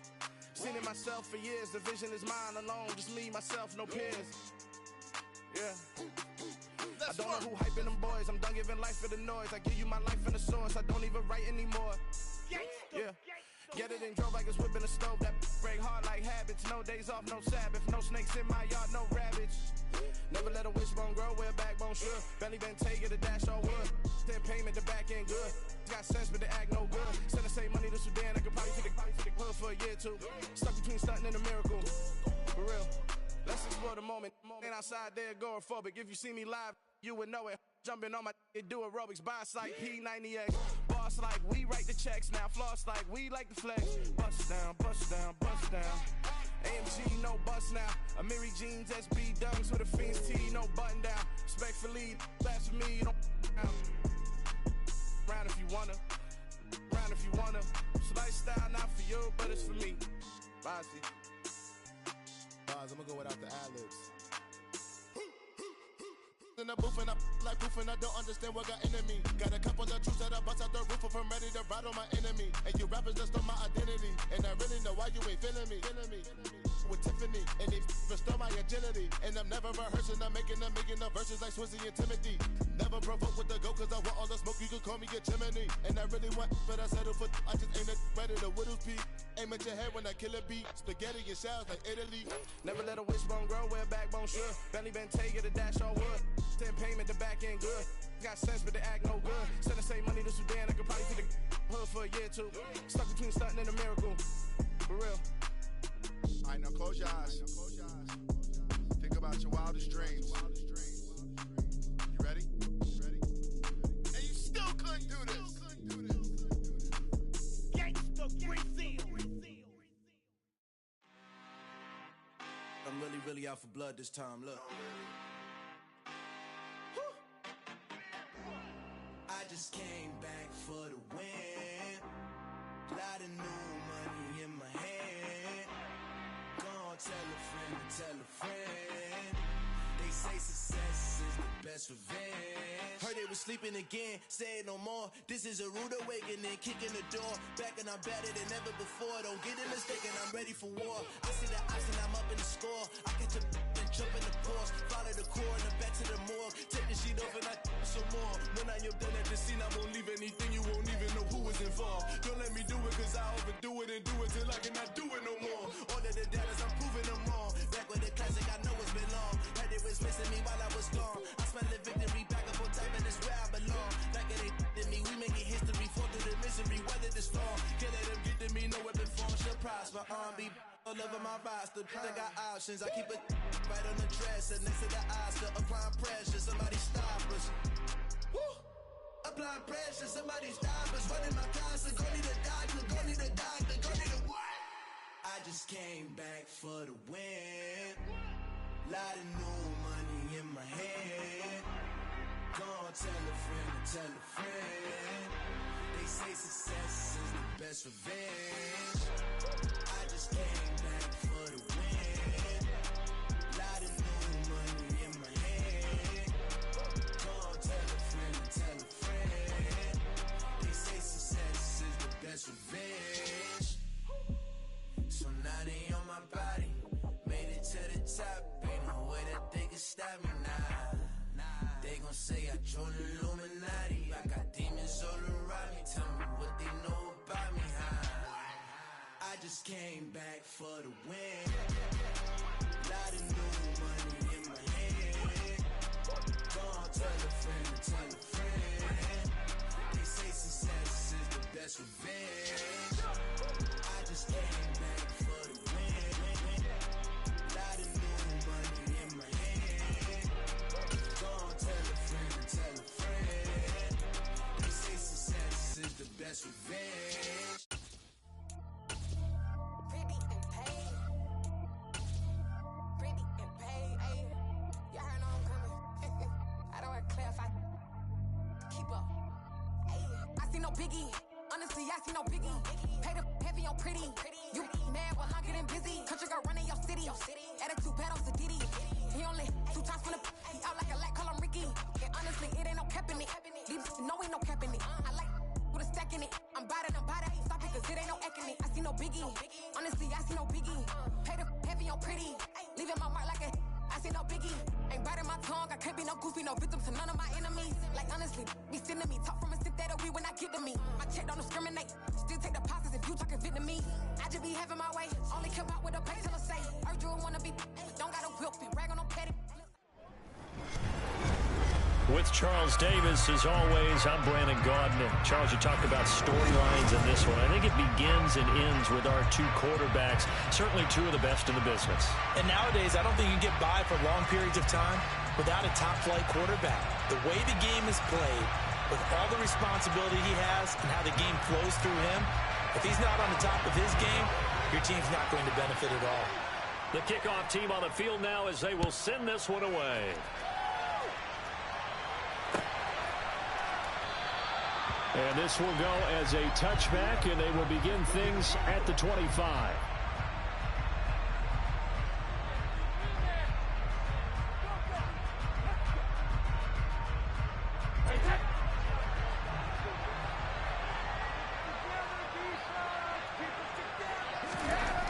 Seen it myself for years. The vision is mine alone. Just me, myself, no peers. Yeah. I don't know who hyping them boys. I'm done giving life for the noise. I give you my life in the source. I don't even write anymore. Yeah. Get it and drove like it's whipping a stove. That break hard like habits. No days off, no Sabbath. No snakes in my yard, no rabbits. Never let a wishbone grow where a backbone should. Belly been take it, a dash all wood. 10 payment, the back end good. Got sense, but the act no good. Send the same money to Sudan. I could probably take the hood for a year or two. Stuck between stunting and a miracle. For real. Let's explore the moment. Ain't outside there agoraphobic. If you see me live, you would know it. Jumping on my do aerobics, boss like P90X. Boss like we write the checks now. Floss like we like the flex. Bust down, bust down, bust down. AMG, no bust now. Amiri jeans, SB dunks with a Fiends T, no button down. Respectfully, that's for me, you don't round if you wanna. Round if you wanna. It's lifestyle not for you, but it's for me. Bossy. I'm gonna go without the ad-libs. In the booth and I like proof and I don't understand what got into me. Got a couple of truths that I bust out the roof if I'm ready to ride on my enemy. And you rappers just stole my identity. And I really know why you ain't feeling me. With Tiffany, and they restore my agility. And I'm never rehearsing, I'm making the verses like Swizzy and Timothy. Never provoke with the go, cause I want all the smoke, you can call me a chimney. And I really want, but I settle for, I just ain't ready to whittle peak. Aim at your head when I kill a beat. Spaghetti and shells like Italy. Never let a wishbone grow where a backbone should. Belly been take it, a dash all wood. 10 payment, the back end good. Got sense, but the act no good. Send the same money to Sudan, I could probably take the hood for a year or two. Stuck between stunting and a miracle. For real. Alright, now close your eyes. Think about your wildest dreams. You ready? And you still couldn't do this. Gangsta Brazil. I'm really out for blood this time, look. I just came back for the win. Lot of new money in my hand. Gonna tell a friend. They say success is the best revenge. Heard they was sleeping again, say it no more. This is a rude awakening, kicking the door. Back and I'm better than ever before. Don't get it mistaken, I'm ready for war. I see the option, I'm up in the score. I catch a and jump in the course. Follow the core and the back to the morgue. Take the sheet off and I some more. When I am done at the scene, I won't leave anything. You won't even know who is involved. Don't let me do it cause I overdo it and do it till I cannot do it no more. All of the doubters, I'm proving them wrong. Back with the classic, I know it's been long. Heard they was missing me while I was gone. I smell the victory back up on top and it's where I belong. Like it ain't to me, we making history. Fall through the misery, weather the storm. Can't let them get to me, no weapon form shall prosper. Be all over my roster, I got options. I keep it right on the dresser, next to the Oscar. Applying pressure, somebody stop us. Woo! Applying pressure, somebody stop us. Running my closet, go need a doctor, go need a doctor, go need a what? I just came back for the win. Lot of new money in my hand. Gonna tell a friend. They say success is the best revenge. I just came back for the win. Lot of new money in my hand. Gonna tell a friend. They say success is the best revenge. So now they on my body. Made it to the top. Ain't no way that they can stop me now. They gon' say I joined the Illuminati. I got demons all around me. Tell me what they know about me, I just came back for the win. Lot of new money in my hand. Gonna tell a friend. They say success is the best revenge. I just came back for the win. no biggie. Honestly, I see no biggie. Pay the heavy on pretty. You mad while I'm getting busy. Country girl running your city. Attitude bad on Sadidi. He only 2 times from the he out like a light, call him Ricky. And honestly, it ain't no cap in it. Leave no ain't no cap in it. I like with a stack in it. I'm by that, ain't stop it, cause it ain't no acting it. I see no biggie. Honestly, I see no biggie. Pay the heavy on pretty. Leaving my mark like a I see no biggie. Ain't biting my tongue. I can't be no goofy, no victim to none of my enemies. Like honestly, be sending me talk from a sip that'll be when I get to me. My check don't discriminate. Still take deposits if you talking Vietnamese. I just be having my way. Only come out with a pay till I say. Urge you wanna be, don't got a whip and rag on no petty. With Charles Davis, as always, I'm Brandon Gaudin. Charles, you talked about storylines in this one. I think it begins and ends with our 2 quarterbacks, certainly 2 of the best in the business. And nowadays, I don't think you can get by for long periods of time without a top-flight quarterback. The way the game is played, with all the responsibility he has and how the game flows through him, if he's not on the top of his game, your team's not going to benefit at all. The kickoff team on the field now as they will send this one away. And this will go as a touchback, and they will begin things at the 25.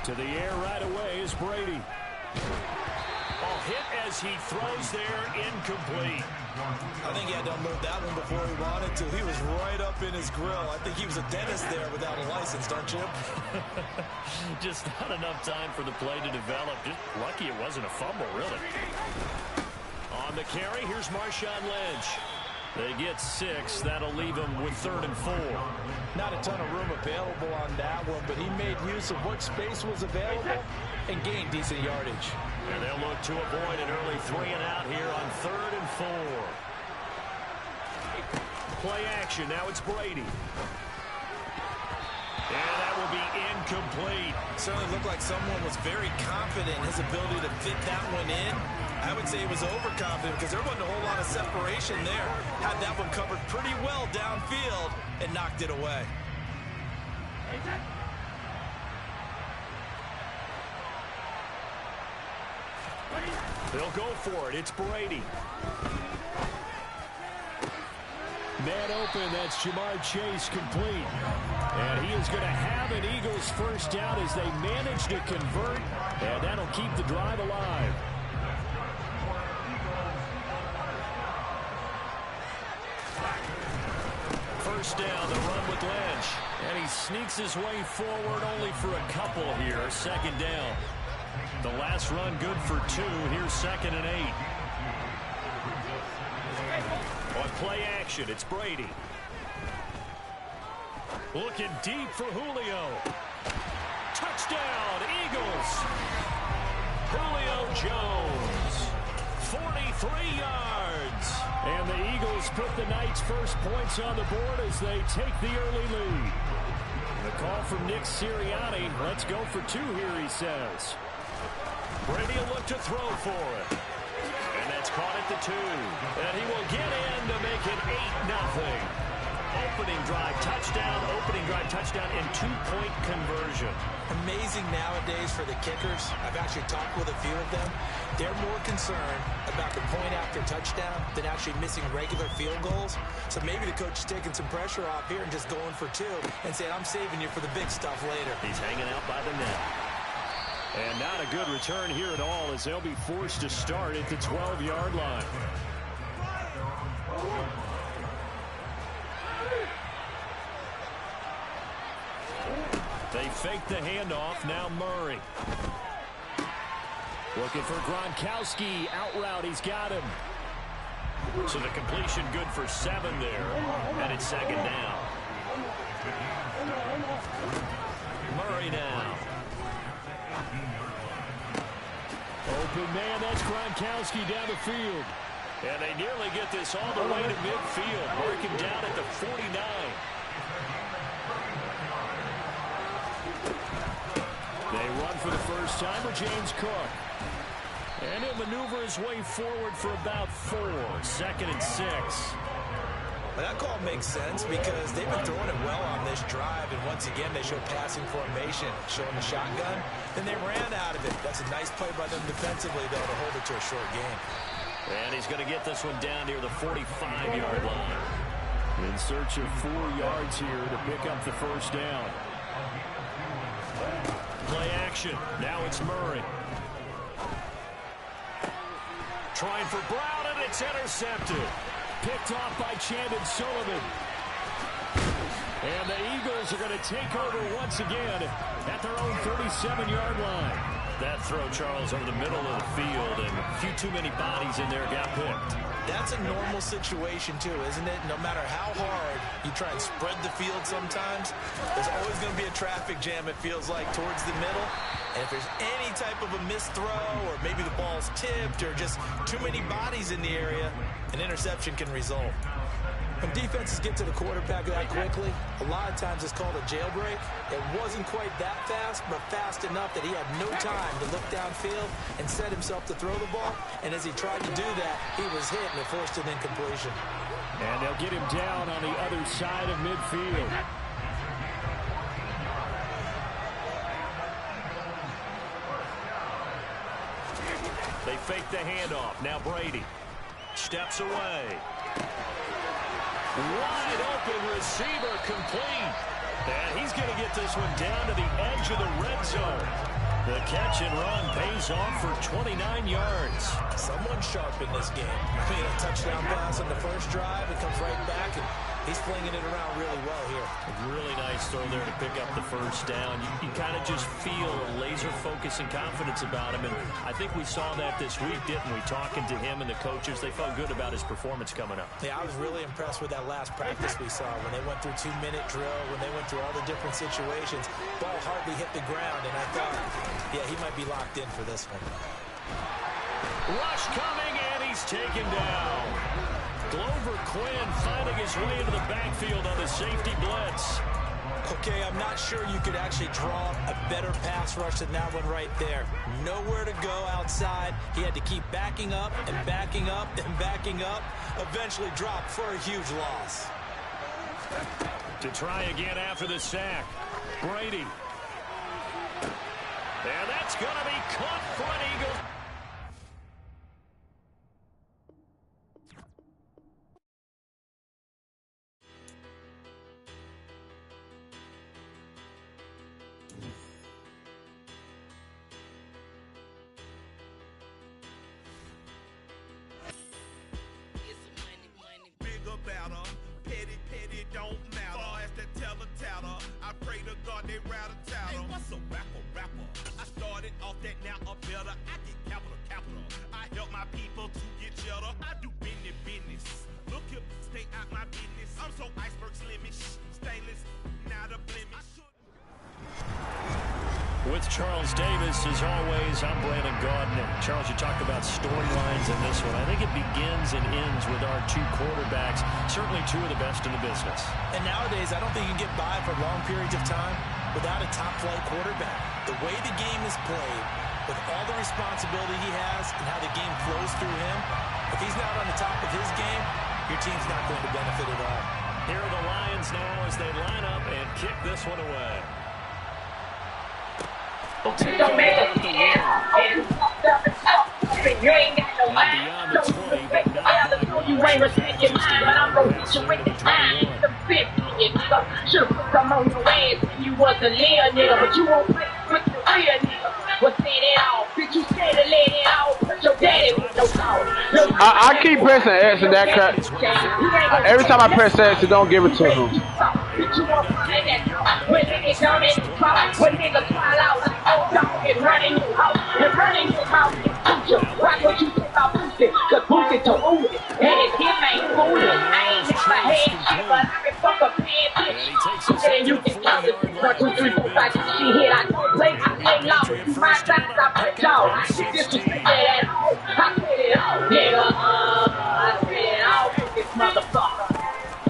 To the air right away is Brady. Ball hit as he throws there, incomplete. I think he had to unload that one before he wanted to. He was right up in his grill. I think he was a dentist there without a license, don't you? Just not enough time for the play to develop. Just lucky it wasn't a fumble, really. On the carry, here's Marshawn Lynch. They get 6. That'll leave them with 3rd and 4. Not a ton of room available on that one, but he made use of what space was available and gained decent yardage. And they'll look to avoid an early 3 and out here on 3rd and 4. Play action. Now it's Brady. And that will be incomplete. Certainly looked like someone was very confident in his ability to fit that one in. I would say he was overconfident because there wasn't a whole lot of separation there. Had that one covered pretty well downfield and knocked it away. They'll go for it. It's Brady. Man open, that's Jamar Chase complete. And he is going to have an Eagles first down as they manage to convert, and that'll keep the drive alive. First down, the run with Lynch. And he sneaks his way forward only for a couple here. 2nd down. The last run good for 2. Here's 2nd and 8. On play action, it's Brady. Looking deep for Julio. Touchdown, Eagles. Julio Jones. 43 yards. And the Eagles put the Knights' first points on the board as they take the early lead. The call from Nick Sirianni. Let's go for 2 here, he says. Brady will look to throw for it. And that's caught at the 2. And he will get in to make it 8-0. Opening drive touchdown, and 2-point conversion. Amazing nowadays for the kickers. I've actually talked with a few of them. They're more concerned about the point after touchdown than actually missing regular field goals. So maybe the coach is taking some pressure off here and just going for 2 and saying, I'm saving you for the big stuff later. He's hanging out by the net. And not a good return here at all as they'll be forced to start at the 12-yard line. They fake the handoff. Now Murray. Looking for Gronkowski. Out route. He's got him. So the completion good for 7 there. And it's 2nd down. Murray now. Open man. That's Gronkowski down the field. And they nearly get this all the way to midfield. Mark him down at the 49. They run for the first time with James Cook. And he'll maneuver his way forward for about 4. 2nd and 6. Well, that call makes sense because they've been throwing it well on this drive, and once again, they show passing formation, showing the shotgun. Then they ran out of it. That's a nice play by them defensively, though, to hold it to a short game. And he's going to get this one down near the 45-yard line. In search of 4 yards here to pick up the first down. Play action. Now it's Murray. Trying for Brown, and it's intercepted. Picked off by Chandon Sullivan. And the Eagles are going to take over once again at their own 37-yard line. That throw, Charles, over the middle of the field, and a few too many bodies in there got picked. That's a normal situation, too, isn't it? No matter how hard you try and spread the field sometimes, there's always going to be a traffic jam, it feels like, towards the middle. And if there's any type of a missed throw, or maybe the ball's tipped, or just too many bodies in the area, an interception can result. When defenses get to the quarterback that quickly, a lot of times it's called a jailbreak. It wasn't quite that fast, but fast enough that he had no time to look downfield and set himself to throw the ball. And as he tried to do that, he was hit and it forced an incompletion. And they'll get him down on the other side of midfield. They fake the handoff. Now Brady steps away. Wide open receiver complete. And he's going to get this one down to the edge of the red zone. The catch and run pays off for 29 yards. Someone's sharp in this game. I mean, a touchdown pass on the first drive. It comes right back, and he's flinging it around really well here. A really nice throw there to pick up the first down. You kind of just feel laser focus and confidence about him, and I think we saw that this week, didn't we? Talking to him and the coaches, they felt good about his performance coming up. Yeah, I was really impressed with that last practice we saw when they went through 2-minute drill, when they went through all the different situations. Ball hardly hit the ground, and I thought, yeah, he might be locked in for this one. Rush coming, and he's taken down. Glover Quinn finding his way into the backfield on the safety blitz. Okay, I'm not sure you could actually draw a better pass rush than that one right there. Nowhere to go outside. He had to keep backing up and backing up and backing up. Eventually dropped for a huge loss. To try again after the sack. Brady. And that's going to be caught for an Eagle. Bigger, better, petty, don't matter. As the teller tatter, I pray to God they rattle tattle. Hey, what's a rapper? I started off that, now I'm better. I get capital. I help my people to get cheddar. I do business. Look here, stay out my business. I'm so iceberg slimish, stainless, not a blemish. With Charles Davis, as always, I'm Brandon Gaudin. Charles, you talked about storylines in this one. I think it begins and ends with our two quarterbacks, certainly two of the best in the business. And nowadays, I don't think you can get by for long periods of time without a top-flight quarterback. The way the game is played, with all the responsibility he has and how the game flows through him, if he's not on the top of his game, your team's not going to benefit at all. Here are the Lions now as they line up and kick this one away. Don't make a and you ain't got no mind. Don't respect the other, so you ain't respecting mine. But I'm gonna hit you with the time. Some 50, nigga. Should've put some on your ass when you was a little nigga. But you won't play with the real nigga. Well, set it off. Bitch, you scared to let it off. Put your daddy with no call. I keep pressing X and that cut. Every time I press X, it don't give it to him. Bitch, you won't find that. When niggas come in the crowd, when niggas fall out, oh, dog is running your house, and running your house is future. Why would you take my pussy? Cause pussy to ooh it, and it's him ain't fooling. I ain't never had shit, but I can fuck a bad bitch. And you can count it. 1, 2, 3, 4, 5, 6, she hit. I don't play, I play loud. My size, I play y'all. I can disrespect that at all. I said it all, nigga. I said it all with this motherfucker.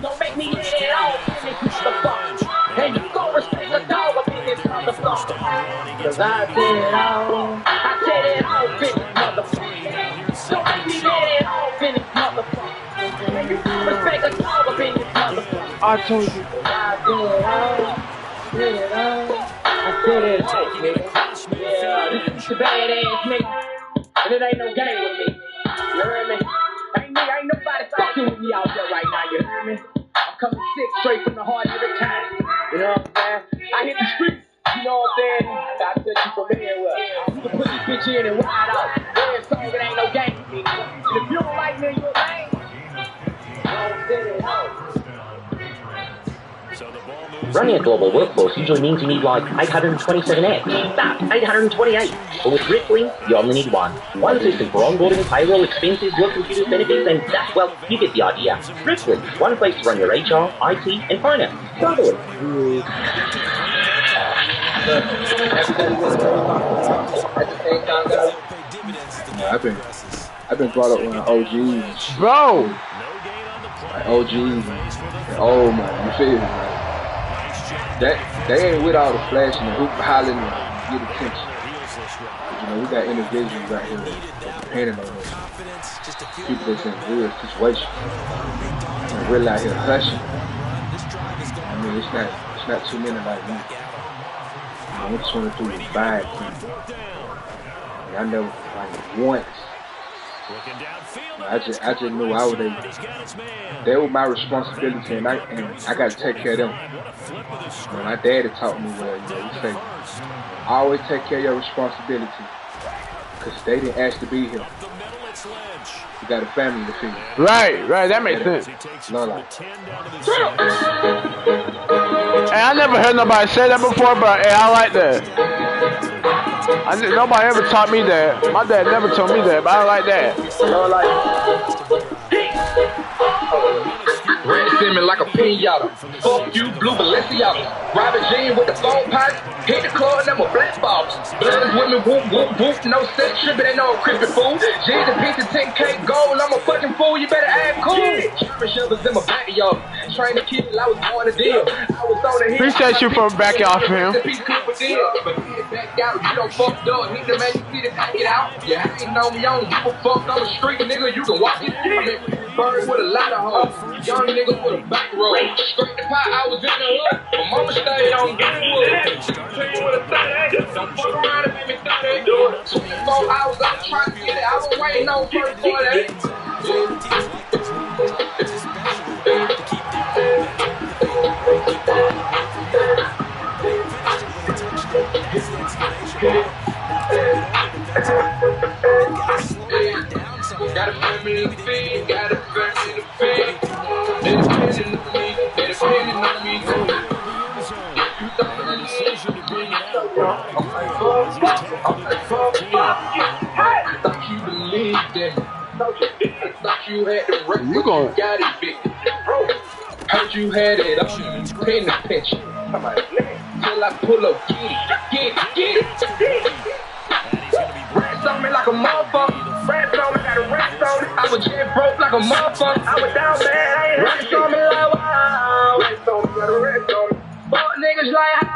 Don't make me let it all in this motherfucker. And you gon' respect the dog up in this motherfucker. Cause I said it all. I said it all in this motherfucker. Don't make me let it all in this motherfucker. And you gon' respect the dog up in this I told you. I said it all, nigga. Yeah, this is the badass nigga. And it ain't no game with me. You heard me? Ain't nobody fucking with me out there right now, you heard me? I'm coming sick straight from the heart every time. You know what I'm saying? I hit the streets, you know what I'm saying? I touch you from anywhere. You can put this bitch in and ride out. Red song, it ain't no game with me. And if you don't like me, you're lame. Running a global workforce usually means you need like 827 apps. That's 828. But with Rippling, you only need one. One system for onboarding, payroll, expenses, work computers, benefits, and that, well, you get the idea. Rippling, one place to run your HR, IT, and finance. Totally. I've been brought up on OGs, bro. Like OGs and old man, you feel me? They ain't with all the flashing and hoop hollering and get attention. But, you know, we got individuals out here that depending on us. People that's in real situations. And we're out here hushing. I mean, it's not too many like me. You know, I just want to do the vibe thing. And I never, like, once. I just knew I was they were my responsibility, and I got to take care of them. You know, my daddy taught me well. You know, he say, always take care of your responsibility, because they didn't ask to be here. You got a family to feed. Right, that makes sense. No, like. Hey, I never heard nobody say that before, but hey, I like that. Nobody ever taught me that. My dad never told me that, but I like that. Randy Simmons like a pinata. Fuck you, blue Balenciaga. Robert Jean with the phone pipe. Hit the club and them a black box. Blood is women, whoop, whoop, whoop. No sex tripping, ain't no crispy fool. G's a piece of 10K gold. I'm a fucking fool, you better act cool. Chopping shovels in my backyard. Trying to kill, I was born to deal. I was on the hill. Appreciate you for backing off him. But back out, you don't fucked up. Hit the man, you see the back it out. Yeah, I ain't know me, I don't give a fuck. I'm a street nigga, you can walk it. I'm in Pittsburgh with a lot of hoes. Young niggas with a back road. Straight the pot, I was in the hood. My mama stayed on Greenwood. Tell you what a thing is. Don't fuck around and make me thought they do it. 24 hours, I'm trying to get it. I was waiting on first for that. Got a family to feed, got a family to feed. They depending on me, they depending on me. You thought you believed in me. I thought you had the record, you got it big. Heard you had it on, pin the pension. Till I pull up, get it. Rats on me like a motherfucker. Rats on me, got a rats on me. I was jet broke like a motherfucker. I was down bad, rats on me like wow. Rats on me, got a rats on me. Fuck niggas like how?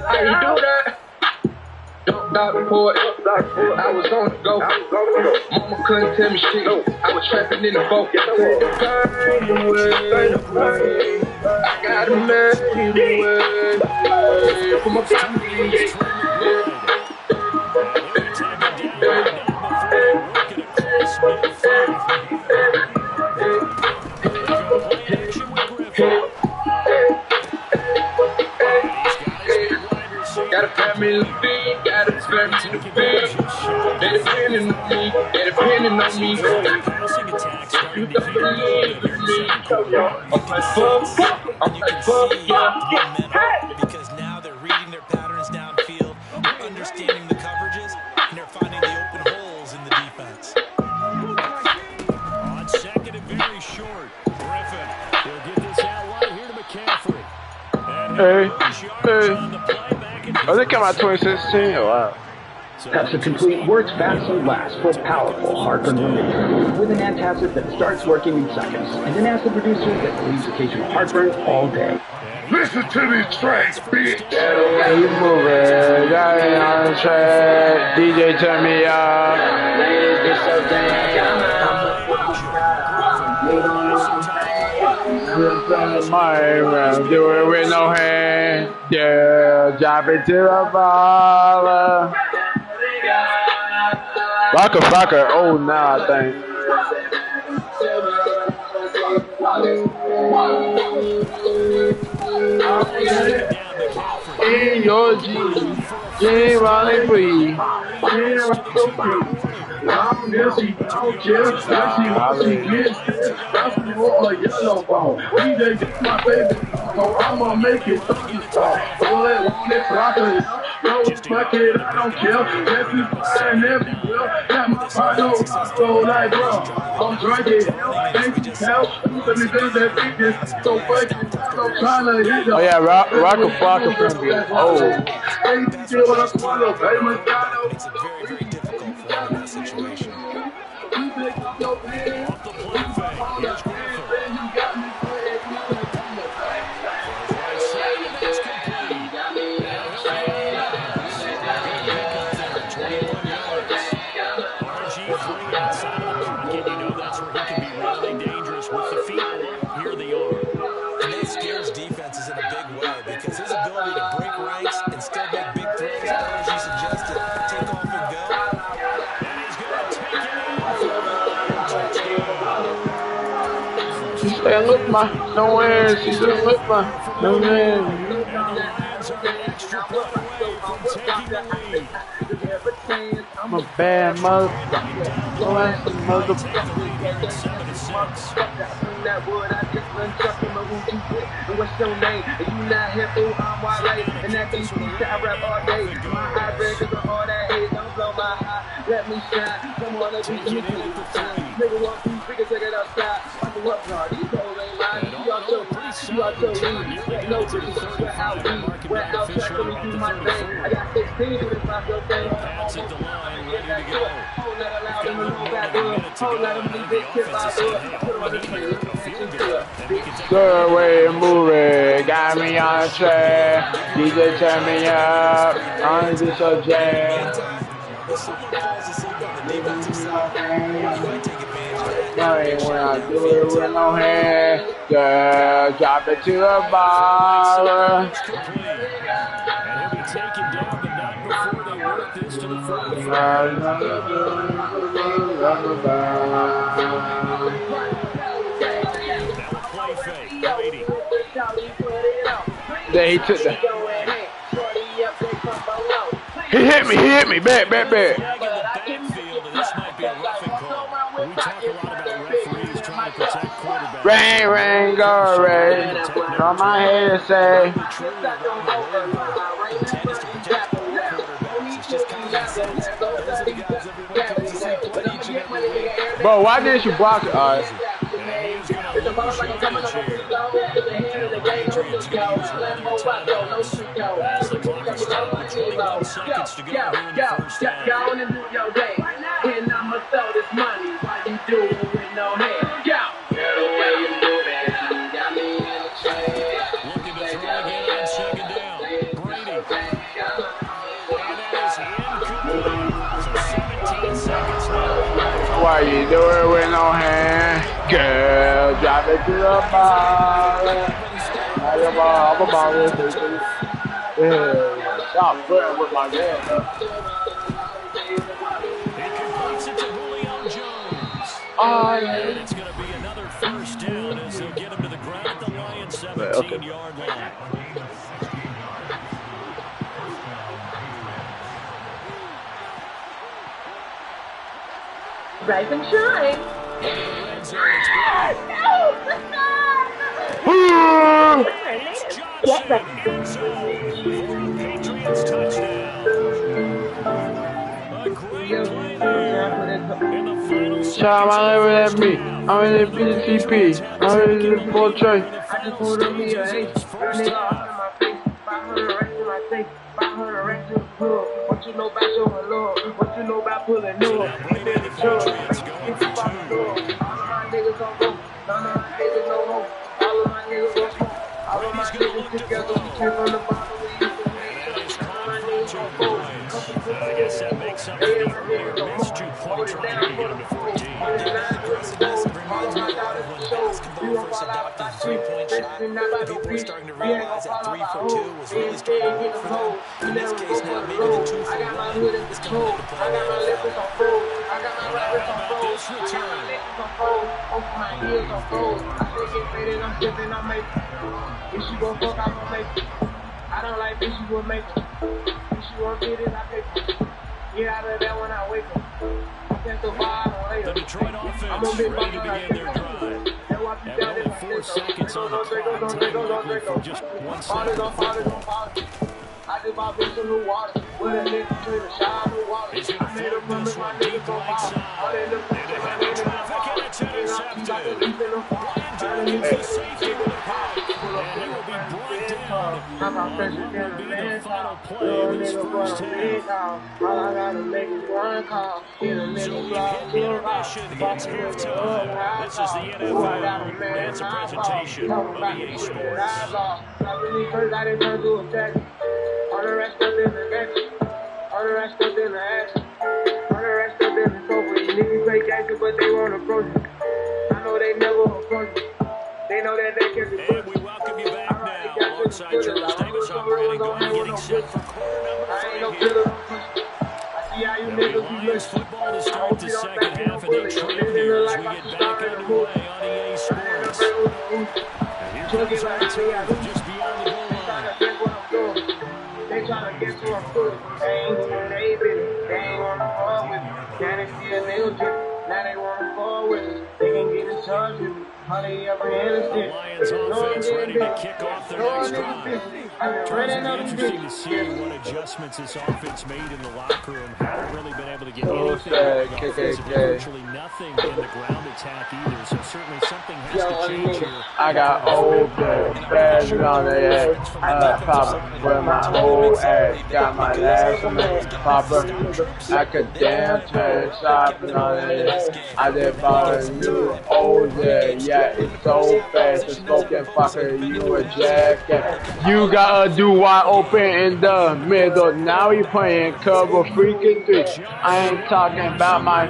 How you do that? Dumped out the port, I was on the go. Mama couldn't tell me shit, I was trapping in the boat. I got a man away for my family. Got a family to feed, got a family to feed. They depending on me, they depending on me. You don't believe in me. I'm like, fuck, yeah. Because now they're reading their patterns downfield, they're understanding the coverages, and they're finding the open holes in the defense. On second and very short, Griffin will get this out wide here to McCaffrey. Hey. Oh, they came out 2016? Oh, wow. Pepsi Complete works fast and lasts for powerful heartburn relief. With an antacid that starts working in seconds, and an acid reducer that relieves occasional heartburn all day. Listen to these tracks, bitch! Keep moving, got it on the track. DJ, turn me up. Ladies, get so damn. spend money, do it with no hand. Yeah, drop it to the ball. Rocker, oh, now I think. In your G, J. Ronnie Free. I'm guilty, I don't care. Like she wants, she gets this. That's me for a yellow ball. DJ, this my baby, so I'ma make it thunderstorm. Roll it, roll it, rock it. Go fuck it, I don't care. This is flying everywhere. Got my partner, so like, bro, I'm drinking. Thank you, hell. Let me think that beat this so fucking. I'm trying to hit them. Oh, yeah, Rocker finna be old. Makes it very, very difficult for them in that situation. Off the play fake. Here's Griffin. Throws right side, and that's complete. Now he'll get Adams. Good pickup there, 21 yards. RG free outside of the pocket. You know that's where he can be really dangerous with the feet or here the arm. And that scares defenses in a big way because his ability to break ranks and still make big throws, or as you suggested, take off and go. And he's going to take it out for a touchdown. She's saying, look, no hands. She's saying, look, no hands. And the Lions are an extra play away from taking the lead. I'm a bad motherfucker. Go ask the motherfucker. Here at 7-6. That wood, I just run chuck him a who you with. And what's your name? And you not here, fool, I'm Wale. And that DC, I rap all day. My eye red, cause of all that hate. Don't blow my high, let me shine. Come on, let me see me. Nigga walk through, we can take it outside. Fucking what, bro? These hoes ain't mine. You out your lead. No, bitches, we're out weed. We're out track, let me do my thing. I got 16 to this my girl thing. That's at the line, ready to go. Whole lot of loud in the room, back door. Whole lot of money, big kid, my door. Put on the train. Good way to move it, got me on the track. DJ turn me up, on this so jam. When I do it with no hand, girl, drop it to the ball. And he'll be taken down, but not before they work this to the 45. Play fake, Brady. Then he took that. He hit me, back. In the backfield, and this might be a roughing call. We talk a lot about referees trying to protect quarterbacks. Rain, go, Ray. From my head, say. Bro, why didn't you block it? All right. Seconds to go here in the first half. Go on and do your day. And I'ma throw this money while you do it with no hand. Go! The way you move it, you got me in a trance. Looking to throw again on second down. Brady. And that is incomplete. So 17 seconds left. Why you do it with no hand? Girl, drop it to the ball. I'm a ball. Yeah, stop playing with my man. He completes it to Julio Jones. And it's going to be another first down as he'll get him to the ground at the Lions' 17-yard line. Rise and shine. Get ready. Patriots touchdown. A great play there in the final seconds. I'm in the BCP. I'm in the full train. I just pulled up me a ace. Nigga all in my face. 500 racks in my safe. 500 racks in the club. What you know about showing love? What you know about pulling new? Keep it in the club. Keep it by the door. All of my niggas on go. None of my niggas no hope. All of my niggas on smoke. All of my niggas together. We came from the bottom. We used to I guess that makes up for the earlier missed 2 points trying to get him to 14. Aggressiveness reminds me a lot of when basketball first adopted the three-point shot, people were starting to realize that 3 for 2 was really starting to work for them. In this case now, maybe the 2 for 1 is coming into play in the NFL. This return. If she gon' fuck, I'm gon' make it. I don't like bitches with makeup. If she gon' get it, I pay for it. Get out of there when I wake up. The Detroit offense ready to begin their drive. And only 4 seconds on the clock. Time likely for just 1 second of football. I just bought bitch some new water. With a nigga to the shine new water. He's going to throw this one deep right side. And it hit the traffic and it's intercepted. Ryan hits the safety with a pick. And it will be brought down. What will be the final play of this first half? All I gotta make is one call. Get a So nigga we've fly hit to intermission. It's halftime. This is the NFL. And it's a presentation of EA Sports. First I didn't turn to a second. All the rest of in the next. All the rest of in the action. All the rest of in the sofa. These niggas play gangster, but they won't approach me. I know they never approach me. They know that they can be. And we welcome you back now alongside Charles Davis. I'm Brandon Glenn getting set for quarter number 3 here. It'll be Lions football to start the second half, and Detroit here as we get back underway on EA Sports. And here comes our team from just beyond the goal line. They tryna guess who I'm good. They ain't even they been. They ain't wanna fall with me. Now they see a nigga drip. Now they wanna fall with us. They can get in charge with me. How they ever innocent. Lions offense ready to kick off their next drive. It's interesting to see what adjustments this offense made in the locker room. Haven't really been able to get anything going offensively. Virtually nothing in the ground attack either. So certainly something has to change here. I got old bags on the ass. Papa, with my whole ass. Got my last man. Papa, I could dance to shopping on the ass. I just bought a new old yeah, it's so fast. The smoking fucker, you a jackass. You gotta do wide open in the middle. Now you playing cover freaking 3. I ain't talking about my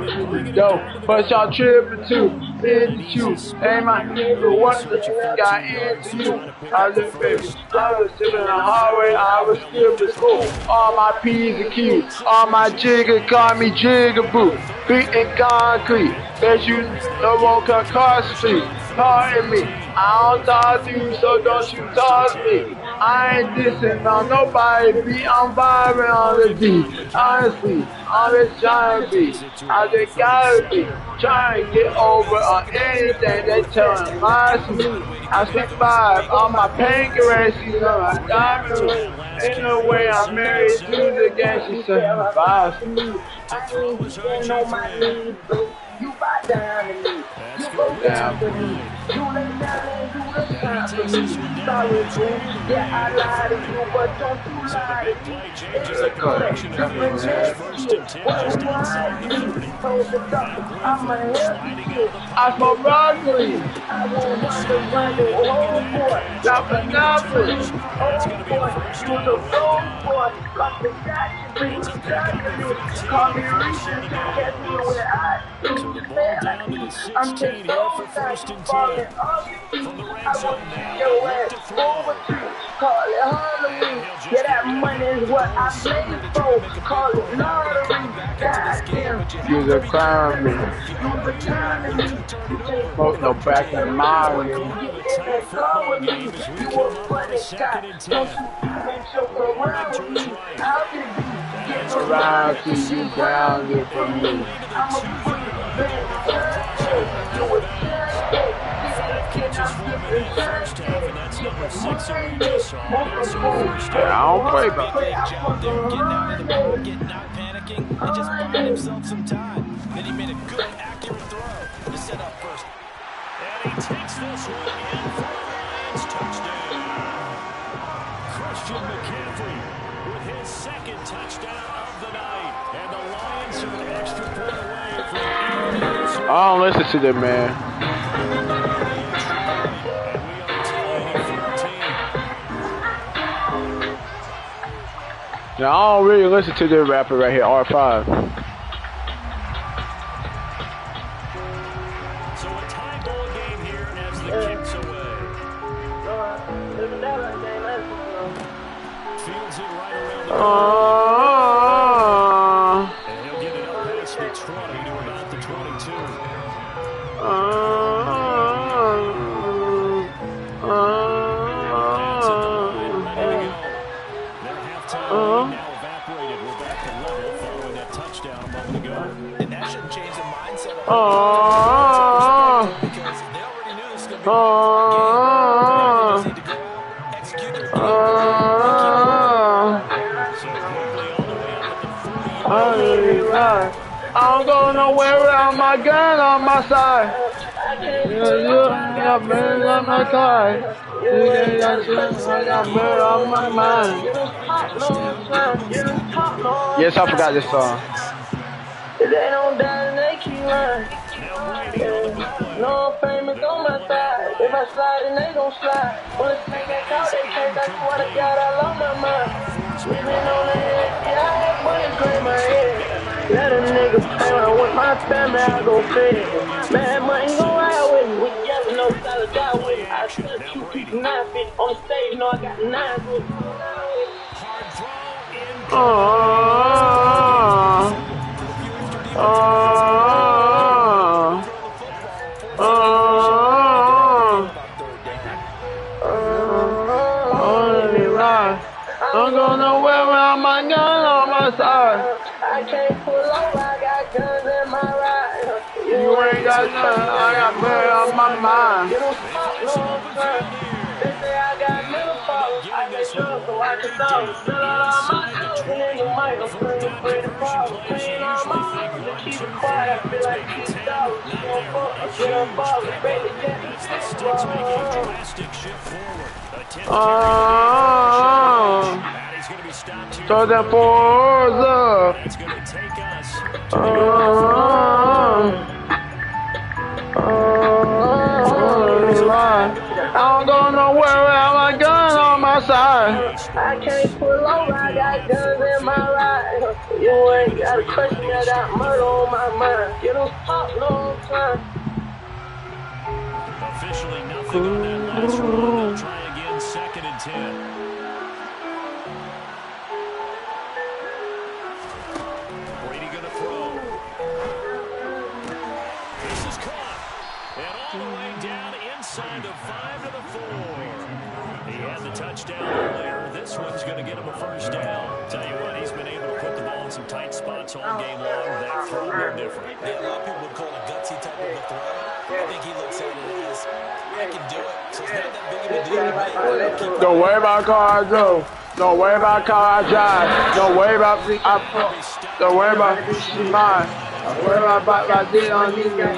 dough, but y'all tripping too. Into hey my nigga, what the fuck got into you? I live baby, I was sitting in the hallway, I was skipping school. All my P's and Q's, all my jigger call me Jigaboo. Beating concrete, bet you no one can cost me. Pardon me, I don't talk to you, so don't you talk to me. I ain't dissing on nobody, B. I'm vibing on the beat. Honestly, I'm just trying to be. I just gotta be trying to get over on anything they telling lies to me. I spent 5 on my pancreas, she's on my diamond ring. Ain't no way I'm married to the game, she said 5 to me. I ain't getting on my knees, bro. You bow down to me. You go down to me. You lay down and do the time for me. Sorry, bro. Yeah, I lied to you, but don't you lie to me. It's a correction. What why me? So seductive. I'm a healthy kid. I smoke broccoli. I won't run the oh boy. Not monopoly. Oh boy. You the wrong boy. Got the call me Reese. Catch me where I So the ball down to the 16 here for 1st and 10. From the red zone now, look to throw. Call it Halloween. Yeah, that money is what I played for. Call it lottery. Goddamn. You's a clown me. You's a clown to me. You can't Smoke no back in my you get in that car with me. You a funny guy. Don't you even joke around with me. How can it be? Get around to you grounded for me. I'm a free man. You a Catches for him in the first half, and that's number 6 that we just saw. Yeah, I don't play about Great job there, getting out of the pocket, not panicking, and just buying himself some time. Then he made a good, accurate throw to set up first. And he takes this one in for a Lions touchdown. Christian McCaffrey with his 2nd touchdown of the night. And the Lions are an extra point away from I don't listen to them, man. Now, I don't really listen to this rapper right here, R5. So a tie ball game here as the kicks away. Fields it right around the and he'll get it up past the 20 to about the 22. Pads at the line, ready to go. Their halftime lead now evaporated. We're back to level following that touchdown a moment ago. And that shouldn't change the mindset of because they already knew this was going to be a game. They just need to go out, execute their game plan, So quickly all the way up at the 40. I'm going nowhere without my gun on my side. I've been on my side. I got murder on my mind. Yes, I forgot this song. If they don't die, then they keep running. No famous on my side. If I slide, then they gon' slide. When the snake ain't out, they can't. I swear to God, I lost my mind. Living on the edge, yeah, I had money grab my head. Let a nigga play around with my family, I go fit. Man, money gon' ride with me. We together, no solid die with me. I still shoot people 9 feet on the stage, know I got 9 with me. I'm going nowhere without my gun on my side. I can't pull over, I got guns in my ride. You ain't got nothing, I got murder on my mind. You don't talk, no, son. They say I got mental problems. I get drunk, so I can solve. Fill out all my drugs and in the mic, I'm free to problem. Clean all my hoes and keep it quiet. I feel like $6. You don't fuck, I get on ball, ready to get it. Sticks making a drastic shift forward. He's going to be stopped here. So that Forza. It's going to take us I don't go nowhere without my gun on my side. I can't pull over, I got guns in my ride. You ain't got a question, I got murder on my mind. You don't talk no time. Officially nothing on that last run. They'll try again, 2nd and 10. Brady going to throw. This is caught. And all the way down inside the 5 to the 4. He had the touchdown earlier. This one's going to get him a first down. Tell you what, he's been able to put the ball in some tight spots all game long. That throw no different. Yeah, a lot of people would call it a gutsy type of a throw. I think he looks at it as, I can do it. So it's not that big of a deal. Don't worry about car I drove. Don't worry about car I drive. Don't worry about don't worry about mine. Don't worry about my dick on these guys.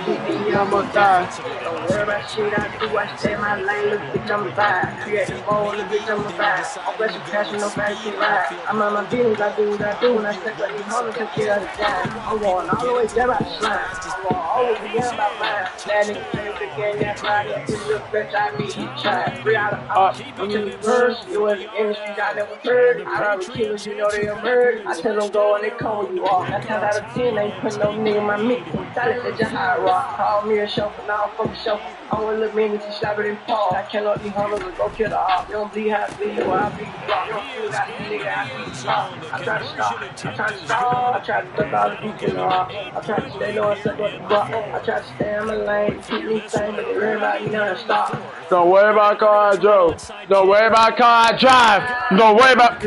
I'm gonna die. Don't worry about shit I do. I stay in my lane. Look, bitch, I'm a vibe. Create the phone, look, bitch, I'm a vibe. I'm blessed with passion, no fancy ride. I'm on my business, I do what I do. When I step up these homies, take care of the time. I'm going all the way down by the slime. I'm going all the way down by mine. That nigga play with the game, that's right. This little bitch, I need you try. 3 out of 5. I'm in the first. You in the industry, I never heard. I ride with killers, you know they emerge. I tell them go and they come when you walk. 9 times out of 10, they ain't putting no nigga in my mix. Solid said you high rock. Call me a chauffeur, now I'm fucking chauffeur. I want to look mean to slap it in Paul. I can't let these hunters go kill the hawk. You don't bleed how I bleed, or I bleed the block. You don't feel that nigga, I bleed the block. I try to stop, I try to stop. I try to duck all the beats in the hawk. I try to stay low and suck up the block. I try to stay in my lane, keep me sane, but they worry about me now and stop. Don't worry about car I drove. Don't worry about car I drive. Don't worry about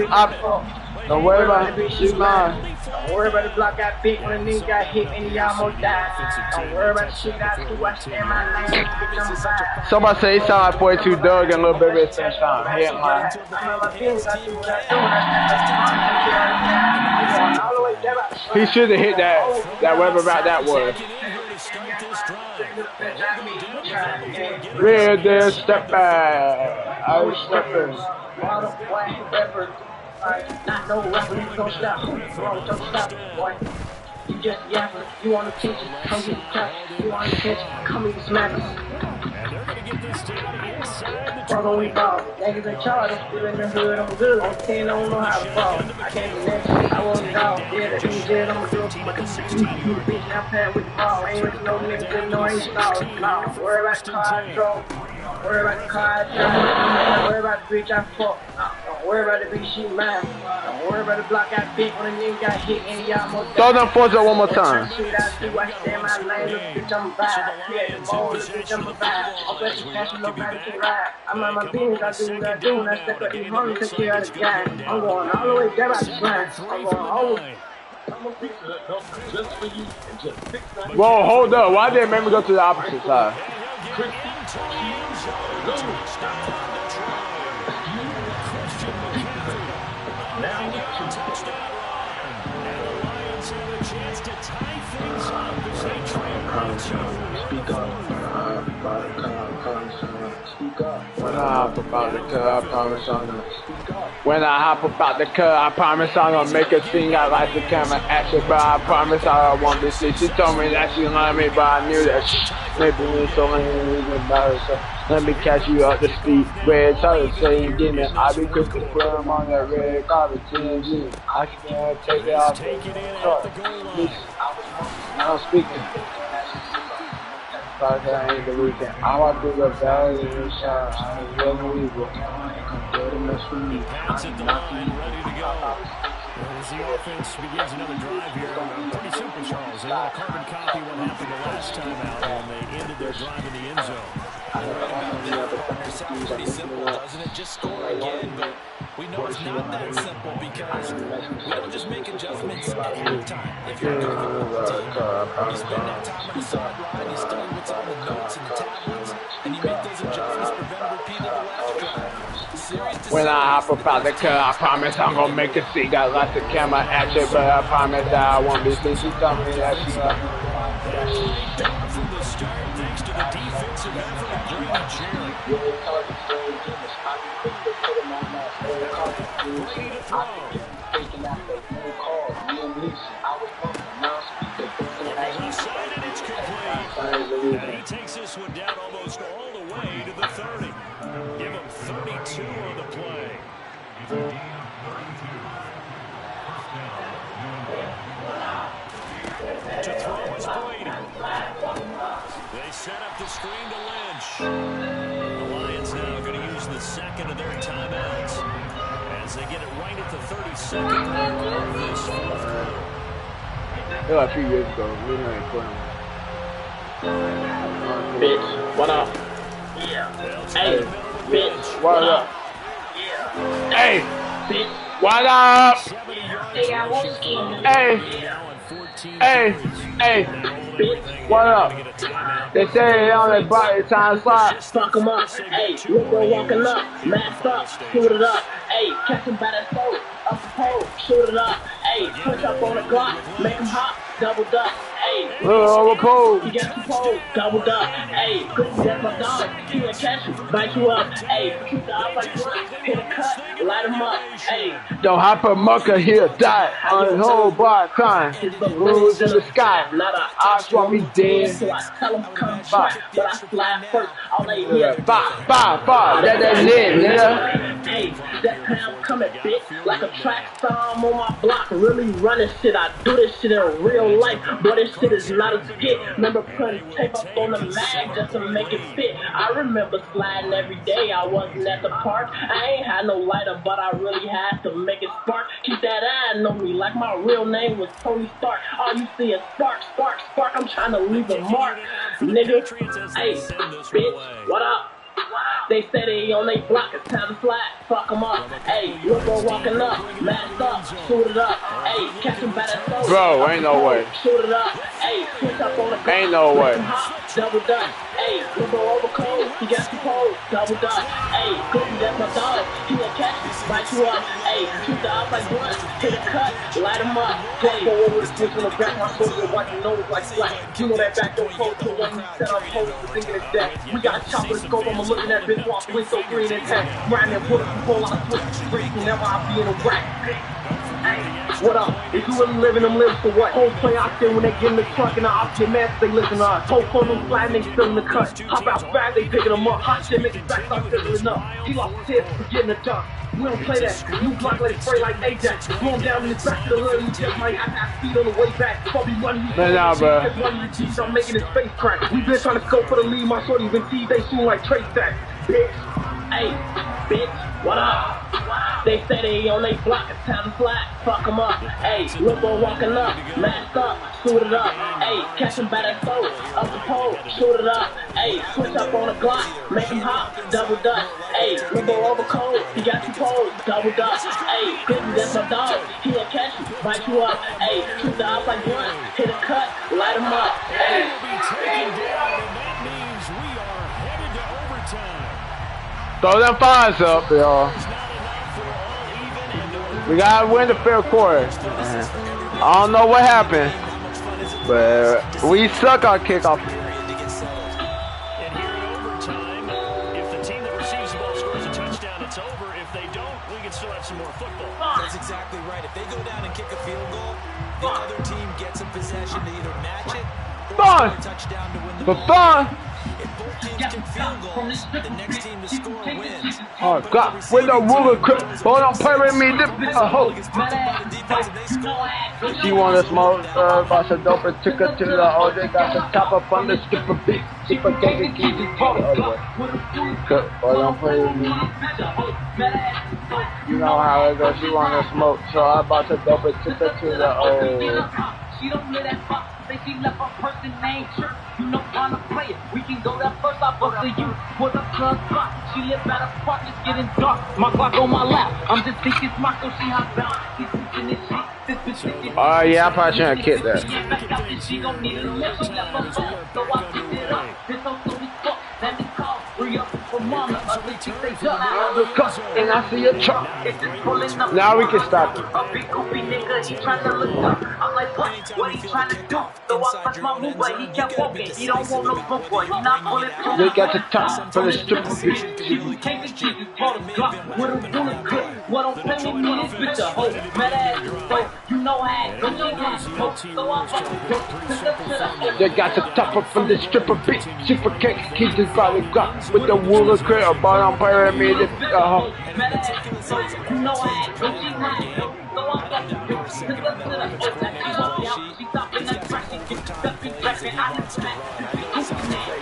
don't worry about she's mine. Don't worry about the block got big when a nigga got hit and he almost died. Don't worry about the shit I do, I stay in my lane, bitch, I'm fine. Somebody say he sound like 42 Doug and Lil Baby at the same time. He ain't lying. I'm on my business, I do what I do. All the way down. He should have hit that whatever route that was. Real dead step back. I was stepping. Not no rapper, you don't stop. Don't stop, boy. You just yapper. You want attention, come get the crap. You want attention, come get the smackers. And they're going to get this Fuck on we ball. Niggas in charge, I'm still in the hood, I'm good. I'm 10, I don't know how to ball. I can't do that shit, I want it all. Yeah, the injured, I'm doing for my bitch, now I'm playing with the ball. Ain't with no niggas that know I ain't solid. Nah, worry about the car I drove. Don't worry about the car I drive. Don't worry about the bitch I fuck. Don't worry about the bitch she mine. Don't worry about the block I bit when a nigga got hit and y'all more. Throw them Forza one more time. Shit I do, I stay in my lane, little bitch, I'm a vibe. Yeah, the mole, little bitch, I'm a vibe. I'm flashing cash, nobody can ride. I'm on my business, I do what I do, and I step up these homies, take care of the guy. I'm going all the way down by the slime. I'm going over. I'm gonna fix it up just for you and just fix that. Whoa, hold up. Why did it make me go to the opposite side? Speak up. When I hop about the car, I promise I'm gonna speak up. When I hop about the car, I promise I'm gonna make a scene. I like the camera action, but I promise I don't want to see. She told me that she loved me, but I knew that she maybe me so ain't about her. So let me catch you up the speed. Red color saying, give me. I be quick to put them on that red carpet. TNG. I can take it off. I don't speak to I ain't the weekend. I want to do the valley in the shot. I ain't really evil. Come there to mess with me. I'm not ready to go. As the offense begins another drive here, pretty simple, Charles. They want to carbon copy what happened the last time out, and they ended their drive in the end zone. It sounds pretty simple, doesn't it? Just score again, but we know it's not that simple because we don't just make adjustments at halftime. If you're a good team, you spend that time on the sideline, you study what's on the notes and the tablets, and you make those adjustments to prevent a repeat of the last drive. When I hop about the car, I promise I'm gonna make a scene. Got lots of camera action, but I promise that I won't be seen. She told me that she loved me. From the start, thanks to the defensive effort of Brady Jerry. And he takes this one down almost all the way to the 30. Give him 32 on the play. To throw is Brady. They set up the screen to Lynch. The Lions now going to use the second of their timeouts as they get it right at the 32nd mark of this fourth quarter. A few years ago, we didn't play him. Bitch, what up? Yeah. Hey, bitch, what up? Yeah. Hey, bitch, what up? Hey, hey, hey, what up? They say they on their body time slide. Fuck them up. Hey, look, we're walking up. Masked up, shoot it up. Hey, catch him by that throat. Up the pole, shoot it up. Hey, push up on the Glock, make him hop, doubled up. Hey, he got some pole, doubled up. Hey, that's my dog. He gonna catch you, bite you up. Hey, keep the eye like blunt, hit a cut, light him up. Hey, don't hop a mucker here, die on the whole bar time. Rules in the sky, I just want me dead. So I tell him come try, but I fly first. All they hear, that's it, nigga. Hey, that's how I'm coming, bitch. Like a track star, I'm on my block, really running shit. I do this shit in real life, but this shit is not a skit. Remember putting tape up on the mag just to make it fit. I remember sliding every day. I wasn't at the park. I ain't had no lighter, but I really had to make it spark. Keep that eye on me like my real name was Tony Stark. All you see is spark, spark, spark. I'm trying to leave a mark, nigga. Hey, bitch, what up? They say they on they block, it's time to slide, fuck them up. Hey, look, we're walking up, masked up, shoot it up. Hey, catch him by that throat. Bro, ain't no way. Shoot it up. Hey, push up on the block. Ain't no way. Double dutch. Hey, look, go over cold, he got some pole. Double dutch. Hey, Cookie, that's my dog. He gonna catch you, bite you up. Hey, shoot the eye like blunt, hit a cut, light him up. Hey, go over the switch on the back, my soldier watch your nose like slack. You know that back door code to one we set up pose for thinking it's that. We got a chopper to scope, I'm looking at bitch walk, we so green and tan. Grinding bullets, pull out switch, break whenever I be in a rack. Hey. What up? If you really living them lives for what? Whole play out there when they get in the truck and the opposite man, they listen to us. Whole phone them flat and they still in the cut. Hop out fast, they picking them up. Hot shit make the back start fizzling up. He lost his tip for getting a duck. We don't play that. You block like spray like Ajax. Blow him down in the back of the hood. You just might have to have speed on the way back. Probably running you. Nah, bro. I'm making his face crack. We been trying to go for the lead. My shorty been teased. They soon like Trace that. Bitch. Hey, bitch. What up? They say they on they block. It's time to fly. Fuck them up. Hey, Limbo walking up. Masked up. Suited up. Hey, catch him by that throat. Up the pole. Shoot it up. Hey, switch up on the Glock. Make him hop. Double dutch. Hey, Limbo over cold. He got you cold. Double dutch. Hey, Goody, that's my dog. He'll catch you. Bite you up. Hey, shoot the house like one. Hit a cut. Light him up. Hey. Throw them fines up, y'all. We gotta win the third quarter. I don't know what happened, but we suck on kickoff. And here in overtime, if the team that receives the ball scores a touchdown, it's over. If they don't, we can still have some more football. That's exactly right. If they go down and kick a field goal, the other team gets a possession to either match it or score a touchdown to win the ball. If both teams kick field goals, the next team to score wins. Oh God, with the ruler grip, hold on, play with me, this a hoe. She wanna smoke, boss a dope and took her to the OJ, got the top up on the skipper beat, skipper gave it easy, hold on, play with me. You know how it goes, she wanna smoke, so I bought the dope and took her to the OJ. She don't live that fuck, say she left her person named Church. You know I'm a player, we can go that first, I bust to you for the club spot. She live at a park, it's getting dark. My Glock on my lap, I'm just thinking smart, so she hop out. She's pushing this shit, this bitch. Oh yeah, I probably shouldn't have kicked that. She gon' need a lift, so I picked it up. This whole story fuck, let me call. Re up for mama, ugly chicks they duck. And I see a truck. Now we can stop it. A big goofy nigga, he tryna look up. I'm like, what he tryna do? So I touch my move, but he kept walking. He don't want no smoke, boy. He not pulling through. They got the top for the stripper beat. You can't get Jesus, call the Glock. What I'm doing good. What I'm playing me, this bitch a hoe. Mad ass, so you know how it goes. You can't smoke, so I fucking go. They got the top up from the stripper beat. Super cake, keep this body Glock. With the ruler grip, bottom pyramid, this a hoe. Mad ass, so you know how it goes. You can't smoke, so I fucking go. She stopping that track, she keep stepping, trapping. I can smack.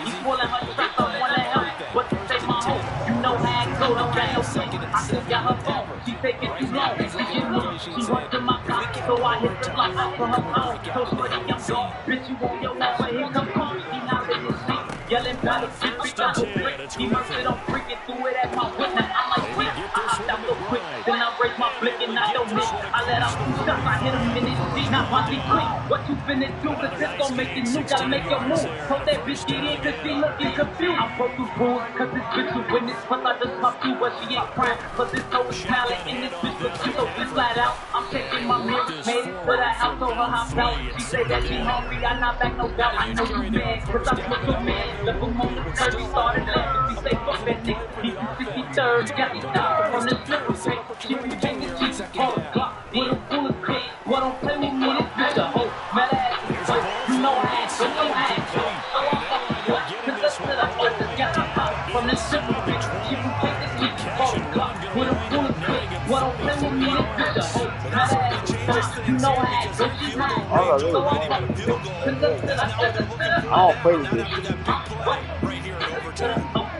He's pulling her strap, I wanna help. What to say, my hoe? You know how it goes. Don't got no play. I still got her phone. She taking too long. She get loose. She runs to my car, so I hit the block out for her phone. So shorty, I'm gone. Bitch, you want your ass, but here come calm. He not living shit. Yelling about it, bitch, we got a brick. He must sit on freaking through it at my whip. Now I'm like, quick. I hopped out so quick. Then I break my flick and I don't miss. I let out 2 shots. I hit him in his feet. Now watch me quick. What you finna do? Cause this gon' make you new. Gotta make your move. Hope that bitch get in cause she looking confused. I'm supposed to rules cause this bitch a witness. Plus I just popped you but she ain't crying. Cause this hoe is smiling and this bitch looks so this flat out. I'm taking my milk. Made it for the house so her hop out. She say that she hungry. I not back no doubt. I know you mad cause I put your man. Left him on the curb. He started laughing. He say fuck that nigga. He do 63rd. Got me down from the slipper paint. She be taking cheeks. Hold the clock. With a full of cook. What don't play with me this bitch a hoe. Mad ass. You know I ass. So you ass. So I'm fucking what? Cause that's what I just got the pop from the slipper paint. She be taking cheeks. Hold the clock. With a full of cook. What don't play with me this bitch a hoe. Mad ass. You know I ass. So you ass. So I'm fucking what? Cause that's what I just got the pop. I don't play with this shit.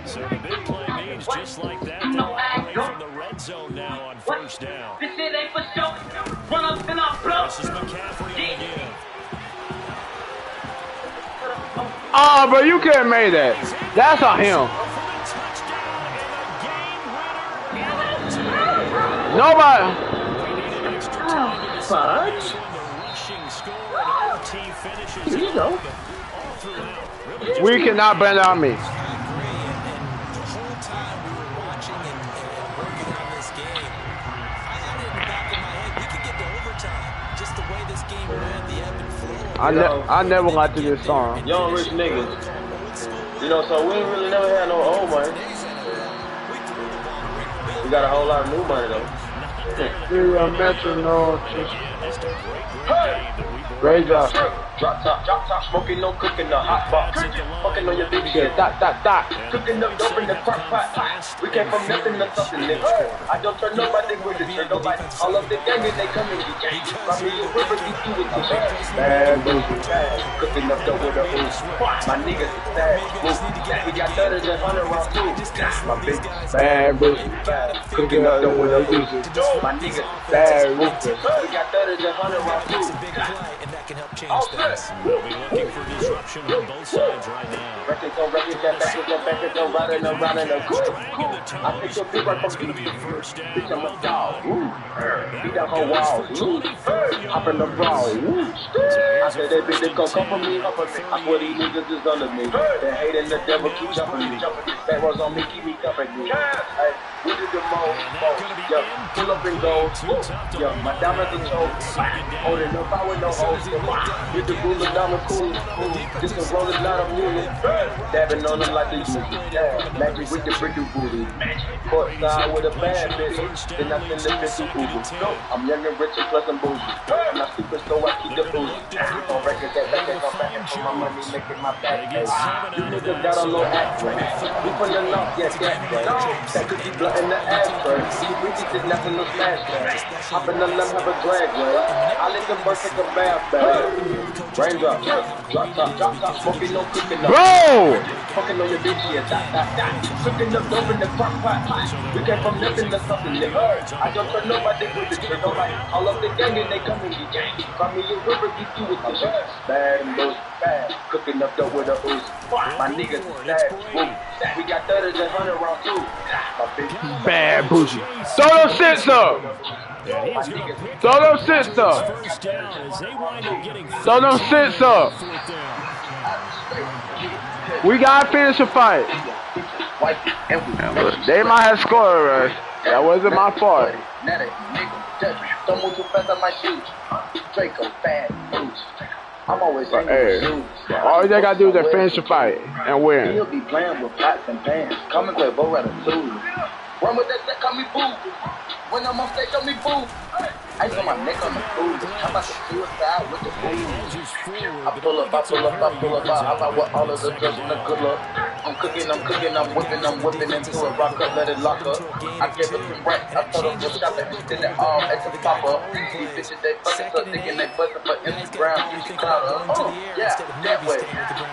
So the big play means just like that. They're away from the red zone now on first down. This shit ain't for show. Run up and I'll blow. This is McCaffrey again. Oh, bro, you couldn't make that. That's on him. Nobody. Fudge. Here you go. We cannot blend on me. I never liked this song. Young rich niggas. You know, so we ain't really never had no old money. We got a whole lot of new money though. Do a metronome. Great job. Drop top, smoking, no cooking, the hot box. Fucking on your bitch, yeah, dot. Cooking up dope in the crock pot. We came from nothing to something, nigga. I don't turn nobody with the trigger, nobody. All of the gang and they come in the gang. From me, you river, you do it, this shit. Bad boozy, cooking up dope with a ooze. My niggas is bad, we got 30 and 100 rounds too. My bitch is bad boozy, cooking up dope with a ooze. My niggas is bad, we got 30 and 100 rounds too. And that can help change things. We'll be looking for disruption on both sides right now. Records on records, back, riding around in a cool. I pick your bitch right from the first down. Bitch, I'm a dog. Beat down her walls. Hop in the brawl. I said that bitch, they gon' come for me. I swear these niggas is under me. They hating the devil, keep jumping me. Back rows on me, keep me company. Hey, we do the most. Yo, pull up and go. Yo, my diamonds are choke. Holding up, I with no hoes. With the ruler, diamond cool. Just a rolling lot of music. Dabbing on them like they usual. Magic with the bricky booty. Courtside with a bad bitch. Then I send the bitch to Uber. I'm young and rich and plus I'm bougie. I'm not stupid, so I keep the booty. On record that back and come back and for my money making my back pay. You niggas got a low act rate. We from the north, yeah, that way. That could be blunt in the ass first. We just did nothing no smash bag. Hop in the left, have a drag way. I let them birds take a bath bag. Raindrop, drop top, smoking no cooking up. Bro! Fucking on your bitch, yeah, dot. Cooking up dope in the crock pot. We came from nothing to something, nigga. I don't turn nobody with the trigger, nobody. All of the gang and they come in the gang. Call me a river, you do with the shit. Bad and those bad. Cooking up dope with a ooze. My niggas is bad. We got 30 and 100 rounds too. My bitch bad bougie. Throw those sits up. Throw those sits up. Throw those sits up. We gotta finish the fight. They might have scored, right? That wasn't my fault. Don't move too fast on my shoes. Draco, bad boots. I'm always hey, all they gotta do is finish the fight and win. He'll be playing with pots and pans. Come and play Bo Ratatouille. Run with that set, call me boo. When I'm on stage, call me boo. Ice on my neck on the food. How about the suicide with the food? I pull up. I'm out with all of the drugs and the good luck. I'm cooking, I'm whipping into a rock up, let it lock up. I gave her some racks, I told them to shop and did it all at the pop up. These bitches, they fucking so thick and they bustin' for Instagram. You should cloud up. Oh, yeah, that way.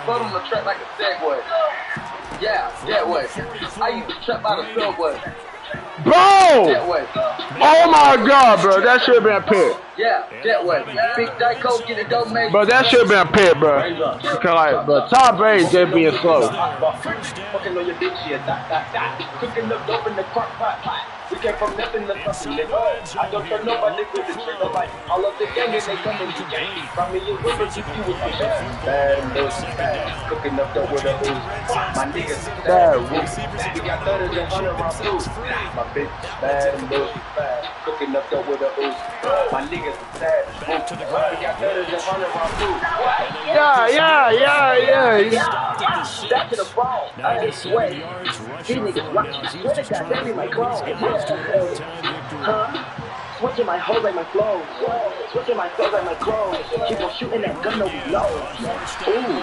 Float on the track like a Segway. Yeah, that way. I used to trap out of subway. Bro! Oh my god, bro. That should have been a pit. Yeah, that way. Big Dyco, get it dope, man. Bro, that should have been a pit, bro. But top eight just being slow. Fucking on your bitch, yeah, dot. Cooking up dope in the crock pot. We came from nothing to something, nigga. I don't turn nobody with the trigger, nobody. All of the gang and they come in the gang. From me, you river, you do with the shit. Bad boozy, cooking up dope with a ooze. My niggas is bad, we got 30 and 100 rounds too. My bitch is bad and boozy, cooking up dope with a ooze. My niggas is bad, we got 30 and 100 rounds too. Yeah. Back to the ball. I swear. These niggas watching. Swear to God, they be my clone. Huh? Switching my hoes like my flows. Switching my flows like my clothes. Keep on shooting that gun, no reload. Ooh.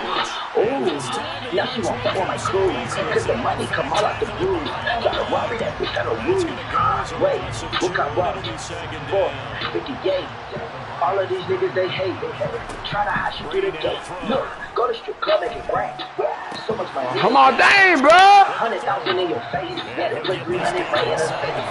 Now she won't fuck with my crew. Cause the money come all out the blue. Try to rob me, that bitch got a rude. Wait, what got robbed? 458. All of these niggas, they hate. Try to hide you through the gate. Look, go to strip club, make it rain. So much money. Come on, dang, bro. 100,000 in your face. Yeah, they put 300 right in her face.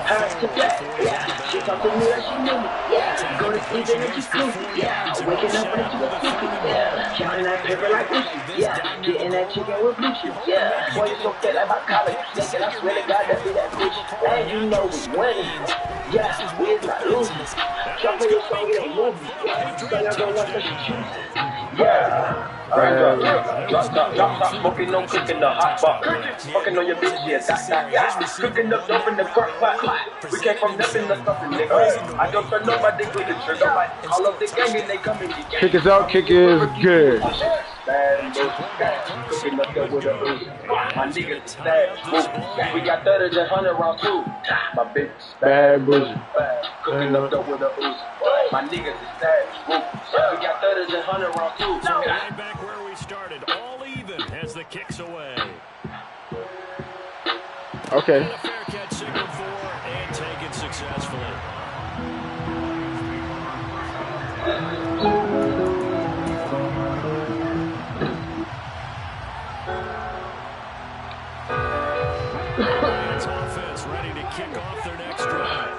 Hers to black. Yeah, she talk to me like she knew me. Yeah, go to sleep and then she goofy. Yeah, waking up when she was goofy. Yeah, counting that paper like Gucci. Yeah, getting that chicken with blue cheese. Yeah, boy, you so fat like my college. Thinking I swear to God, that be that Gucci. And you know we winning. Yeah, we is not losing. Jump in your song, get a movie. So y'all gonna watch what she chooses. Yeah. Drop top, smoking, no cooking, the hot box. Fucking on your bitch, yeah, dot. Cooking up dope in the crock pot. We came from nothing to something, nigga. I don't turn nobody with the trigger. All of the gang and they come in the gang. Kick is out, kick is good. bad and those guys cooking up there with the Uzi. My niggas is bad. We got 30s and 100 rounds too. My bitch is bad, bougie. Cooking up there with the Uzi. My niggas is bad. We got 30s and 100 rounds too. So right back where we started, all even as the kicks away. Okay. And a fair catch signaled for and taken successfully. Lions offense ready to kick off their next drive.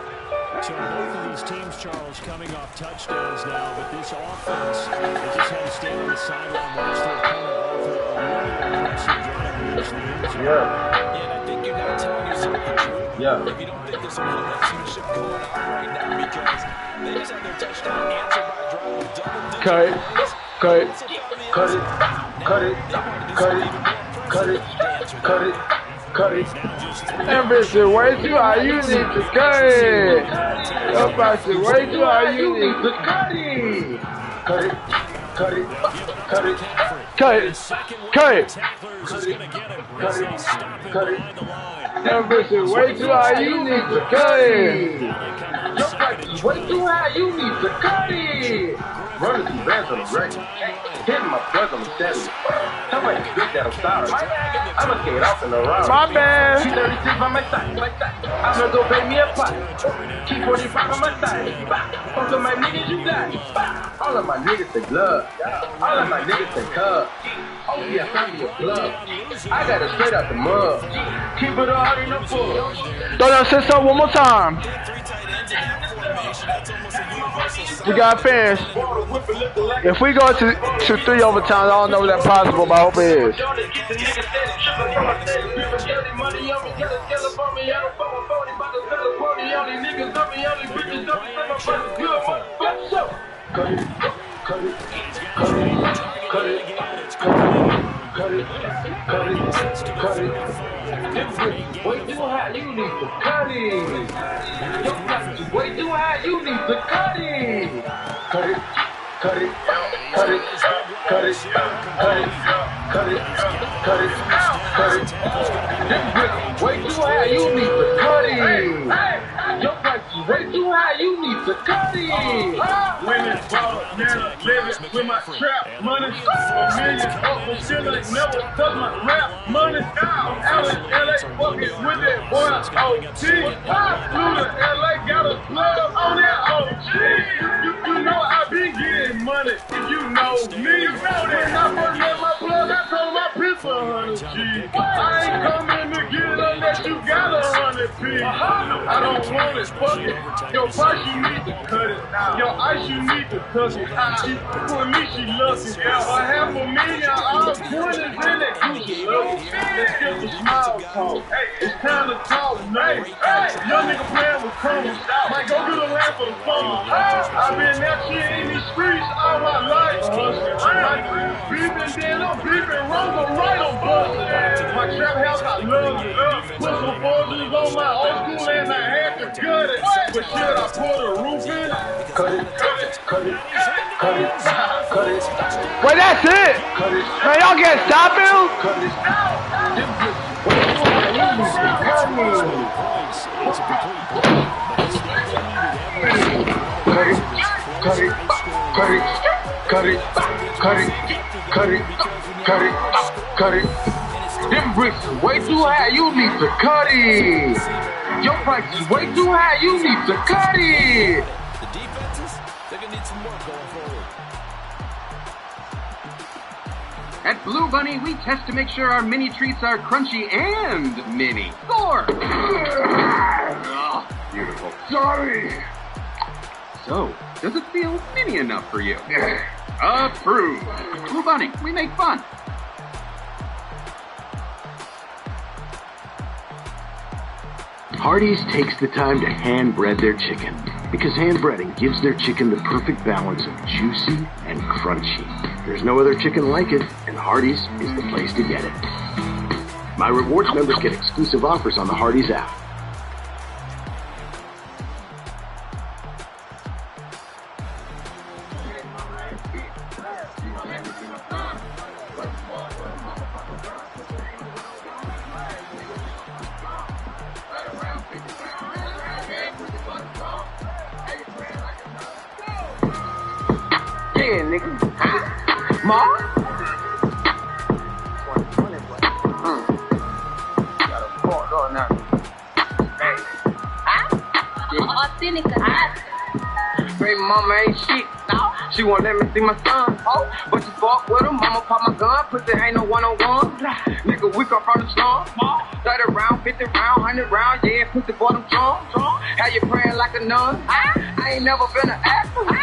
So both of these teams, Charles, coming off touchdowns now, but this offense, they just had to stand on the sideline, watch their opponent offer a really impressive drive to reach the end zone. Yeah, and I think you're not telling yourself the truth. Yeah. If you don't think there's some relationship going on right now, because they just had their touchdown answered by a drive of double-digit plays. Cut it. Cut it. Cut it. Cut it. Cut it. Cut it. Cut it. That bitch is way too high. You need to cut it. That bitch is way too high. You need to cut it. Cut it. Cut it. Cut it. Cut it. Cut it. Cut it. That bitch is way too high. You need to cut it. Your price is way too high. You need to cut it. Running through bands on the right. Hitting my plug on the 70. Somebody bitch that I'm sorry. I'ma skate off in the round. My bad. 36 by my side. I'ma go pay me a pot. Keep 45 on my side. Fuck with my niggas, you got it. All of my niggas say love. All of my niggas say cub. Oh yeah, find me a plug. I got it straight out the mud. Keep it all in the full. Throw that shit up one more time. We got fans. If we go to 3 overtimes, I don't know if that's possible, but I hope it is. Cut it, cut it, cut it, cut it, cut it, cut it, cut it. This is way too high, you need to cut it. Your price is way too high, you need to cut it. Cut it, cut it, cut it, cut it, cut it, cut it, cut it, cut it. This is way too high, you need to cut it. Your price is way too high, you need to cut it. Women ball, now living with my trap money. A million up, but still ain't never touch my rap money. I'm out in LA fucking with that boy OG. Flew to LA, got a plug on that OG. You know I been getting money if you know me. When I first met my plug, I told my piss 100 G. I ain't coming to get unless you got 100 P. I don't want it, fuck it. Your price, you need to cut it. Your ice, you need to cut it. She, for me, she loves it. For $500,000, all 20s in that Gucci love it. Let's get the smile talk. It's time to talk nice. Young nigga playing with crumbs. Might go to the land for the fun. I've been that shit in these streets all my life. I'm beeping, then I'm beeping wrong, but right on bustin'. My trap house, I love it. Put some forces on my old school and I had to gut it. But should I put a roof in? Cut it, cut it, cut it, cut it. Wait, that's it. Man, y'all can't stop him. Cut it. Way too high, you need to cut it. Cut it, cut it, cut it, cut it, cut it, cut it, cut it, cut it. Them bricks is way too high, you need to cut it. Your price is way too high, you need to cut it. The defenses, they're going to need some work going forward. At Blue Bunny, we test to make sure our mini treats are crunchy and mini. 4. Beautiful. Sorry. So, does it feel mini enough for you? Approved. Blue Bunny, we make fun. Hardee's takes the time to hand bread their chicken because hand breading gives their chicken the perfect balance of juicy and crunchy. There's no other chicken like it, and Hardee's is the place to get it. My rewards members get exclusive offers on the Hardee's app. 10, nigga. Huh? Ma? Got a fucked up now. Hey. Huh? Authentic. Baby mama ain't shit. No. She won't let me see my son. Oh. But you fuck with him, mama pop my gun. Pussy ain't no one-on-one. Nigga, we come from the slum. 30 round, 50 round, 100 round. Yeah, pussy boy, them drums. How you praying like a nun? I ain't never been an actor.